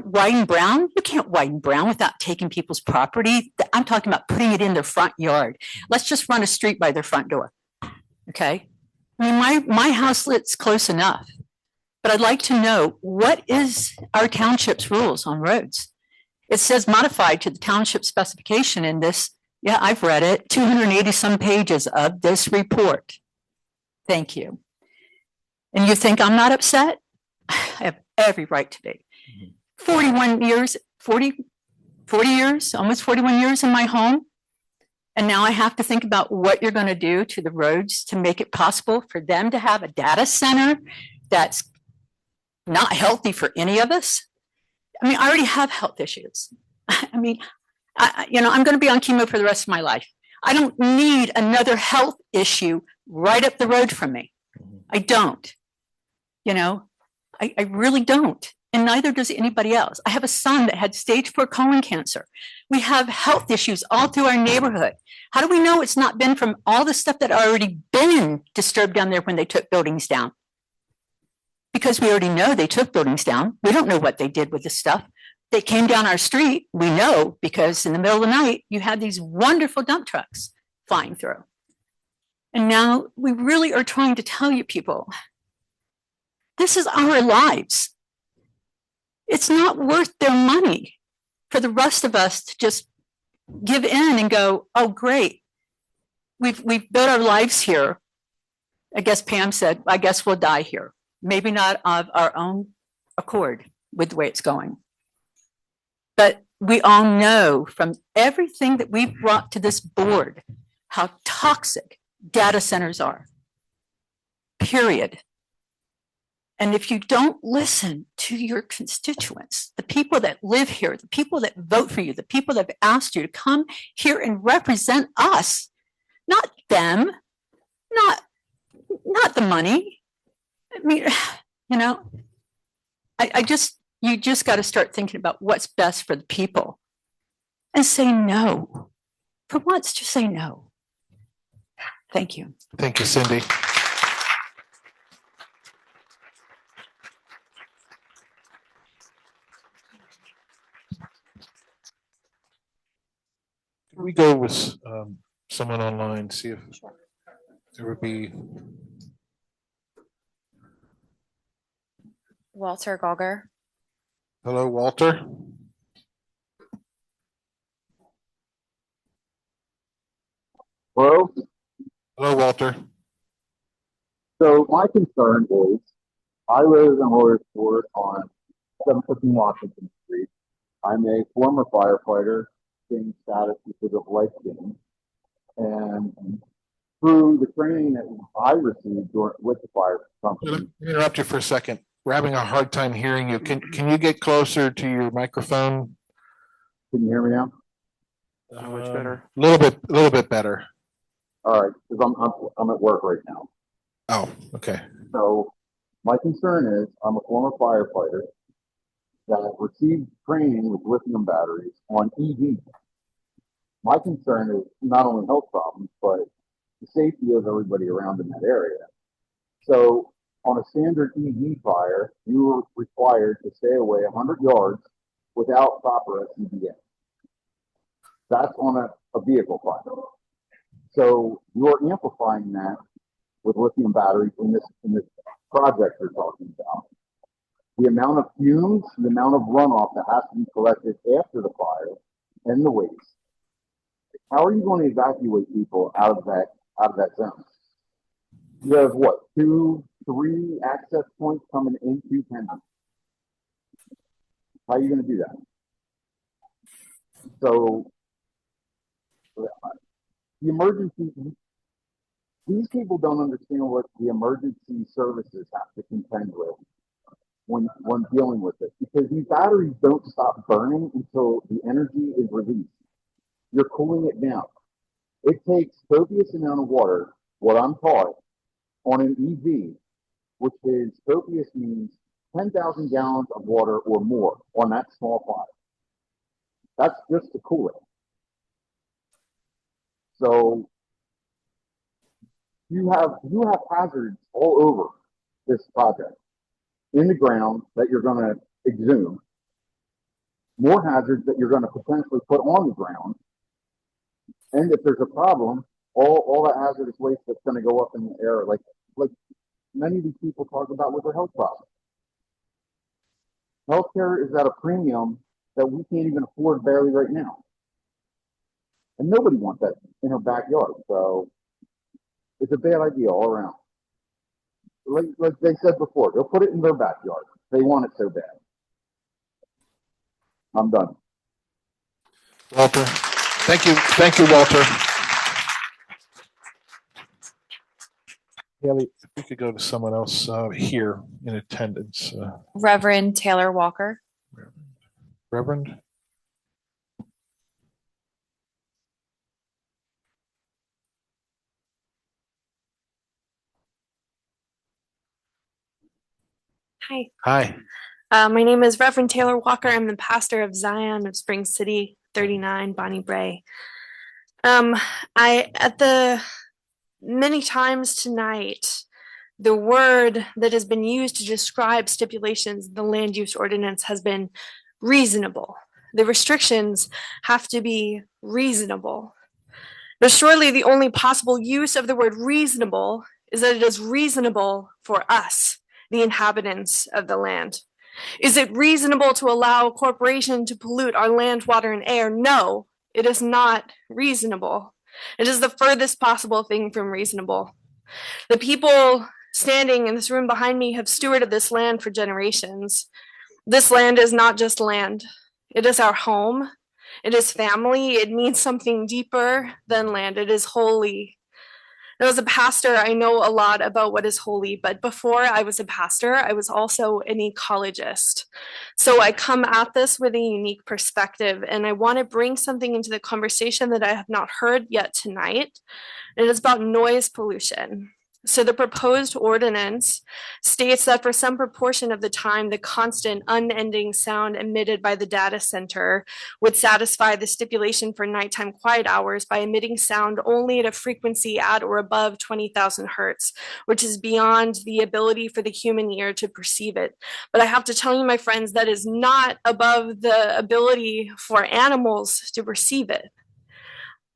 widen Brown. You can't widen Brown without taking people's property. I'm talking about putting it in their front yard. Let's just run a street by their front door. Okay. I mean, my house lit's close enough, but I'd like to know what is our township's rules on roads? It says modified to the township specification in this. Yeah, I've read it, 280 some pages of this report. Thank you. And you think I'm not upset? I have every right to be. 41 years, 40 years, almost 41 years in my home. And now I have to think about what you're going to do to the roads to make it possible for them to have a data center that's not healthy for any of us. I mean, I already have health issues. I mean, I'm going to be on chemo for the rest of my life. I don't need another health issue right up the road from me. I don't. I really don't. And neither does anybody else. I have a son that had stage 4 colon cancer. We have health issues all through our neighborhood. How do we know it's not been from all the stuff that already been disturbed down there when they took buildings down? Because we already know they took buildings down. We don't know what they did with the stuff. They came down our street, we know, because in the middle of the night, you had these wonderful dump trucks flying through. And now we really are trying to tell you people, this is our lives. It's not worth their money for the rest of us to just give in and go, oh, great. We've built our lives here. I guess Pam said, I guess we'll die here. Maybe not of our own accord with the way it's going. But We all know from everything that we've brought to this board how toxic data centers are. Period. And if you don't listen to your constituents, the people that live here, the people that vote for you, the people that have asked you to come here and represent us, not them, not the money. I mean, you know, you just got to start thinking about what's best for the people and say no. For once, just say no. Thank you. Thank you, Cindy. Can we go with someone online, see if there would be. Walter Gauger. Hello, Walter. Hello? Hello, Walter. So my concern is, I live in Williamsport on 715 Washington Street. I'm a former firefighter, gained status because of life gain. And through the training that I received with the fire company. Let me interrupt you for a second. We're having a hard time hearing you. Can you get closer to your microphone? Can you hear me now? Much better. A little bit better. All right, because I'm at work right now. Oh, okay. So my concern is, I'm a former firefighter that received training with lithium batteries on EV. My concern is not only health problems, but the safety of everybody around in that area. So on a standard EV fire, you are required to stay away 100 yards without proper SCBA. That's on a vehicle fire. So you're amplifying that with lithium batteries in this project you're talking about. The amount of fumes, the amount of runoff that has to be collected after the fire, and the waste. How are you going to evacuate people out of that zone? You have what, 2, 3 access points coming into Penn. How are you going to do that? So the emergency, these people don't understand what the emergency services have to contend with when dealing with it, because these batteries don't stop burning until the energy is released. You're cooling it down. It takes copious amount of water, what I'm taught, on an EV, which is copious means 10,000 gallons of water or more on that small fire. That's just to cool it. So you have hazards all over this project in the ground that you're going to exhume, more hazards that you're going to potentially put on the ground, and if there's a problem, all that hazardous waste that's going to go up in the air, like many of these people talk about with their health problems. Healthcare is at a premium that we can't even afford barely right now. And nobody wants that in her backyard. So it's a bad idea all around. Like they said before, they'll put it in their backyard. They want it so bad. I'm done. Walter. Thank you. Thank you, Walter. Haley, if we could go to someone else here in attendance. Reverend Taylor Walker. Reverend? Hi. Hi. My name is Reverend Taylor Walker. I'm the pastor of Zion of Spring City, 39, Bonnie Bray. Many times tonight, the word that has been used to describe stipulations in the land use ordinance has been reasonable. The restrictions have to be reasonable. But surely the only possible use of the word reasonable is that it is reasonable for us, the inhabitants of the land. Is it reasonable to allow a corporation to pollute our land, water, and air? No, it is not reasonable. It is the furthest possible thing from reasonable. The people standing in this room behind me have stewarded this land for generations. This land is not just land. It is our home. It is family. It means something deeper than land. It is holy. Now, as a pastor, I know a lot about what is holy, but before I was a pastor, I was also an ecologist. So I come at this with a unique perspective, and I want to bring something into the conversation that I have not heard yet tonight. And it's about noise pollution. So the proposed ordinance states that for some proportion of the time, the constant unending sound emitted by the data center would satisfy the stipulation for nighttime quiet hours by emitting sound only at a frequency at or above 20,000 hertz, which is beyond the ability for the human ear to perceive it. But I have to tell you, my friends, that is not above the ability for animals to perceive it.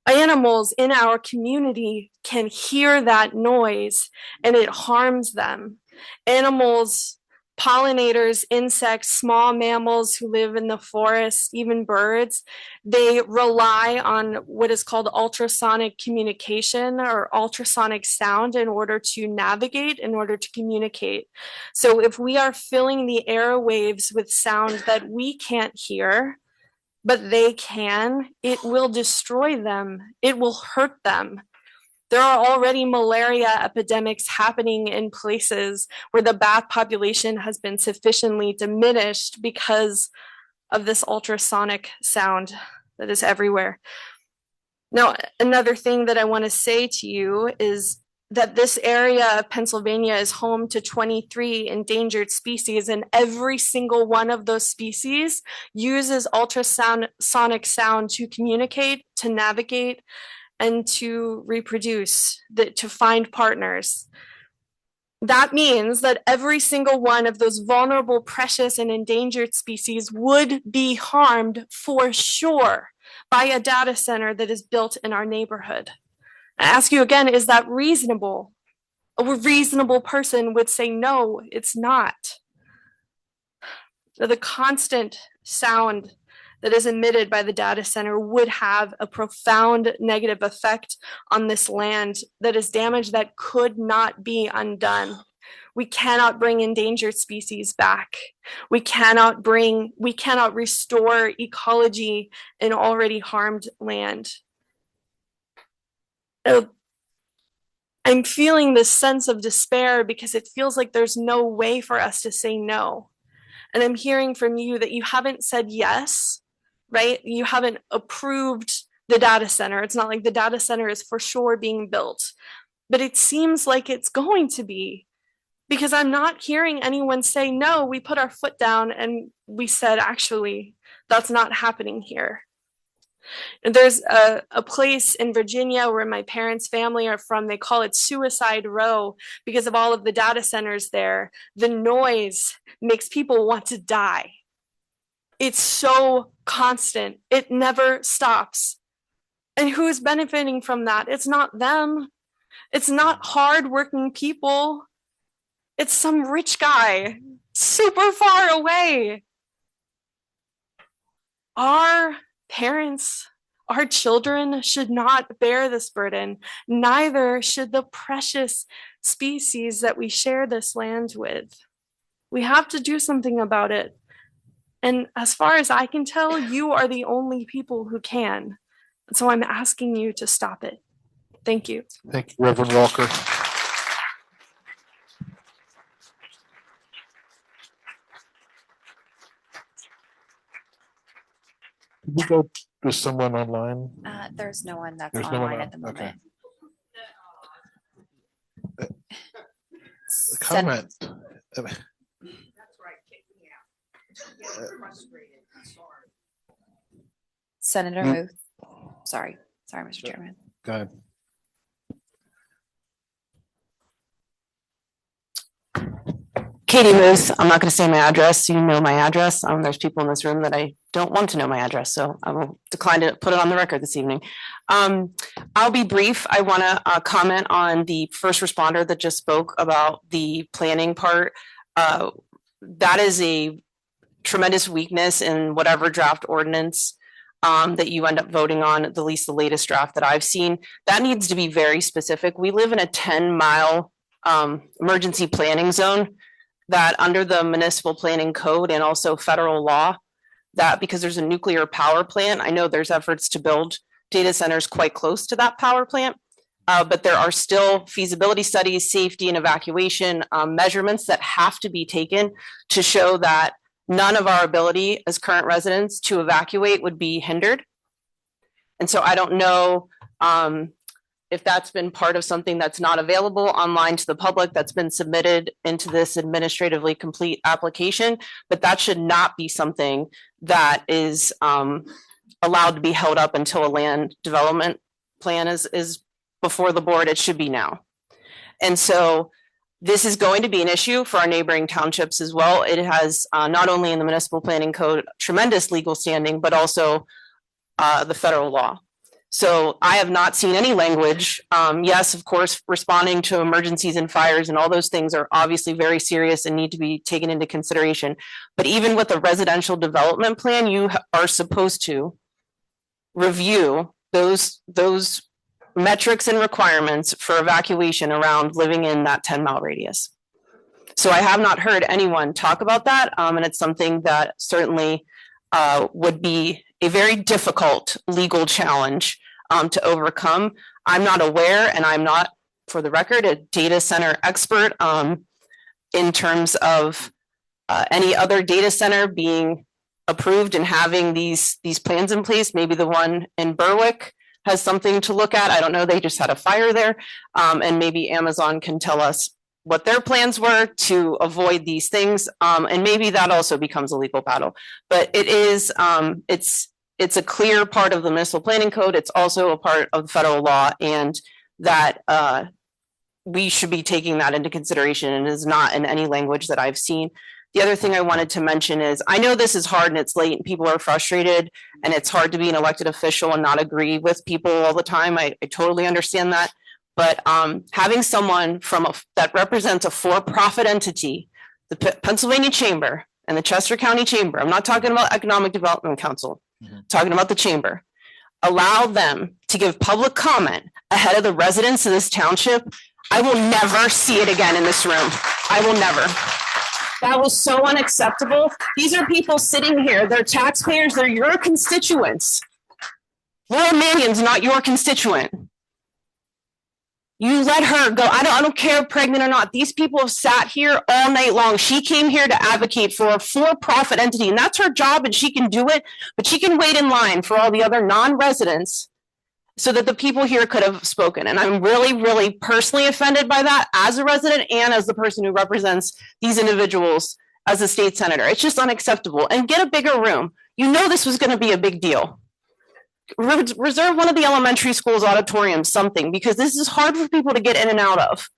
Animals in our community can hear that noise and it harms them. Animals, pollinators, insects, small mammals who live in the forest, even birds, they rely on what is called ultrasonic communication or ultrasonic sound in order to navigate, in order to communicate. So if we are filling the airwaves with sound that we can't hear, but they can, it will destroy them. It will hurt them. There are already malaria epidemics happening in places where the bat population has been sufficiently diminished because of this ultrasonic sound that is everywhere. Now, another thing that I want to say to you is that this area of Pennsylvania is home to 23 endangered species, and every single one of those species uses ultrasonic sound to communicate, to navigate, and to reproduce, to find partners. That means that every single one of those vulnerable, precious, and endangered species would be harmed for sure by a data center that is built in our neighborhood. I ask you again, is that reasonable? A reasonable person would say, no, it's not. The constant sound that is emitted by the data center would have a profound negative effect on this land that is damage that could not be undone. We cannot bring endangered species back. We cannot restore ecology in already harmed land. I'm feeling this sense of despair because it feels like there's no way for us to say no. And I'm hearing from you that you haven't said yes, right? You haven't approved the data center. It's not like the data center is for sure being built, but it seems like it's going to be, because I'm not hearing anyone say, no, we put our foot down and we said, actually, that's not happening here. And there's a place in Virginia where my parents' family are from. They call it Suicide Row because of all of the data centers there. The noise makes people want to die. It's so constant. It never stops. And who is benefiting from that? It's not them. It's not hardworking people. It's some rich guy super far away. Our parents, our children should not bear this burden. Neither should the precious species that we share this land with. We have to do something about it. And as far as I can tell, you are the only people who can. So I'm asking you to stop it. Thank you. Thank you, Reverend Walker. Did we go to someone online? There's no one that's There's no one online on- at the moment. okay. Sen- Comment. Senator Mm. Muth. Sorry, Mr. Chairman. Go ahead. Katie Muth, I'm not going to say my address. You know my address. There's people in this room that I don't want to know my address, so I will decline to put it on the record this evening. I'll be brief. I want to comment on the first responder that just spoke about the planning part. That is a tremendous weakness in whatever draft ordinance that you end up voting on, at least the latest draft that I've seen. That needs to be very specific. We live in a 10-mile emergency planning zone that under the municipal planning code and also federal law, that because there's a nuclear power plant, I know there's efforts to build data centers quite close to that power plant. But there are still feasibility studies, safety and evacuation measurements that have to be taken to show that none of our ability as current residents to evacuate would be hindered. And so I don't know if that's been part of something that's not available online to the public that's been submitted into this administratively complete application, but that should not be something that is allowed to be held up until a land development plan is before the board. It should be now. And so this is going to be an issue for our neighboring townships as well. It has not only in the municipal planning code tremendous legal standing, but also the federal law. So I have not seen any language. Yes, of course, responding to emergencies and fires and all those things are obviously very serious and need to be taken into consideration. But even with a residential development plan, you are supposed to review those metrics and requirements for evacuation around living in that 10-mile radius. So I have not heard anyone talk about that. And it's something that certainly would be a very difficult legal challenge to overcome. I'm not aware, and I'm not, for the record, a data center expert in terms of any other data center being approved and having these plans in place. Maybe the one in Berwick has something to look at. I don't know. They just had a fire there. And maybe Amazon can tell us what their plans were to avoid these things. And maybe that also becomes a legal battle. But it is, it's a clear part of the municipal planning code. It's also a part of the federal law, and that we should be taking that into consideration, and is not in any language that I've seen. The other thing I wanted to mention is, I know this is hard and it's late and people are frustrated, and it's hard to be an elected official and not agree with people all the time. I totally understand that. But having someone that represents a for-profit entity, the Pennsylvania Chamber and the Chester County Chamber, I'm not talking about Economic Development Council, talking about the Chamber, allow them to give public comment ahead of the residents of this township, I will never see it again in this room. I will never. That was so unacceptable. These are people sitting here. They're taxpayers. They're your constituents. Laura Mannion's not your constituent. You let her go. I don't care if pregnant or not. These people have sat here all night long. She came here to advocate for a for-profit entity, and that's her job, and she can do it, but she can wait in line for all the other non-residents so that the people here could have spoken. And I'm really, really personally offended by that as a resident and as the person who represents these individuals as a state senator. It's just unacceptable. And get a bigger room. You know this was going to be a big deal. Reserve one of the elementary schools auditoriums, something, because this is hard for people to get in and out of.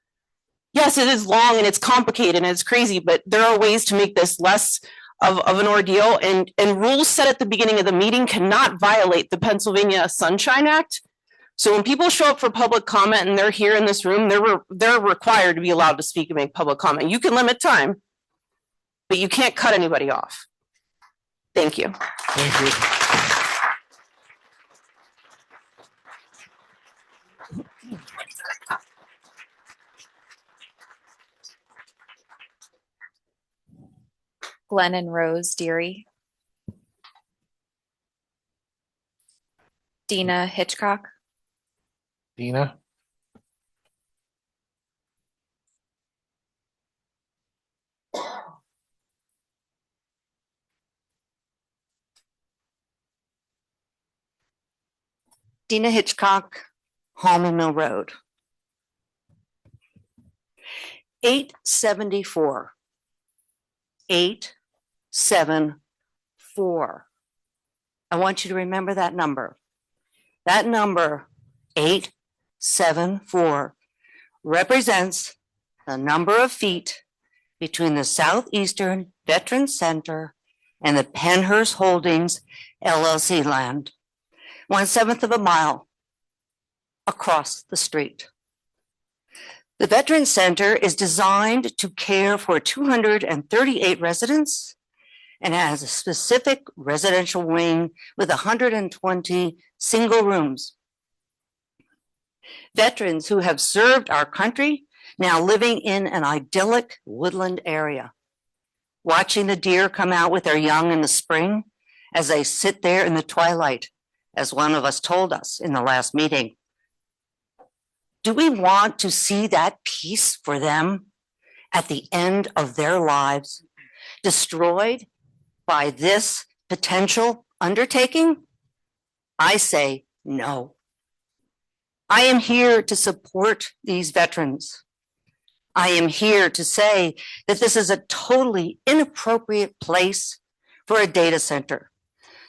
Yes, it is long and it's complicated and it's crazy, but there are ways to make this less of an ordeal. And rules set at the beginning of the meeting cannot violate the Pennsylvania Sunshine Act. So when people show up for public comment and they're here in this room, they're required to be allowed to speak and make public comment. You can limit time, but you can't cut anybody off. Thank you. Thank you. Glennon Rose Deary. Dina Hitchcock. Dina? Dina Hitchcock, Holman Mill Road. 874. 874. I want you to remember that number. That number, 874, represents the number of feet between the Southeastern Veterans Center and the Pennhurst Holdings LLC land. 1/7 of a mile across the street. The Veterans Center is designed to care for 238 residents and has a specific residential wing with 120 single rooms. Veterans who have served our country now living in an idyllic woodland area, watching the deer come out with their young in the spring as they sit there in the twilight, as one of us told us in the last meeting? Do we want to see that peace for them at the end of their lives destroyed by this potential undertaking? I say no. I am here to support these veterans. I am here to say that this is a totally inappropriate place for a data center,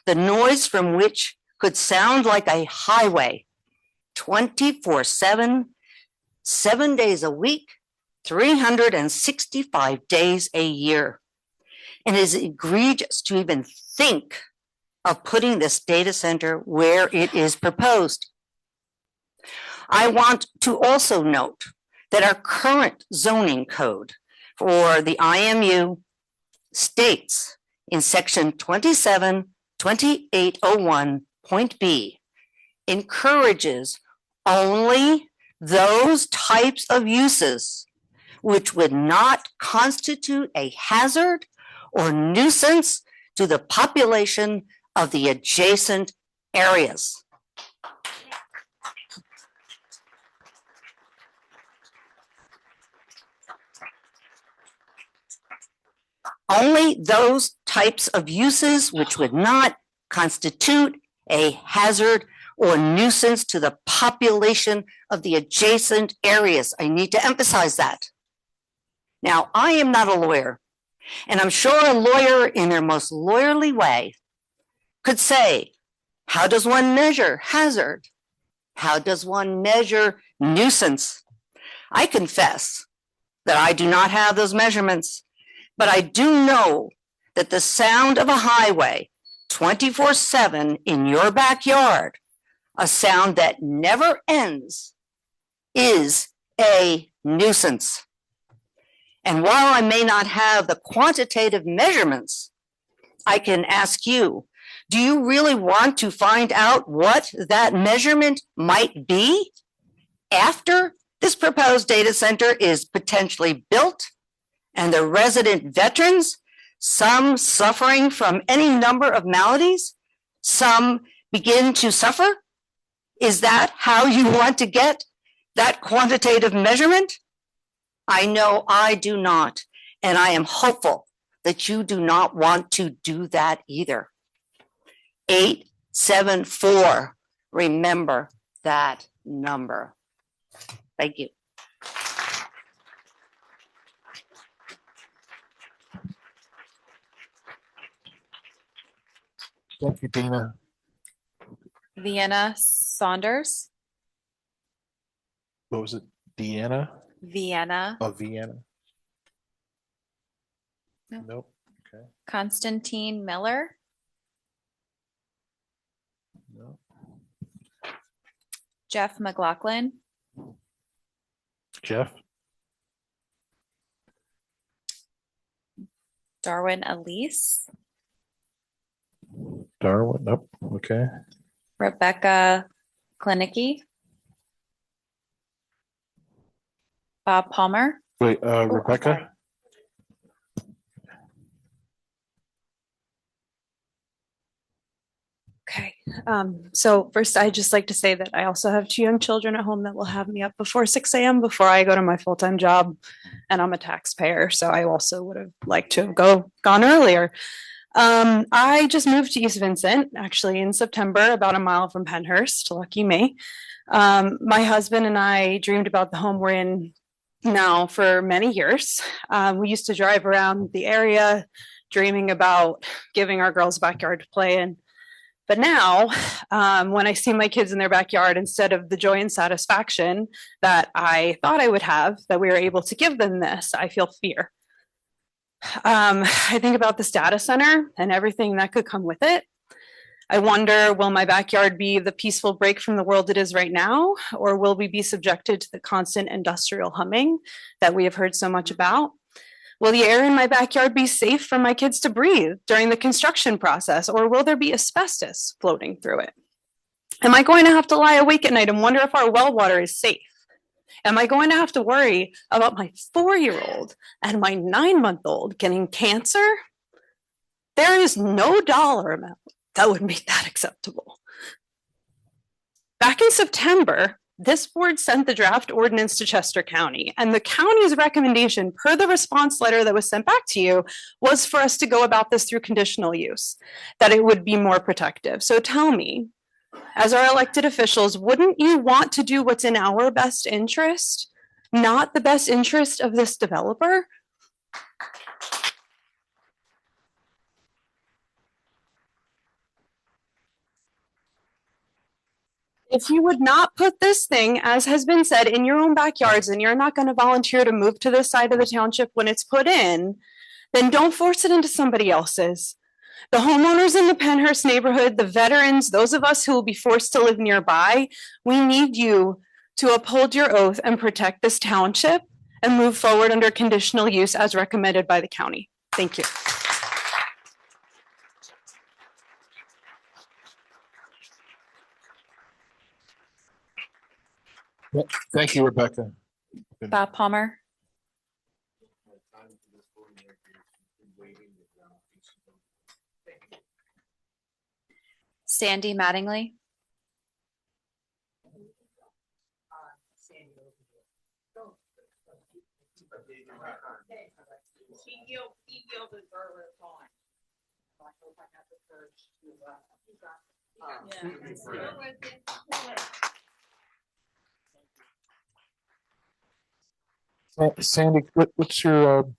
the noise from which could sound like a highway 24/7, 7 days a week, 365 days a year. And it is egregious to even think of putting this data center where it is proposed. I want to also note that our current zoning code for the IMU states in section 272801.b encourages only those types of uses which would not constitute a hazard or nuisance to the population of the adjacent areas. Only those types of uses which would not constitute a hazard or nuisance to the population of the adjacent areas. I need to emphasize that. Now, I am not a lawyer, and I'm sure a lawyer in their most lawyerly way could say, how does one measure hazard? How does one measure nuisance? I confess that I do not have those measurements, but I do know that the sound of a highway 24/7 in your backyard, a sound that never ends, is a nuisance. And while I may not have the quantitative measurements, I can ask you, do you really want to find out what that measurement might be after this proposed data center is potentially built and the resident veterans, some suffering from any number of maladies, some begin to suffer? Is that how you want to get that quantitative measurement? I know I do not, and I am hopeful that you do not want to do that either. 874, remember that number. Thank you. Thank you, Dina. Vienna Saunders. What was it? Deanna? Vienna. Oh, Vienna. No. Nope. Okay. Constantine Miller. No. Jeff McLaughlin. Jeff? Darwin Elise. Darwin? Nope. Okay. Rebecca Klinicki. Bob Palmer. Wait, Rebecca? Okay. So first, I'd just like to say that I also have 2 young children at home that will have me up before 6 a.m. before I go to my full-time job, and I'm a taxpayer, so I also would have liked to have gone earlier. I just moved to East Vincent, actually in September, about a mile from Pennhurst. Lucky me. My husband and I dreamed about the home we're in now for many years. We used to drive around the area dreaming about giving our girls a backyard to play in. But now, when I see my kids in their backyard, instead of the joy and satisfaction that I thought I would have, that we were able to give them this, I feel fear. I think about this data center and everything that could come with it. I wonder, will my backyard be the peaceful break from the world it is right now, or will we be subjected to the constant industrial humming that we have heard so much about? Will the air in my backyard be safe for my kids to breathe during the construction process, or will there be asbestos floating through it? Am I going to have to lie awake at night and wonder if our well water is safe? Am I going to have to worry about my 4-year-old and my 9-month-old getting cancer? There is no dollar amount that would make that acceptable. Back in September, this board sent the draft ordinance to Chester County, and the county's recommendation per the response letter that was sent back to you was for us to go about this through conditional use, that it would be more protective. So tell me, as our elected officials, wouldn't you want to do what's in our best interest, not the best interest of this developer? If you would not put this thing, as has been said, in your own backyards, and you're not going to volunteer to move to this side of the township when it's put in, then don't force it into somebody else's. The homeowners in the Pennhurst neighborhood, the veterans, those of us who will be forced to live nearby, we need you to uphold your oath and protect this township and move forward under conditional use as recommended by the county. Thank you. Thank you, Rebecca. Bob Palmer. Sandy Mattingly. Sandy, what's your?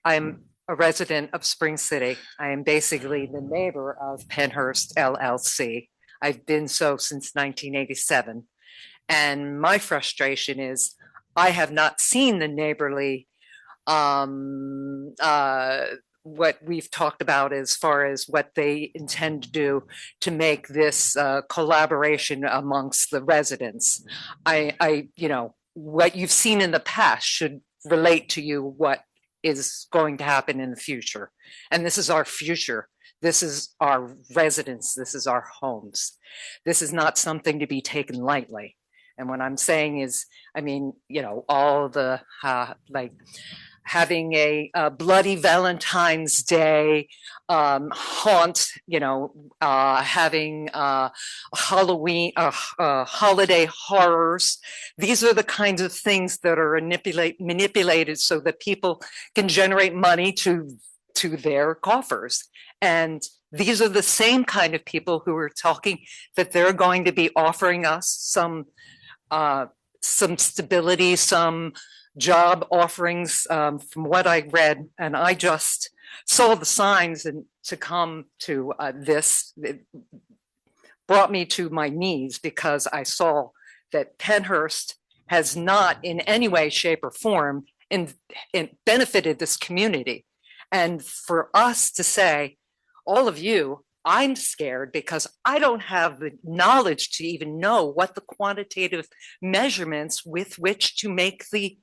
I'm a resident of Spring City. I am basically the neighbor of Pennhurst LLC. I've been so since 1987. And my frustration is I have not seen the neighborly, what we've talked about as far as what they intend to do to make this collaboration amongst the residents. You know, what you've seen in the past should relate to you what is going to happen in the future. And this is our future. This is our residence. This is our homes. This is not something to be taken lightly. And what I'm saying is, I mean, you know, all the like having a bloody Valentine's Day haunt, you know, having Halloween, holiday horrors. These are the kinds of things that are manipulated so that people can generate money to their coffers. And these are the same kind of people who are talking that they're going to be offering us some stability, some job offerings from what I read, and I just saw the signs and to come to this, it brought me to my knees because I saw that Pennhurst has not in any way, shape, or form benefited this community. And for us to say, all of you, I'm scared because I don't have the knowledge to even know what the quantitative measurements with which to make the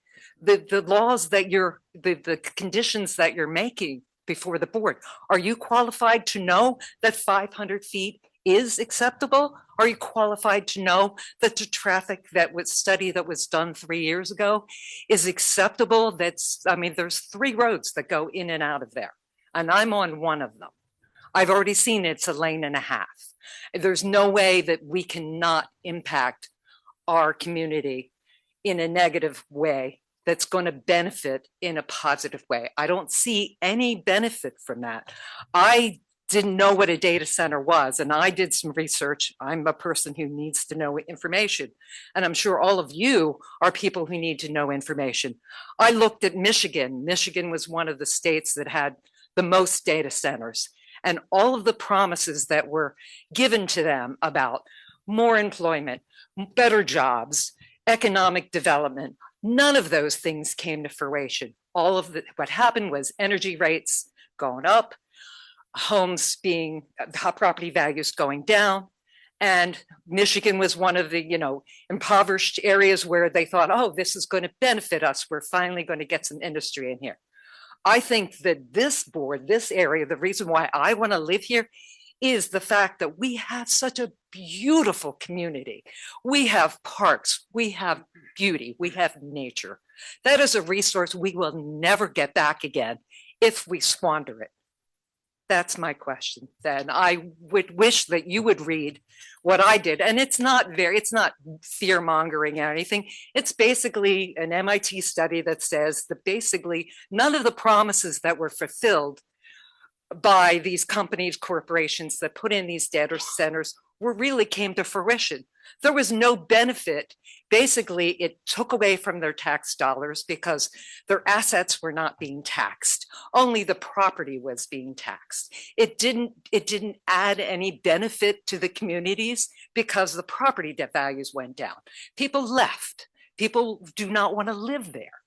laws that the conditions that you're making before the board. Are you qualified to know that 500 feet is acceptable? Are you qualified to know that the traffic study that was done 3 years ago is acceptable? I mean, there's 3 roads that go in and out of there, and I'm on one of them. I've already seen it's a lane and a half. There's no way that we cannot impact our community in a negative way that's going to benefit in a positive way. I don't see any benefit from that. I didn't know what a data center was, and I did some research. I'm a person who needs to know information, and I'm sure all of you are people who need to know information. I looked at Michigan. Michigan was one of the states that had the most data centers, and all of the promises that were given to them about more employment, better jobs, economic development, none of those things came to fruition. What happened was energy rates going up, homes being, property values going down. And Michigan was one of the, impoverished areas where they thought, oh, this is going to benefit us. We're finally going to get some industry in here. I think that this board, this area, the reason why I want to live here is the fact that we have such a beautiful community. We have parks, we have beauty, we have nature. That is a resource we will never get back again if we squander it. That's my question. Then I would wish that you would read what I did. And it's not fear mongering or anything. It's basically an MIT study that says that basically none of the promises that were fulfilled by these companies, corporations that put in these data centers really came to fruition. There was no benefit. Basically, it took away from their tax dollars because their assets were not being taxed. Only the property was being taxed. It didn't add any benefit to the communities because the property values went down. People left. People do not want to live there.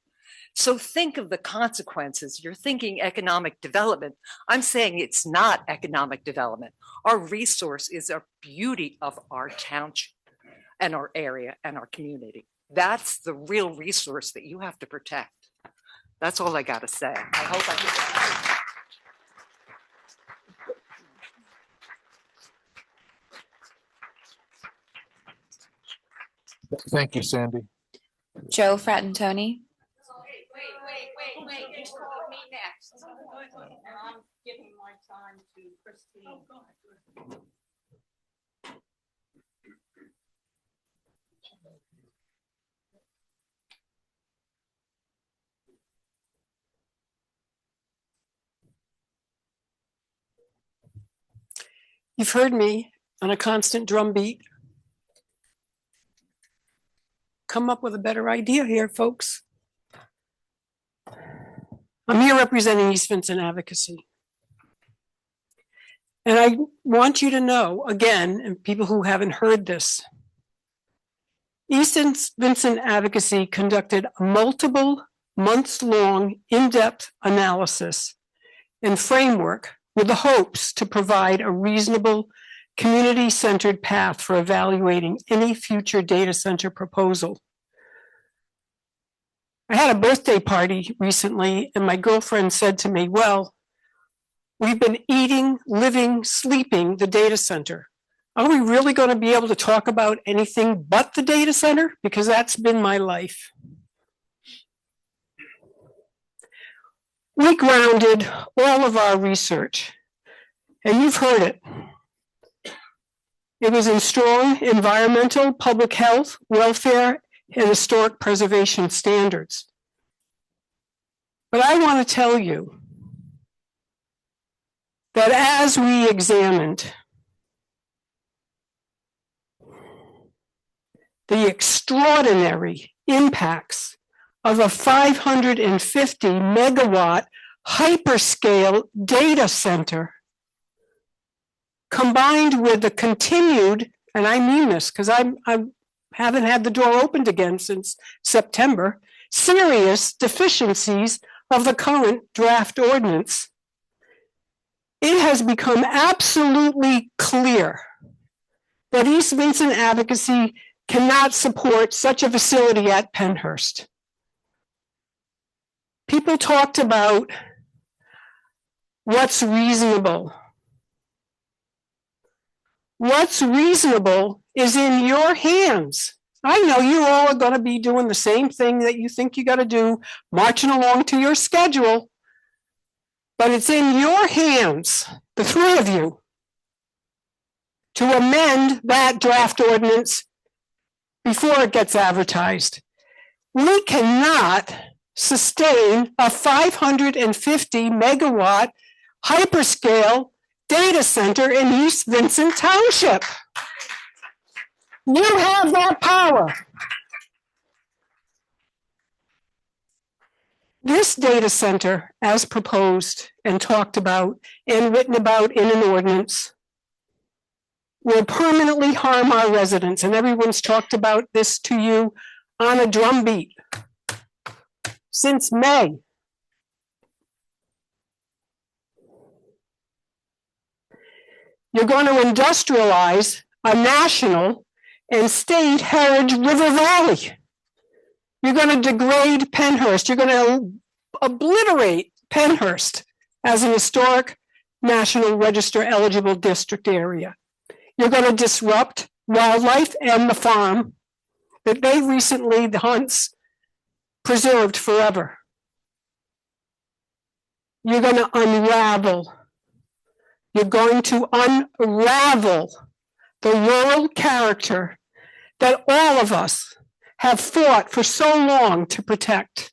So think of the consequences. You're thinking economic development. I'm saying it's not economic development. Our resource is our beauty of our township and our area and our community. That's the real resource that you have to protect. That's all I got to say. I hope I did. Thank you, Sandy. Joe Fratantoni. Wait, you told me next. I'm giving my time to Christine. You've heard me on a constant drumbeat. Come up with a better idea here, folks. I'm here representing East Vincent Advocacy. And I want you to know, again, and people who haven't heard this, East Vincent Advocacy conducted a multiple months-long in-depth analysis and framework with the hopes to provide a reasonable, community-centered path for evaluating any future data center proposal. I had a birthday party recently, and my girlfriend said to me, well, we've been eating, living, sleeping the data center. Are we really going to be able to talk about anything but the data center? Because that's been my life. We grounded all of our research, and you've heard it. It was in strong environmental, public health, welfare, and historic preservation standards. But I want to tell you that as we examined the extraordinary impacts of a 550 megawatt hyperscale data center, combined with the continued, and I mean this because I haven't had the door opened again since September, serious deficiencies of the current draft ordinance, it has become absolutely clear that East Vincent Advocacy cannot support such a facility at Pennhurst. People talked about what's reasonable. What's reasonable is in your hands. I know you all are going to be doing the same thing that you think you got to do, marching along to your schedule, but it's in your hands, the three of you, to amend that draft ordinance before it gets advertised. We cannot sustain a 550 megawatt hyperscale data center in East Vincent Township. You have that power. This data center, as proposed and talked about and written about in an ordinance, will permanently harm our residents, and everyone's talked about this to you on a drumbeat since May. You're going to industrialize a national and state heritage river valley. You're going to degrade Pennhurst. You're going to obliterate Pennhurst as an historic National Register eligible district area. You're going to disrupt wildlife and the farm that they recently, the hunts, preserved forever. You're going to unravel You're going to unravel the rural character that all of us have fought for so long to protect.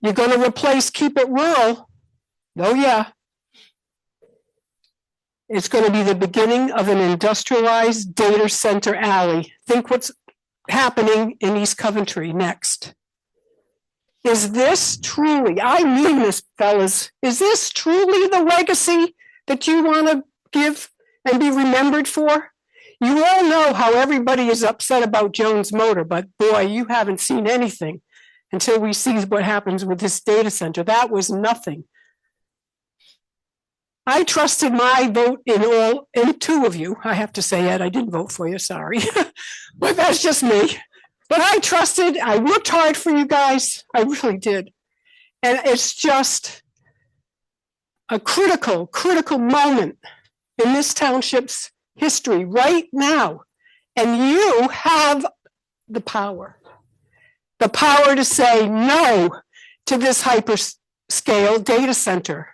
You're going to replace Keep It Rural. Oh, yeah. It's going to be the beginning of an industrialized data center alley. Think what's happening in East Coventry next. Is this truly, I mean this, fellas, is this truly the legacy that you want to give and be remembered for? You all know how everybody is upset about Jones Motor, but boy, you haven't seen anything until we see what happens with this data center. That was nothing. I trusted my vote in two of you. I have to say, Ed, I didn't vote for you, sorry. But that's just me. But I worked hard for you guys. I really did. And it's just a critical moment in this township's history right now. And you have the power to say no to this hyperscale data center.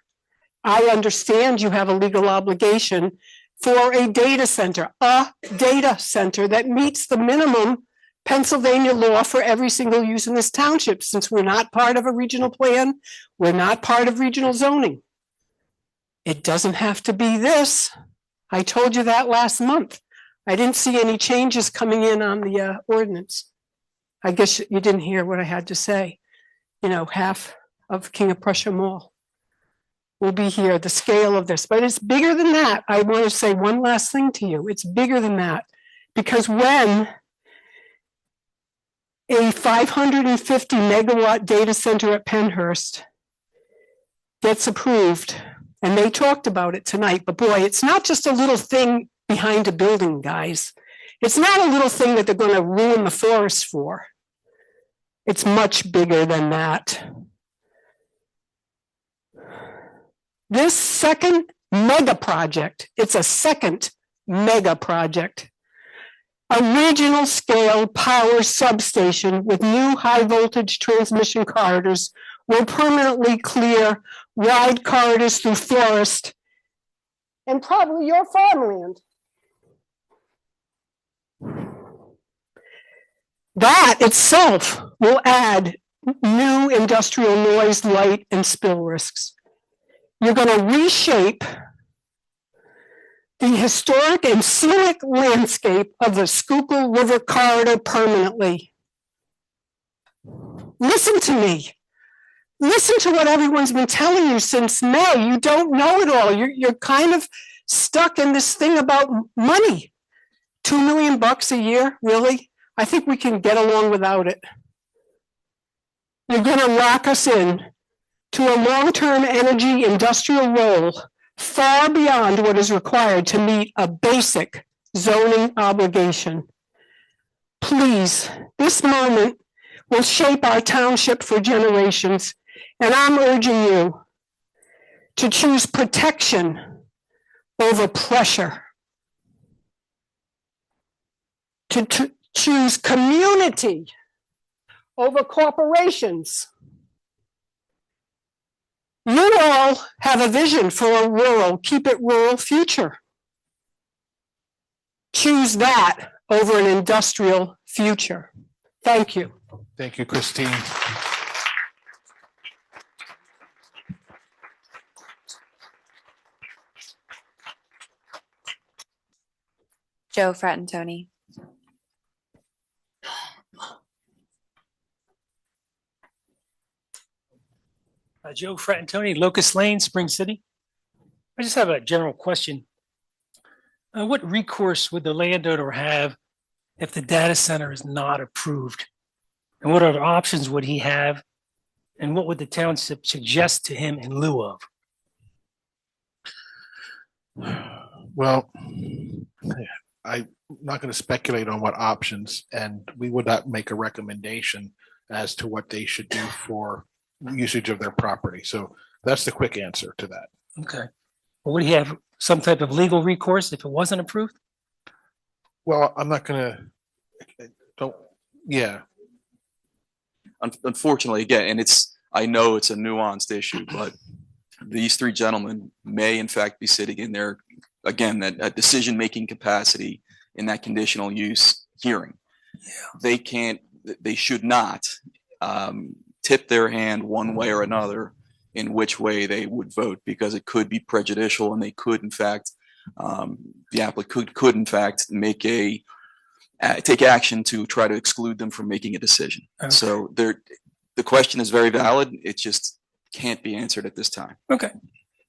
I understand you have a legal obligation for a data center that meets the minimum Pennsylvania law for every single use in this township. Since we're not part of a regional plan, we're not part of regional zoning. It doesn't have to be this. I told you that last month. I didn't see any changes coming in on the ordinance. I guess you didn't hear what I had to say. You know, half of King of Prussia Mall will be here, the scale of this. But it's bigger than that. I want to say one last thing to you. It's bigger than that. Because when a 550 megawatt data center at Pennhurst gets approved, and they talked about it tonight, but boy, it's not just a little thing behind a building, guys. It's not a little thing that they're going to ruin the forest for. It's much bigger than that. This second mega project, it's a second mega project, a regional scale power substation with new high voltage transmission corridors will permanently clear wide corridors through forest and probably your farmland. That itself will add new industrial noise, light, and spill risks. You're going to reshape the historic and scenic landscape of the Schuylkill River corridor permanently. Listen to me. Listen to what everyone's been telling you since May. You don't know it all. You're kind of stuck in this thing about money. $2 million a year, really? I think we can get along without it. You're going to lock us in to a long-term energy industrial role far beyond what is required to meet a basic zoning obligation. Please, this moment will shape our township for generations, and I'm urging you to choose protection over pressure, to choose community over corporations. You all have a vision for a rural, keep it rural future. Choose that over an industrial future. Thank you. Thank you, Christine. Joe Fratantoni. Joe Fratantoni, Locust Lane, Spring City. I just have a general question. What recourse would the landowner have if the data center is not approved? And what other options would he have? And what would the township suggest to him in lieu of? Well, I'm not going to speculate on what options, and we would not make a recommendation as to what they should do for usage of their property. So that's the quick answer to that. Okay. Well, would he have some type of legal recourse if it wasn't approved? Well, I'm not going to, yeah. Unfortunately, again, and I know it's a nuanced issue, but these three gentlemen may in fact be sitting in their, again, that decision-making capacity in that conditional use hearing. They should not tip their hand one way or another in which way they would vote, because it could be prejudicial, and they could in fact, the applicant could in fact make take action to try to exclude them from making a decision. Okay. So the question is very valid. It just can't be answered at this time. Okay.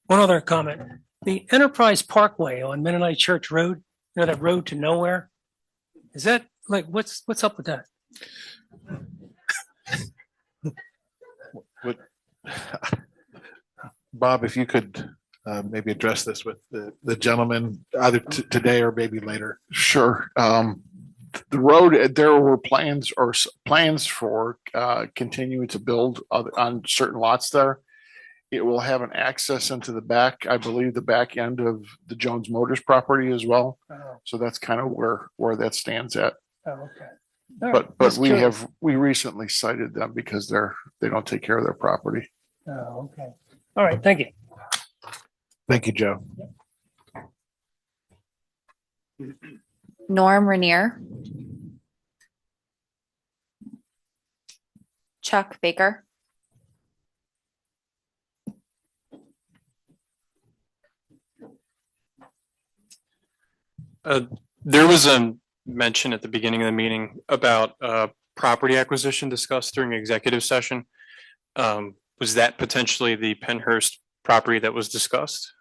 One other comment. The Enterprise Parkway on Mennonite Church Road, you know, that road to nowhere, is that like, what's up with that? Bob, if you could maybe address this with the gentleman either today or maybe later. Sure. The road, there were plans for continuing to build on certain lots there. It will have an access into the back, I believe, the back end of the Jones Motors property as well. Oh. So that's kind of where that stands at. Oh, okay. All right. But Just curious. we recently cited them because they don't take care of their property. Oh, okay. All right. Thank you. Thank you, Joe. Norm Rainier. Chuck Baker. There was a mention at the beginning of the meeting about property acquisition discussed during executive session. Was that potentially the Pennhurst property that was discussed?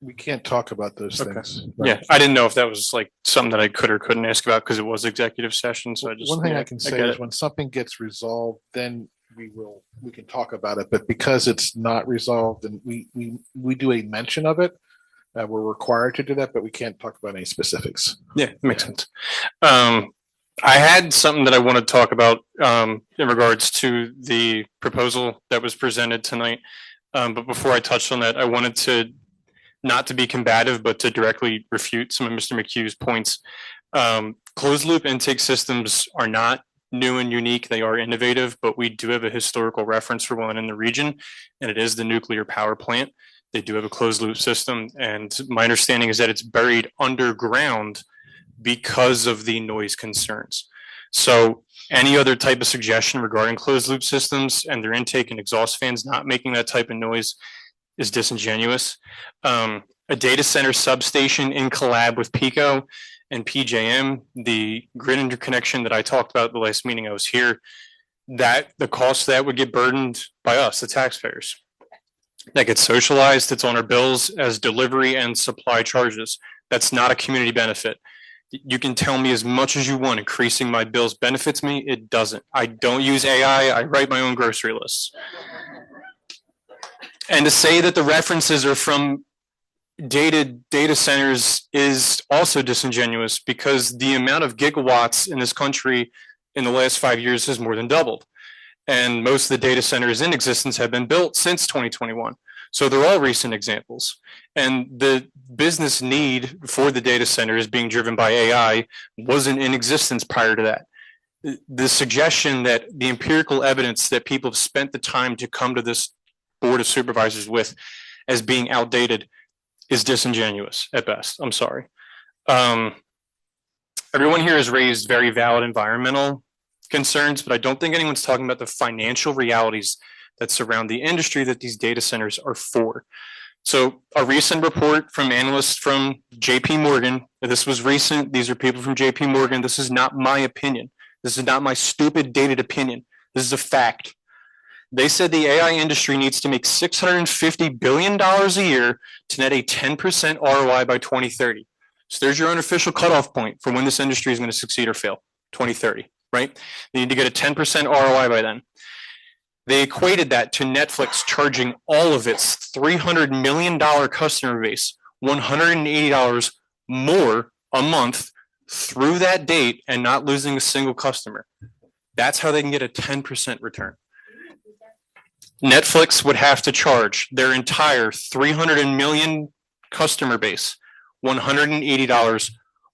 We can't talk about those Okay. things. Yeah, I didn't know if that was like something that I could or couldn't ask about because it was executive session. So I just One thing yeah, I can say get is it. when something gets resolved, then we can talk about it. But because it's not resolved, and we do a mention of it, we're required to do that, but we can't talk about any specifics. Yeah, makes sense. I had something that I want to talk about in regards to the proposal that was presented tonight. But before I touched on that, I wanted to not to be combative, but to directly refute some of Mr. McHugh's points. Closed loop intake systems are not new and unique. They are innovative, but we do have a historical reference for one in the region, and it is the nuclear power plant. They do have a closed loop system, and my understanding is that it's buried underground because of the noise concerns. So any other type of suggestion regarding closed loop systems and their intake and exhaust fans not making that type of noise is disingenuous. A data center substation in collab with Pico and PJM, the grid interconnection that I talked about at the last meeting I was here, that the cost of that would get burdened by us, the taxpayers. That gets socialized. It's on our bills as delivery and supply charges. That's not a community benefit. You can tell me as much as you want, increasing my bills benefits me. It doesn't. I don't use AI. I write my own grocery lists. And to say that the references are from data centers is also disingenuous, because the amount of gigawatts in this country in the last 5 years has more than doubled. And most of the data centers in existence have been built since 2021. So they're all recent examples. And the business need for the data centers being driven by AI wasn't in existence prior to that. The suggestion that the empirical evidence that people have spent the time to come to this Board of Supervisors with as being outdated is disingenuous at best. I'm sorry. Everyone here has raised very valid environmental concerns, but I don't think anyone's talking about the financial realities that surround the industry that these data centers are for. So a recent report from analysts from JP Morgan, this was recent, these are people from JP Morgan, this is not my opinion. This is not my stupid dated opinion. This is a fact. They said the AI industry needs to make $650 billion a year to net a 10% ROI by 2030. So there's your unofficial cutoff point for when this industry is going to succeed or fail, 2030, right? They need to get a 10% ROI by then. They equated that to Netflix charging all of its $300 million customer base $180 more a month through that date and not losing a single customer. That's how they can get a 10% return. Netflix would have to charge their entire 300 million customer base $180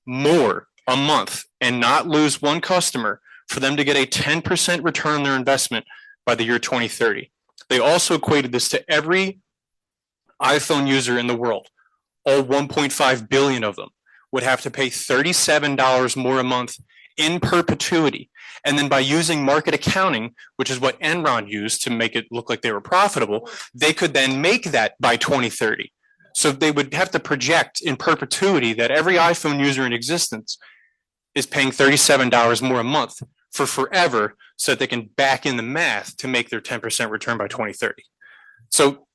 more a month and not lose one customer for them to get a 10% return on their investment by the year 2030. They also equated this to every iPhone user in the world. All 1.5 billion of them would have to pay $37 more a month in perpetuity. And then by using market accounting, which is what Enron used to make it look like they were profitable, they could then make that by 2030. So they would have to project in perpetuity that every iPhone user in existence is paying $37 more a month for forever so that they can back in the math to make their 10% return by 2030. So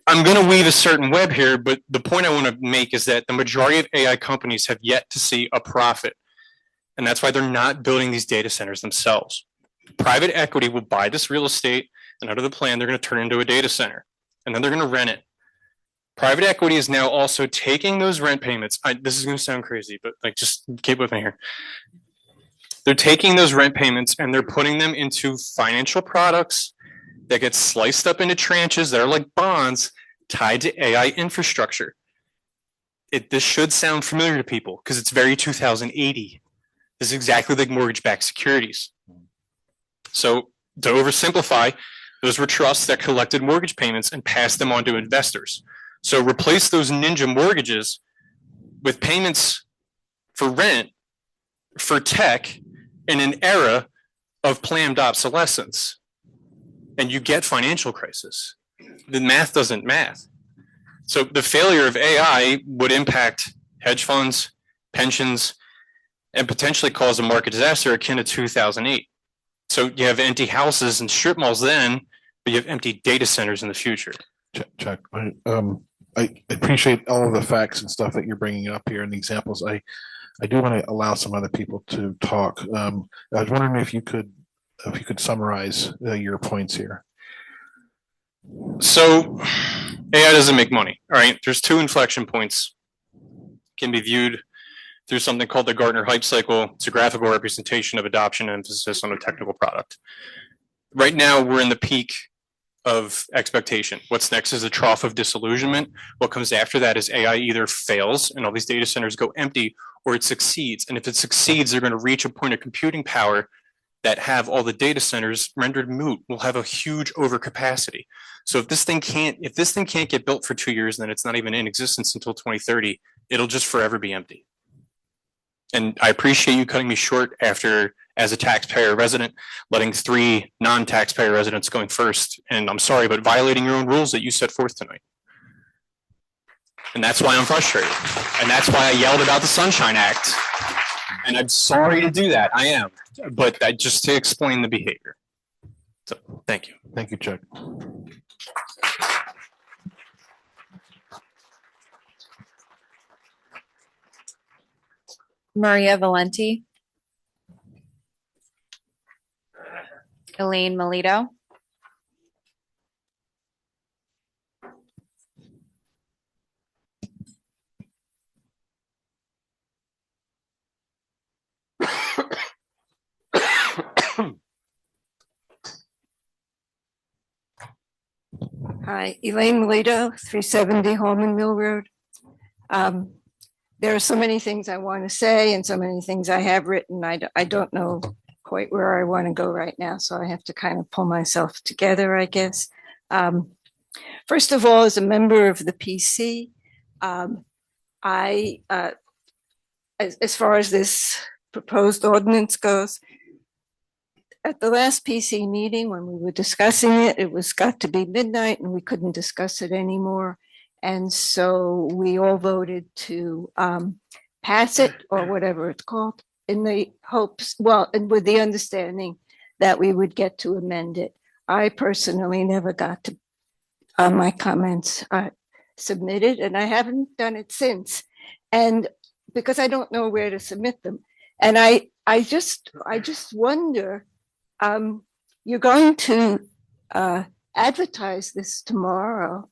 I'm going to weave a certain web here, but the point I want to make is that the majority of AI companies have yet to see a profit. And that's why they're not building these data centers themselves. Private equity will buy this real estate, and under the plan, they're going to turn it into a data center, and then they're going to rent it. Private equity is now also taking those rent payments. This is going to sound crazy, but like, just keep with me here. They're taking those rent payments and they're putting them into financial products that get sliced up into tranches that are like bonds tied to AI infrastructure. This should sound familiar to people because it's very 2080. This is exactly like mortgage-backed securities. So to oversimplify, those were trusts that collected mortgage payments and passed them on to investors. So replace those ninja mortgages with payments for rent, for tech, in an era of planned obsolescence, and you get financial crisis. The math doesn't math. So the failure of AI would impact hedge funds, pensions, and potentially cause a market disaster akin to 2008. So you have empty houses and strip malls then, but you have empty data centers in the future. Chuck, I appreciate all of the facts and stuff that you're bringing up here and the examples. I do want to allow some other people to talk. I was wondering if you could summarize your points here. So AI doesn't make money. All right, there's two inflection points. Can be viewed through something called the Gartner hype cycle. It's a graphical representation of adoption and emphasis on a technical product. Right now, we're in the peak of expectation. What's next is a trough of disillusionment. What comes after that is AI either fails and all these data centers go empty, or it succeeds. And if it succeeds, they're going to reach a point of computing power that have all the data centers rendered moot. We'll have a huge overcapacity. So if this thing can't get built for 2 years, then it's not even in existence until 2030. It'll just forever be empty. And I appreciate you cutting me short after, as a taxpayer resident, letting 3 non-taxpayer residents going first. And I'm sorry, but violating your own rules that you set forth tonight. And that's why I'm frustrated. And that's why I yelled about the Sunshine Act. And I'm sorry to do that. I am. But just to explain the behavior. So thank you. Thank you, Chuck. Maria Valenti. Elaine Melito. Hi, Elaine Melito, 370 Holman Mill Road. There are so many things I want to say and so many things I have written. I don't know quite where I want to go right now, so I have to kind of pull myself together, I guess. First of all, as a member of the PC, as far as this proposed ordinance goes, at the last PC meeting when we were discussing it, it was got to be midnight and we couldn't discuss it anymore. And so we all voted to pass it, or whatever it's called, in the hopes, well, and with the understanding that we would get to amend it. I personally never got to my comments submitted, and I haven't done it since. And because I don't know where to submit them. And I just wonder, you're going to advertise this tomorrow,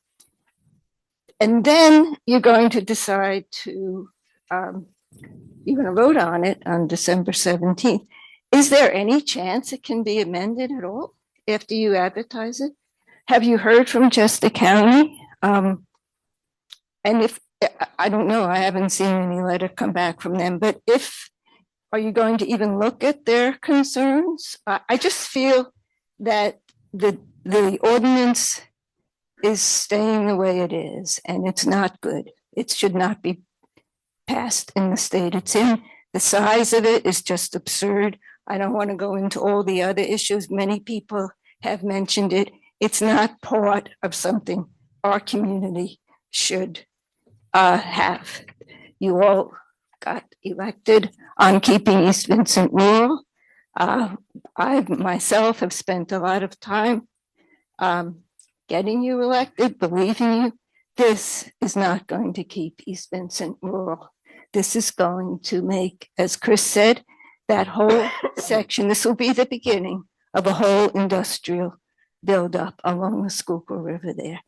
and then you're going to decide to, you're going to vote on it on December 17th. Is there any chance it can be amended at all after you advertise it? Have you heard from Chester County? And if, I don't know, I haven't seen any letter come back from them, but are you going to even look at their concerns? I just feel that the ordinance is staying the way it is, and it's not good. It should not be passed in the state it's in. The size of it is just absurd. I don't want to go into all the other issues. Many people have mentioned it. It's not part of something our community should have. You all got elected on keeping East Vincent rural. I myself have spent a lot of time getting you elected, believing you. This is not going to keep East Vincent rural. This is going to make, as Chris said, that whole section, this will be the beginning of a whole industrial buildup along the Schuylkill River there.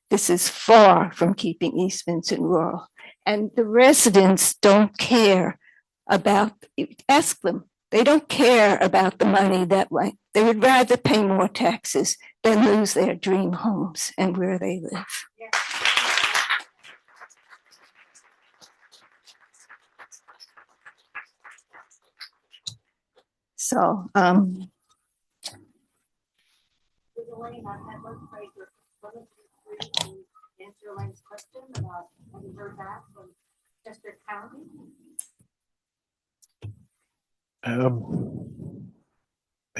This is far from keeping East Vincent rural. And the residents don't care about, ask them, they don't care about the money that way. They would rather pay more taxes than lose their dream homes and where they live. So, I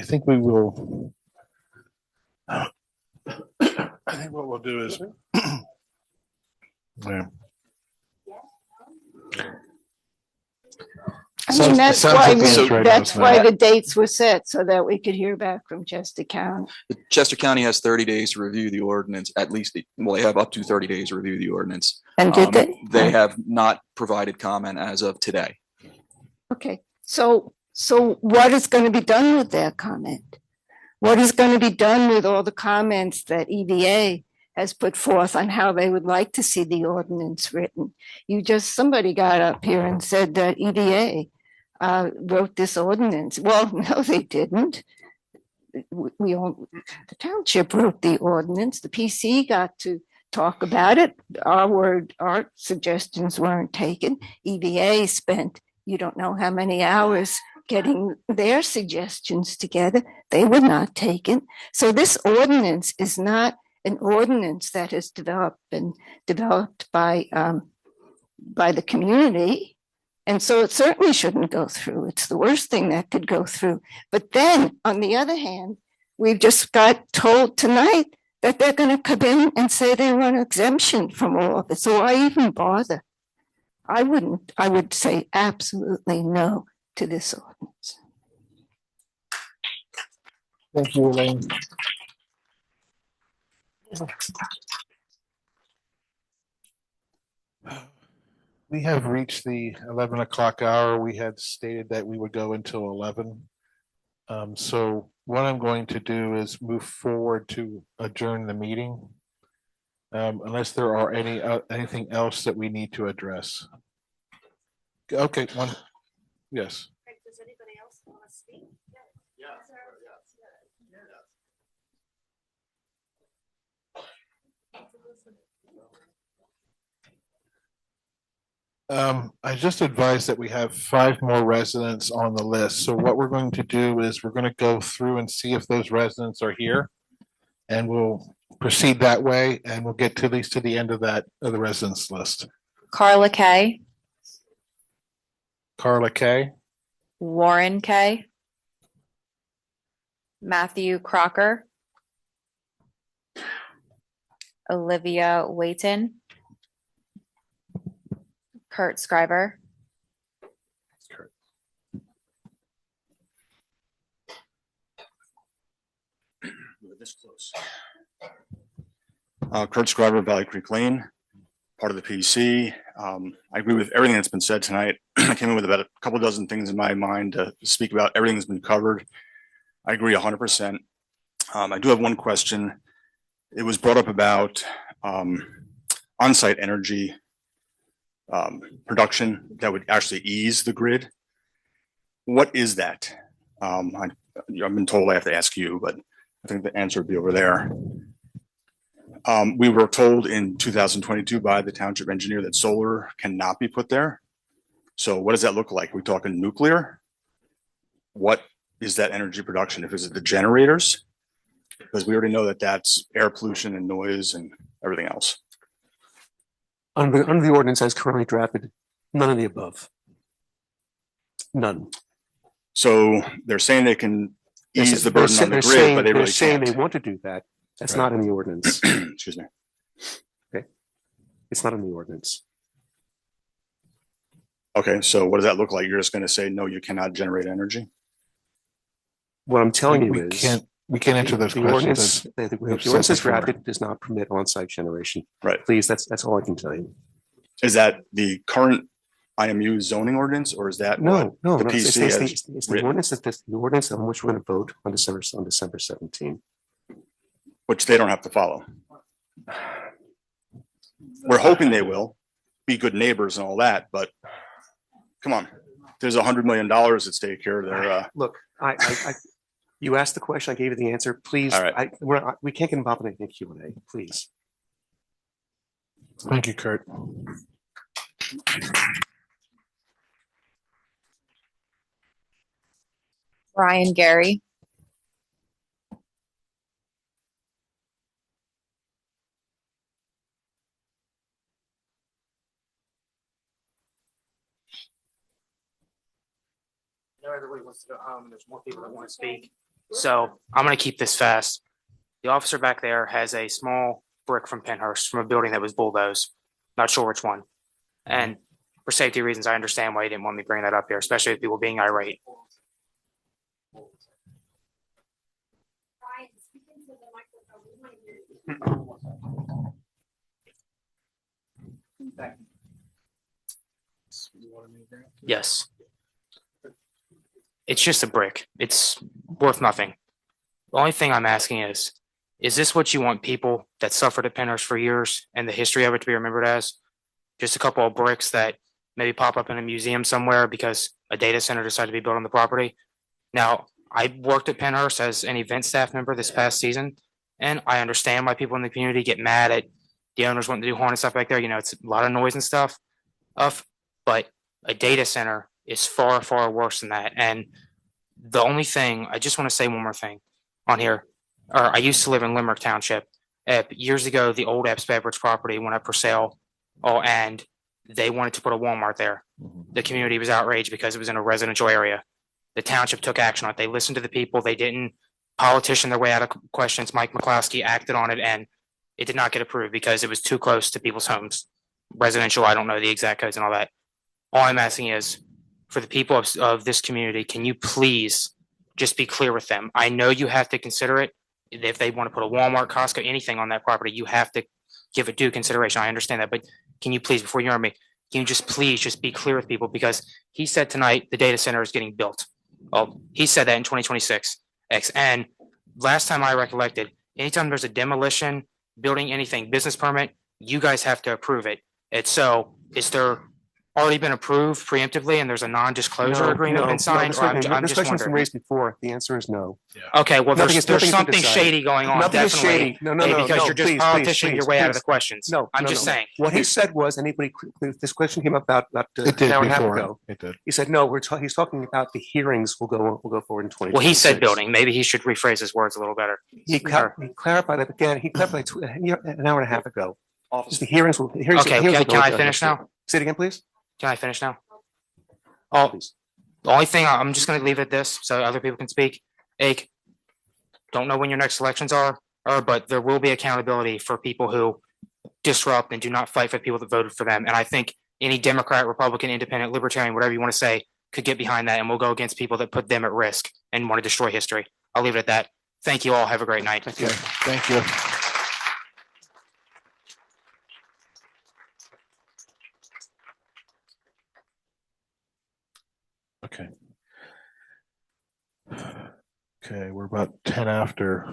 think we will. I think what we'll do is. Yeah. I mean, that's why the dates were set, so that we could hear back from Chester County. Chester County has 30 days to review the ordinance, at least, well, they have up to 30 days to review the ordinance. And did they? They have not provided comment as of today. Okay, so what is going to be done with that comment? What is going to be done with all the comments that EVA has put forth on how they would like to see the ordinance written? Somebody got up here and said that EVA wrote this ordinance. Well, no, they didn't. The township wrote the ordinance. The PC got to talk about it. Our suggestions weren't taken. EVA spent, you don't know how many hours getting their suggestions together. They were not taken. So this ordinance is not an ordinance that has developed by the community. And so it certainly shouldn't go through. It's the worst thing that could go through. But then, on the other hand, we've just got told tonight that they're going to come in and say they want exemption from all of it. So why even bother? I would say absolutely no to this ordinance. Thank you, Elaine. We have reached the 11 o'clock hour. We had stated that we would go until 11. So what I'm going to do is move forward to adjourn the meeting. Unless there are anything else that we need to address. Okay, yes. Does anybody else want to speak? I just advised that we have 5 more residents on the list. So what we're going to do is we're going to go through and see if those residents are here. And we'll proceed that way, and we'll get to at least to the end of the residents list. Carla K, Carla K, Warren K, Matthew Crocker, Olivia Wayton, Kurt Scriber, this close. Kurt Scriber, Valley Creek Lane, part of the PC. I agree with everything that's been said tonight. I came in with about a couple dozen things in my mind to speak about. Everything that's been covered. I agree 100%. I do have one question. It was brought up about on-site energy production that would actually ease the grid. What is that? I've been told I have to ask you, but I think the answer would be over there. We were told in 2022 by the township engineer that solar cannot be put there. So what does that look like? Are we talking nuclear? What is that energy production? If it's the generators, Because we already know that that's air pollution and noise and everything else. Under the ordinance as currently drafted, none of the above. None. So they're saying they can ease the burden on the They're grid, saying- but they they're really saying can't. they want to do that. That's Right. not in the ordinance. Excuse me. Okay. It's not in the ordinance. Okay, so what does that look like? You're just going to say, no, you cannot generate energy? What I'm telling you We is. can't answer those the questions. ordinance- The ordinance is drafted does not permit on-site generation. Right. Please, that's all I can tell you. Is that the current IMU zoning ordinance, or is that No, what the no, PC it's has the written? ordinance the ordinance on which we're going to vote on December 17. Which they don't have to follow. We're hoping they will be good neighbors and all that, but come on, there's $100 million at stake here. They're Look, you asked the question, I gave you the answer. Please, All right. we can't get involved in anything Q&A, please. Thank you, Kurt. Brian Gary. I know everybody wants to go home and there's more people that want to speak. So I'm going to keep this fast. The officer back there has a small brick from Penhurst from a building that was bulldozed. Not sure which one. And for safety reasons, I understand why you didn't want me to bring that up here, especially with people being irate. Yes. It's just a brick. It's worth nothing. The only thing I'm asking is this what you want people that suffered at Penhurst for years and the history of it to be remembered as? Just a couple of bricks that maybe pop up in a museum somewhere because a data center decided to be built on the property? Now, I worked at Penhurst as an event staff member this past season, and I understand why people in the community get mad at the owners wanting to do haunted stuff back there. You know, it's a lot of noise and stuff. But a data center is far, far worse than that. And the only thing, I just want to say one more thing on here. I used to live in Limerick Township. Years ago, the old Epps Beverage property went up for sale. And they wanted to put a Walmart there. The community was outraged because it was in a residential area. The township took action on it. They listened to the people. They didn't politician their way out of questions. Mike McCloskey acted on it, and it did not get approved because it was too close to people's homes. Residential, I don't know the exact codes and all that. All I'm asking is, for the people of this community, can you please just be clear with them? I know you have to consider it. If they want to put a Walmart, Costco, anything on that property, you have to give it due consideration. I understand that, but can you please, before you arm me, can you just please just be clear with people? Because he said tonight the data center is getting built. Well, he said that in 2026. And last time I recollected, anytime there's a demolition, building anything, business permit, you guys have to approve it. And so is there already been approved preemptively and there's a non-disclosure agreement been signed? This Or I'm question's just been wondering. raised before. The answer is no. Okay, well, Nothing there's has been something decided. shady going on, Nothing is definitely. shady. No, Because no, you're just please, politicianing your way out of the please. questions. No, I'm no, just no. saying. What he said was, this question came up about It did an hour and a half before. ago. It did. He said, no, he's talking about the hearings will go forward in 2026. Well, he said building. Maybe he should rephrase his words a little better. He clarified that again. He clarified an hour and a half ago. Just the hearings will. Okay, can I finish now? Say it again, please. Can I finish now? Oh, the only thing, I'm just going to leave it this so other people can speak. Ake, don't know when your next elections are, but there will be accountability for people who disrupt and do not fight for the people that voted for them. And I think any Democrat, Republican, Independent, Libertarian, whatever you want to say, could get behind that, and we'll go against people that put them at risk and want to destroy history. I'll leave it at that. Thank you all. Have a great night. Thank you. Thank you. Okay. Okay, we're about 10 after.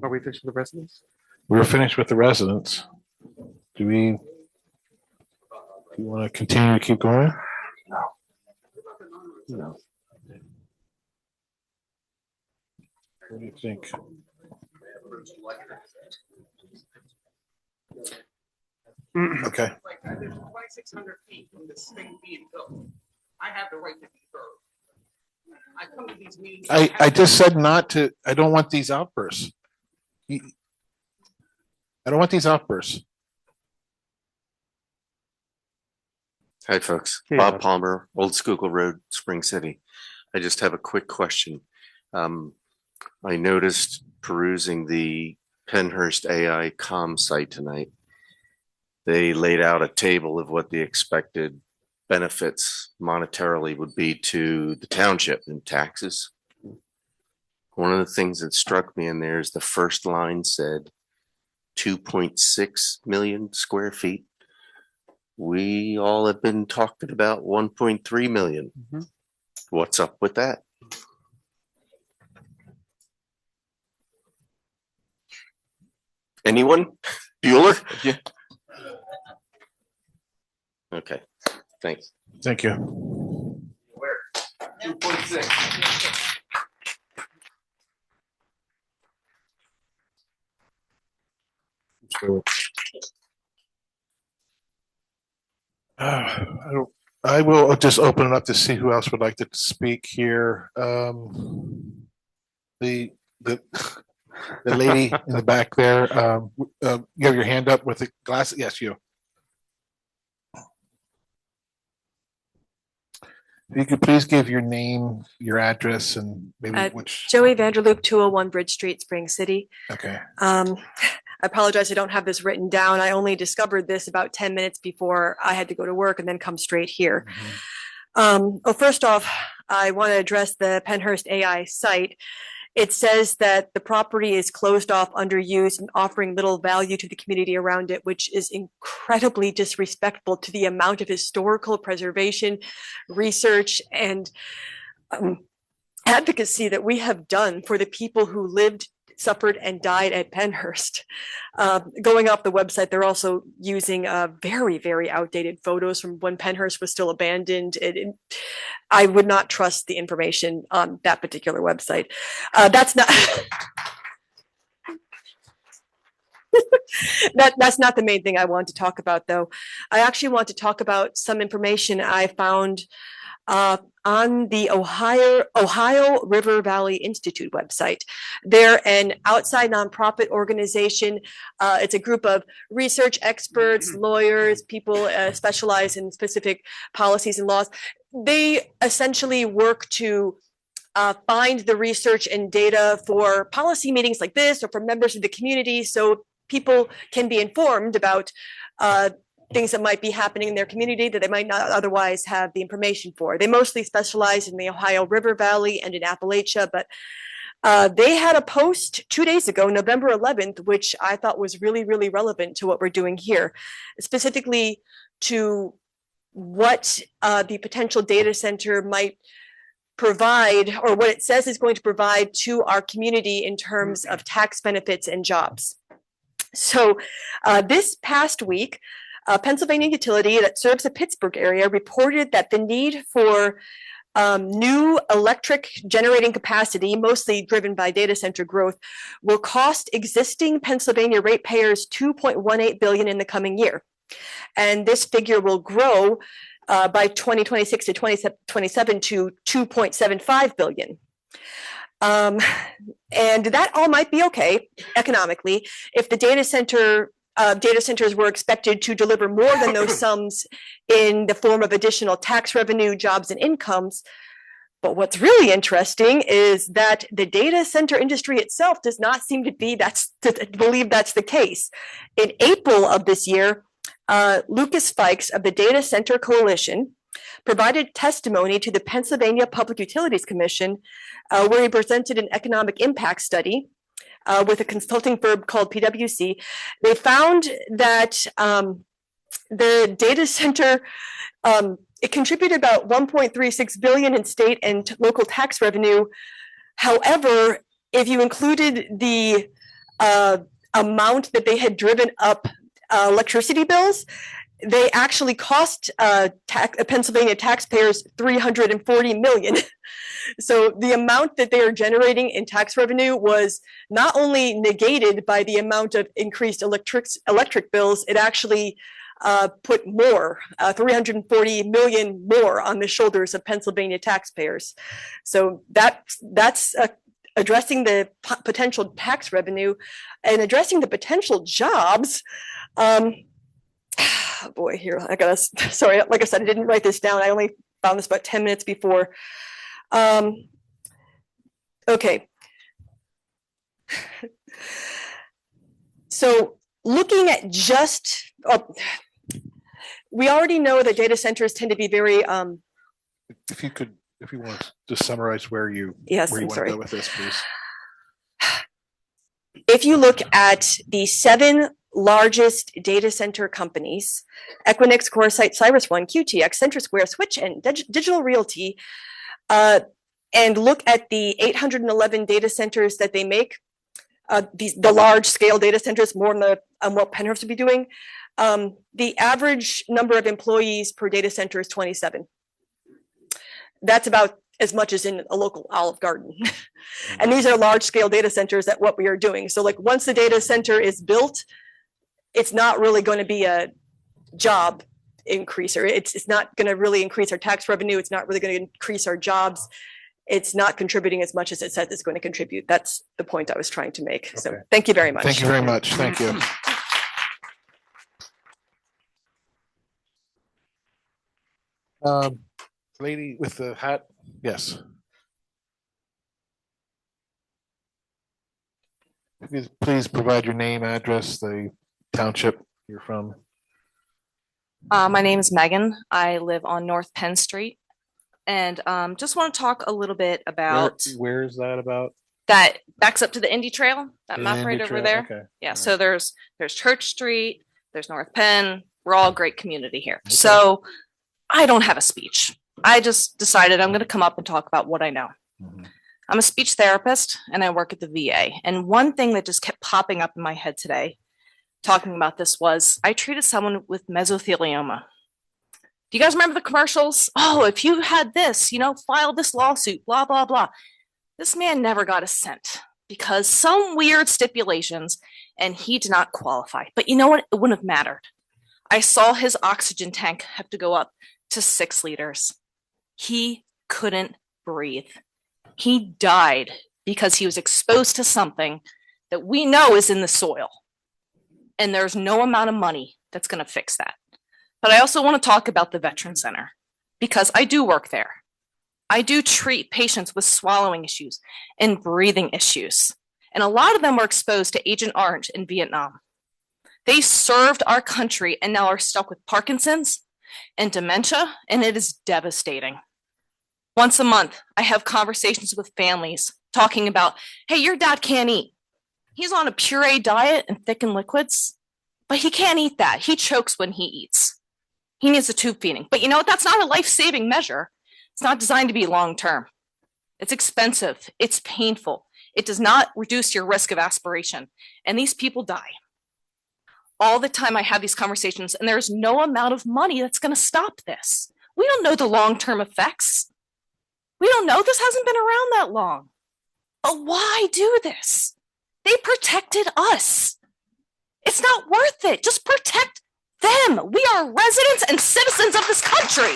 Are we finished with the residents? We're finished with the residents. Do you want to continue to keep going? No. What do you think? Okay. There's 2,600 feet from this thing being built. I have the right to be heard. I just said not to, I don't want these outbursts. I don't want these outbursts. Hi, folks. Hey, Bob Bob. Palmer, Old Schuylkill Road, Spring City. I just have a quick question. I noticed perusing the Pennhurst AI com site tonight. They laid out a table of what the expected benefits monetarily would be to the township in taxes. One of the things that struck me in there is the first line said 2.6 million square feet. We all have been talking about 1.3 million. What's up with that? Anyone? Bueller? Yeah. Okay, thanks. Thank you. Where? 2.6. I will just open it up to see who else would like to speak here. The lady in the back there, you have your hand up with the glass. Yes, you. If you could please give your name, your address, and maybe which. Joey Vanderloop, 201 Bridge Street, Spring City. Okay. I apologize, I don't have this written down. I only discovered this about 10 minutes before I had to go to work and then come straight here. Well, first off, I want to address the Pennhurst AI site. It says that the property is closed off, underused, and offering little value to the community around it, which is incredibly disrespectful to the amount of historical preservation, research, and advocacy that we have done for the people who lived, suffered, and died at Pennhurst. Going off the website, they're also using very, very outdated photos from when Pennhurst was still abandoned. I would not trust the information on that particular website. That's not that's not the main thing I want to talk about, though. I actually want to talk about some information I found on the Ohio River Valley Institute website. They're an outside nonprofit organization. It's a group of research experts, lawyers, people specialize in specific policies and laws. They essentially work to find the research and data for policy meetings like this or for members of the community so people can be informed about things that might be happening in their community that they might not otherwise have the information for. They mostly specialize in the Ohio River Valley and in Appalachia, but they had a post 2 days ago, November 11th, which I thought was really, really relevant to what we're doing here, specifically to what the potential data center might provide, or what it says is going to provide to our community in terms of tax benefits and jobs. So this past week, Pennsylvania utility that serves the Pittsburgh area reported that the need for new electric generating capacity, mostly driven by data center growth, will cost existing Pennsylvania ratepayers $2.18 billion in the coming year. And this figure will grow by 2026 to 2027 to $2.75 billion. And that all might be okay economically if the data centers were expected to deliver more than those sums in the form of additional tax revenue, jobs, and incomes. But what's really interesting is that the data center industry itself does not seem to believe that's the case. In April of this year, Lucas Fikes of the Data Center Coalition provided testimony to the Pennsylvania Public Utilities Commission, where he presented an economic impact study with a consulting firm called PwC. They found that the data center, it contributed about $1.36 billion in state and local tax revenue. However, if you included the amount that they had driven up electricity bills, they actually cost Pennsylvania taxpayers $340 million. So the amount that they are generating in tax revenue was not only negated by the amount of increased electric bills, it actually put more, 340 million more on the shoulders of Pennsylvania taxpayers. So that's addressing the potential tax revenue and addressing the potential jobs. Boy, here, I gotta, sorry, like I said, I didn't write this down. I only found this about 10 minutes before. Okay. So looking at just, we already know that data centers tend to be very, If you want to summarize where you Yes, where you I'm want sorry. to go with this, please. If you look at the 7 largest data center companies, Equinix, CoreSite, CyrusOne, QTX, CentraSquare, Switch, and Digital Realty, and look at the 811 data centers that they make, the large scale data centers, more on what Penhurst would be doing, the average number of employees per data center is 27. That's about as much as in a local Olive Garden. And these are large scale data centers that what we are doing. So like once the data center is built, it's not really going to be a job increaser. It's not going to really increase our tax revenue. It's not really going to increase our jobs. It's not contributing as much as it says it's going to contribute. That's the point I was trying to make. So thank you very much. Thank you very much. Thank you. Lady with the hat, yes. Please provide your name, address, the township you're from. My name is Megan. I live on North Penn Street, and just want to talk a little bit about Where is that about? that backs up to the Indy Trail, that The map right Indy over Trail, there. okay. Yeah, so there's Church Street, there's North Penn. We're all a great community here. So I don't have a speech. I just decided I'm going to come up and talk about what I know. I'm a speech therapist and I work at the VA. And one thing that just kept popping up in my head today, talking about this, was I treated someone with mesothelioma. Do you guys remember the commercials? Oh, if you had this, file this lawsuit, blah, blah, blah. This man never got a cent because some weird stipulations and he did not qualify. But you know what? It wouldn't have mattered. I saw his oxygen tank have to go up to 6 liters. He couldn't breathe. He died because he was exposed to something that we know is in the soil. And there's no amount of money that's going to fix that. But I also want to talk about the Veteran Center because I do work there. I do treat patients with swallowing issues and breathing issues. And a lot of them were exposed to Agent Orange in Vietnam. They served our country and now are stuck with Parkinson's and dementia, and it is devastating. Once a month, I have conversations with families talking about, hey, your dad can't eat. He's on a puree diet and thickened liquids, but he can't eat that. He chokes when he eats. He needs a tube feeding. But you know what? That's not a life-saving measure. It's not designed to be long-term. It's expensive. It's painful. It does not reduce your risk of aspiration. And these people die. All the time I have these conversations, and there's no amount of money that's going to stop this. We don't know the long-term effects. We don't know. This hasn't been around that long. But why do this? They protected us. It's not worth it. Just protect them. We are residents and citizens of this country.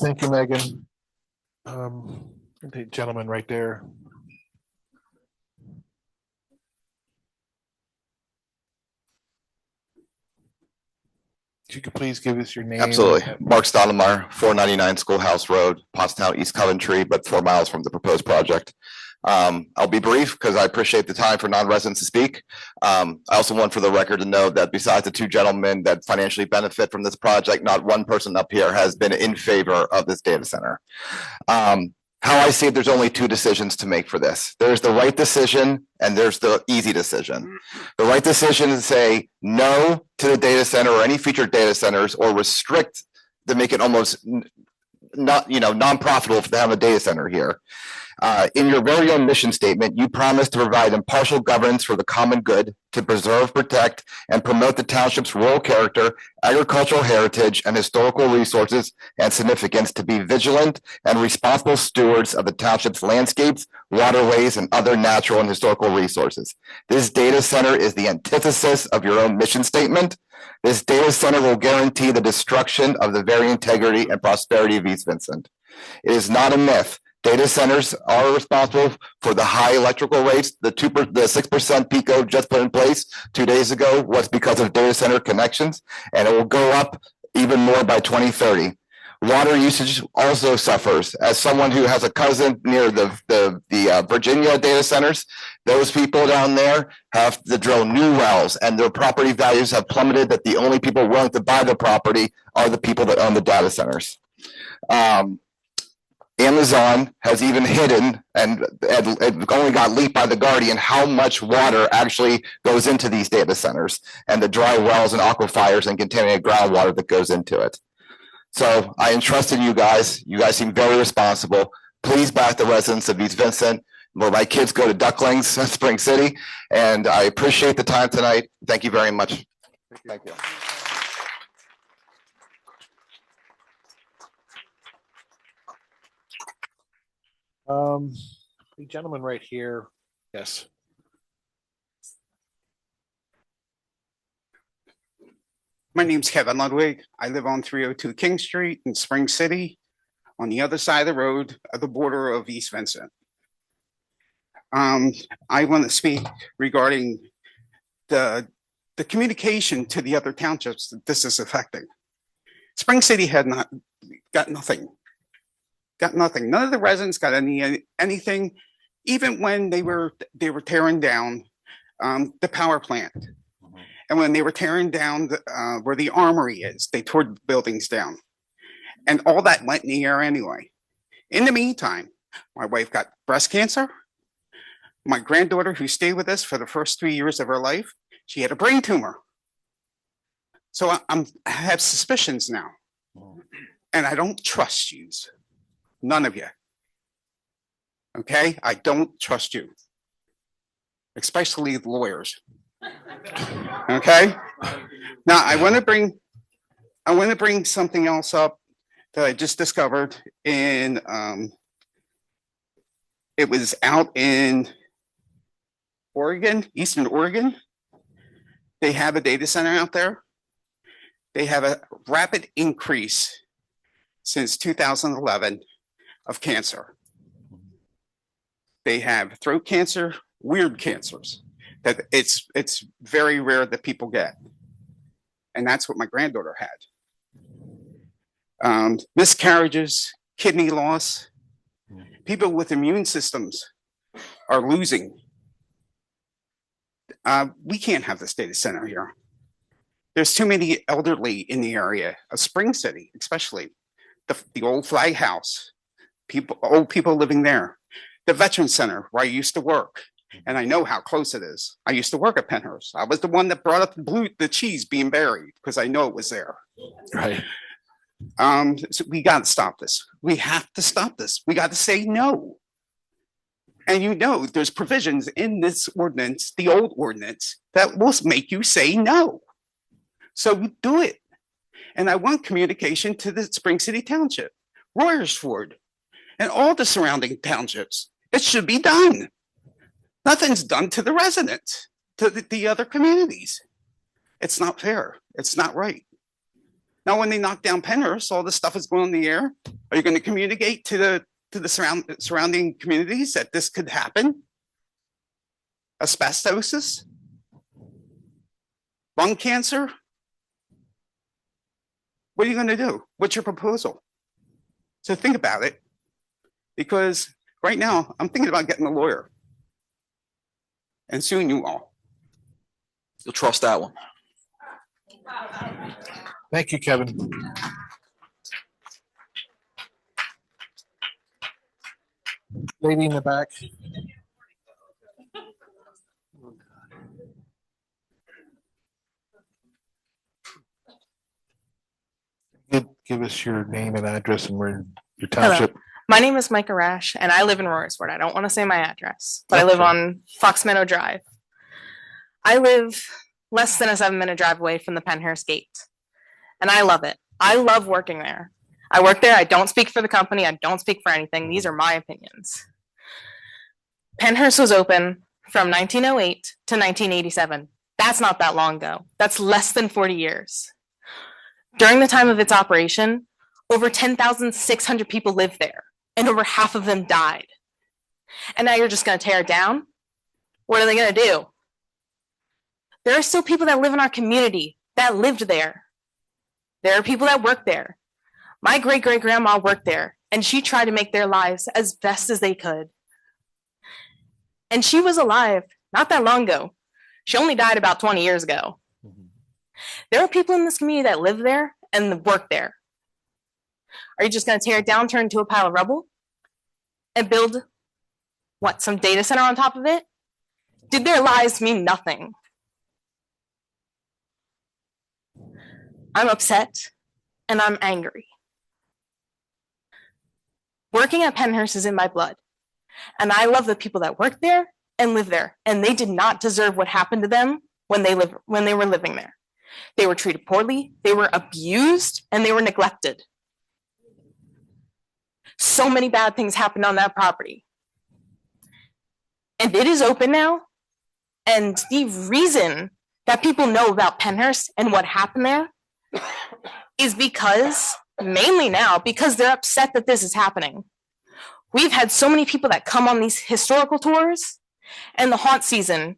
Thank you, Megan. The gentleman right there. If you could please give us your name. Absolutely. Mark Stoudemire, 499 Schoolhouse Road, Pottstown, East Coventry, but 4 miles from the proposed project. I'll be brief because I appreciate the time for non-residents to speak. I also want for the record to know that besides the 2 gentlemen that financially benefit from this project, not one person up here has been in favor of this data center. How I see it, there's only 2 decisions to make for this. There's the right decision and there's the easy decision. The right decision is to say no to the data center or any future data centers, or restrict to make it almost not, non-profitable to have a data center here. In your very own mission statement, you promised to provide impartial governance for the common good, to preserve, protect, and promote the township's rural character, agricultural heritage, and historical resources and significance, to be vigilant and responsible stewards of the township's landscapes, waterways, and other natural and historical resources. This data center is the antithesis of your own mission statement. This data center will guarantee the destruction of the very integrity and prosperity of East Vincent. It is not a myth. Data centers are responsible for the high electrical rates. The 6% PICO just put in place 2 days ago was because of data center connections, and it will go up even more by 2030. Water usage also suffers. As someone who has a cousin near the Virginia data centers, those people down there have to drill new wells, and their property values have plummeted, that the only people willing to buy the property are the people that own the data centers. Amazon has even hidden and only got leaked by The Guardian how much water actually goes into these data centers and the dry wells and aquifers and contaminated groundwater that goes into it. So I entrusted you guys. You guys seem very responsible. Please back the residents of East Vincent, where my kids go to Ducklings, Spring City. And I appreciate the time tonight. Thank you very much. Thank you. The gentleman right here. Yes. My name's Kevin Ludwig. I live on 302 King Street in Spring City, on the other side of the road at the border of East Vincent. I want to speak regarding the communication to the other townships that this is affecting. Spring City had got nothing. Got nothing. None of the residents got anything, even when they were tearing down the power plant. And when they were tearing down where the armory is, they tore the buildings down. And all that went in the air anyway. In the meantime, my wife got breast cancer. My granddaughter, who stayed with us for the first 3 years of her life, she had a brain tumor. So I have suspicions now. And I don't trust you. None of you. Okay? I don't trust you. Especially the lawyers. Okay? Now I want to bring something else up that I just discovered in it was out in Oregon, Eastern Oregon. They have a data center out there. They have a rapid increase since 2011 of cancer. They have throat cancer, weird cancers that it's very rare that people get. And that's what my granddaughter had. Miscarriages, kidney loss, people with immune systems are losing. We can't have this data center here. There's too many elderly in the area of Spring City, especially the old Flag House, old people living there. The Veterans Center where I used to work, and I know how close it is. I used to work at Penhurst. I was the one that brought up the cheese being buried because I know it was there. Right. So we got to stop this. We have to stop this. We got to say no. And there's provisions in this ordinance, the old ordinance, that will make you say no. So do it. And I want communication to the Spring City Township, Royersford, and all the surrounding townships. It should be done. Nothing's done to the residents, to the other communities. It's not fair. It's not right. Now, when they knock down Penhurst, all this stuff is going in the air. Are you going to communicate to the surrounding communities that this could happen? Asbestosis? Lung cancer? What are you going to do? What's your proposal? So think about it, because right now I'm thinking about getting a lawyer and suing you all. You'll trust that one. Thank you, Kevin. Lady in the back. Give us your name and address and where your township. My name is Micah Rash, and I live in Royersford. I don't want to say my address, but I live on Fox Meadow Drive. I live less than a 7-minute drive away from the Penhurst Gate, and I love it. I love working there. I work there. I don't speak for the company. I don't speak for anything. These are my opinions. Penhurst was open from 1908 to 1987. That's not that long ago. That's less than 40 years. During the time of its operation, over 10,600 people lived there, and over half of them died. And now you're just going to tear it down? What are they going to do? There are still people that live in our community that lived there. There are people that work there. My great-great-grandma worked there, and she tried to make their lives as best as they could. And she was alive not that long ago. She only died about 20 years ago. There are people in this community that live there and work there. Are you just going to tear it down, turn it into a pile of rubble, and build, what, some data center on top of it? Did their lives mean nothing? I'm upset and I'm angry. Working at Penhurst is in my blood, and I love the people that work there and live there, and they did not deserve what happened to them when they were living there. They were treated poorly, they were abused, and they were neglected. So many bad things happened on that property. And it is open now, and the reason that people know about Penhurst and what happened there is because, mainly now, because they're upset that this is happening. We've had so many people that come on these historical tours and the haunt season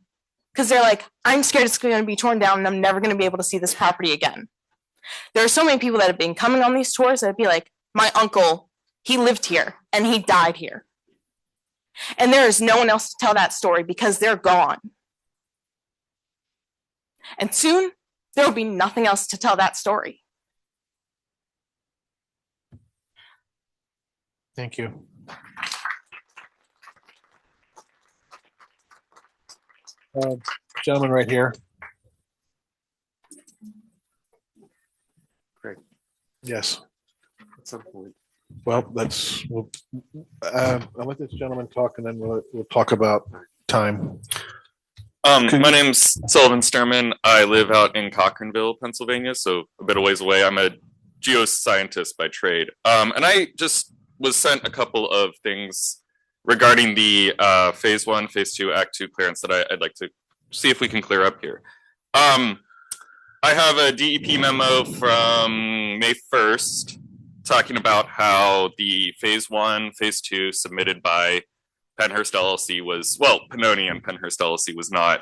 because they're like, I'm scared it's going to be torn down and I'm never going to be able to see this property again. There are so many people that have been coming on these tours that'd be like, my uncle, he lived here and he died here. And there is no one else to tell that story because they're gone. And soon, there will be nothing else to tell that story. Thank you. Gentleman right here. Great. Yes. At some point. Well, I'll let this gentleman talk and then we'll talk about time. My name's Sullivan Sturman. I live out in Cochranville, Pennsylvania, so a bit of ways away. I'm a geoscientist by trade. And I just was sent a couple of things regarding the phase 1, phase 2, act 2 clearance that I'd like to see if we can clear up here. I have a DEP memo from May 1st talking about how the phase 1, phase 2 submitted by Penhurst LLC was, well, Pannoni and Penhurst LLC was not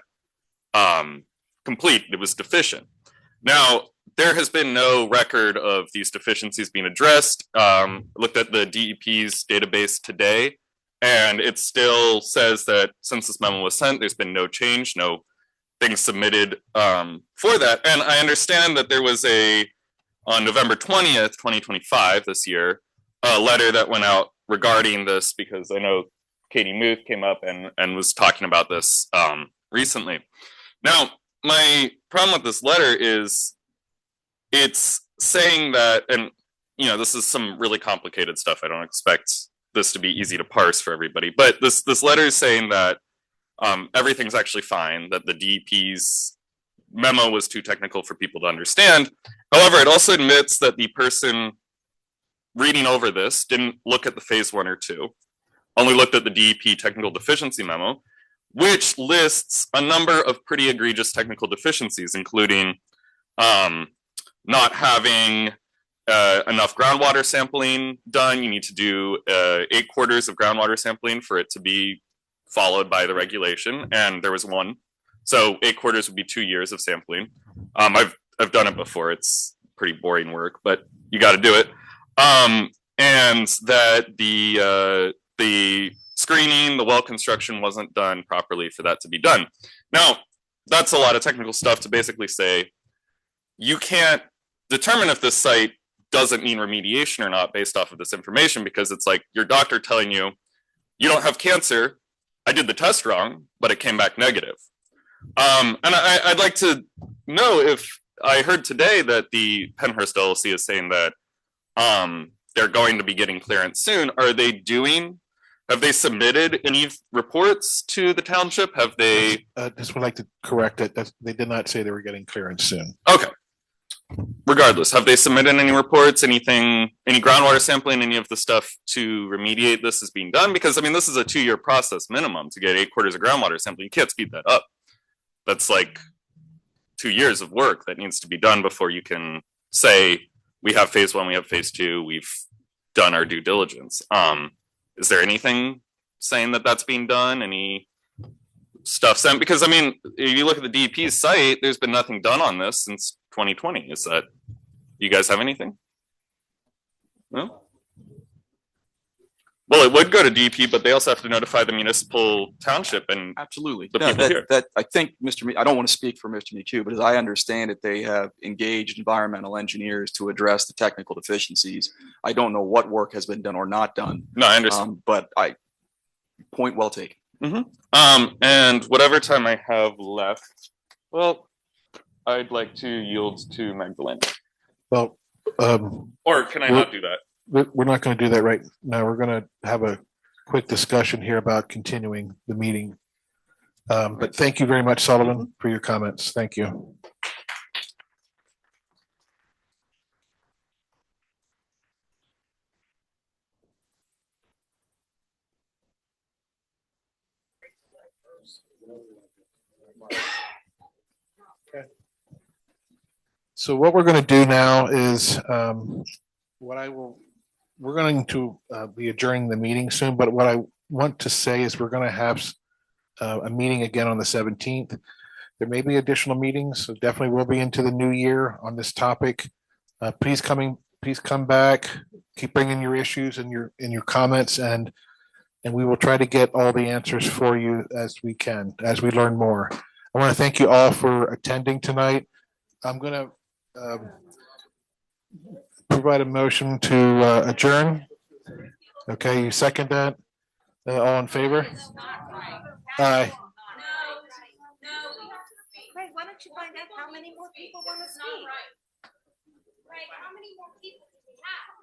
complete. It was deficient. Now, there has been no record of these deficiencies being addressed. Looked at the DEP's database today, and it still says that since this memo was sent, there's been no change, no things submitted for that. And I understand that there was on November 20th, 2025, this year, a letter that went out regarding this, because I know Katie Muth came up and was talking about this recently. Now, my problem with this letter is it's saying that, and this is some really complicated stuff. I don't expect this to be easy to parse for everybody, but this letter is saying that everything's actually fine, that the DEP's memo was too technical for people to understand. However, it also admits that the person reading over this didn't look at the phase 1 or 2, only looked at the DEP technical deficiency memo, which lists a number of pretty egregious technical deficiencies, including not having enough groundwater sampling done. You need to do 8 quarters of groundwater sampling for it to be followed by the regulation, and there was 1. So 8 quarters would be 2 years of sampling. I've done it before. It's pretty boring work, but you got to do it. And that the screening, the well construction wasn't done properly for that to be done. Now, that's a lot of technical stuff to basically say you can't determine if this site doesn't need remediation or not based off of this information, because it's like your doctor telling you, you don't have cancer. I did the test wrong, but it came back negative. And I'd like to know if I heard today that the Penhurst LLC is saying that they're going to be getting clearance soon. Have they submitted any reports to the township? Have they? Just would like to correct it. They did not say they were getting clearance soon. Okay. Regardless, have they submitted any reports, any groundwater sampling, any of the stuff to remediate this is being done? Because I mean, this is a 2-year process minimum to get 8/4 of groundwater sampling. You can't speed that up. That's like 2 years of work that needs to be done before you can say, we have phase 1, we have phase 2, we've done our due diligence. Is there anything saying that that's being done? Any stuff sent? Because I mean, if you look at the DEP's site, there's been nothing done on this since 2020. You guys have anything? No? Well, it would go to DEP, but they also have to notify the municipal township and absolutely the people here. That I think I don't want to speak for Mr. McHugh, but as I understand it, they have engaged environmental engineers to address the technical deficiencies. I don't know what work has been done or not done. No, I understand. But point well taken. And whatever time I have left, well, I'd like to yield to Magdalena. Well, or can I not do that? We're not going to do that right now. We're going to have a quick discussion here about continuing the meeting. But thank you very much, Sullivan, for your comments. Thank you. So what we're going to do now is we're going to be adjourning the meeting soon, but what I want to say is we're going to have a meeting again on the 17th. There may be additional meetings, so definitely will be into the new year on this topic. Please come back, keep bringing your issues and your comments, and we will try to get all the answers for you as we can, as we learn more. I want to thank you all for attending tonight. I'm going to provide a motion to adjourn. Okay, you second that? All in favor? Aye. Craig, why don't you find out how many more people want to speak? Craig, how many more people do we have?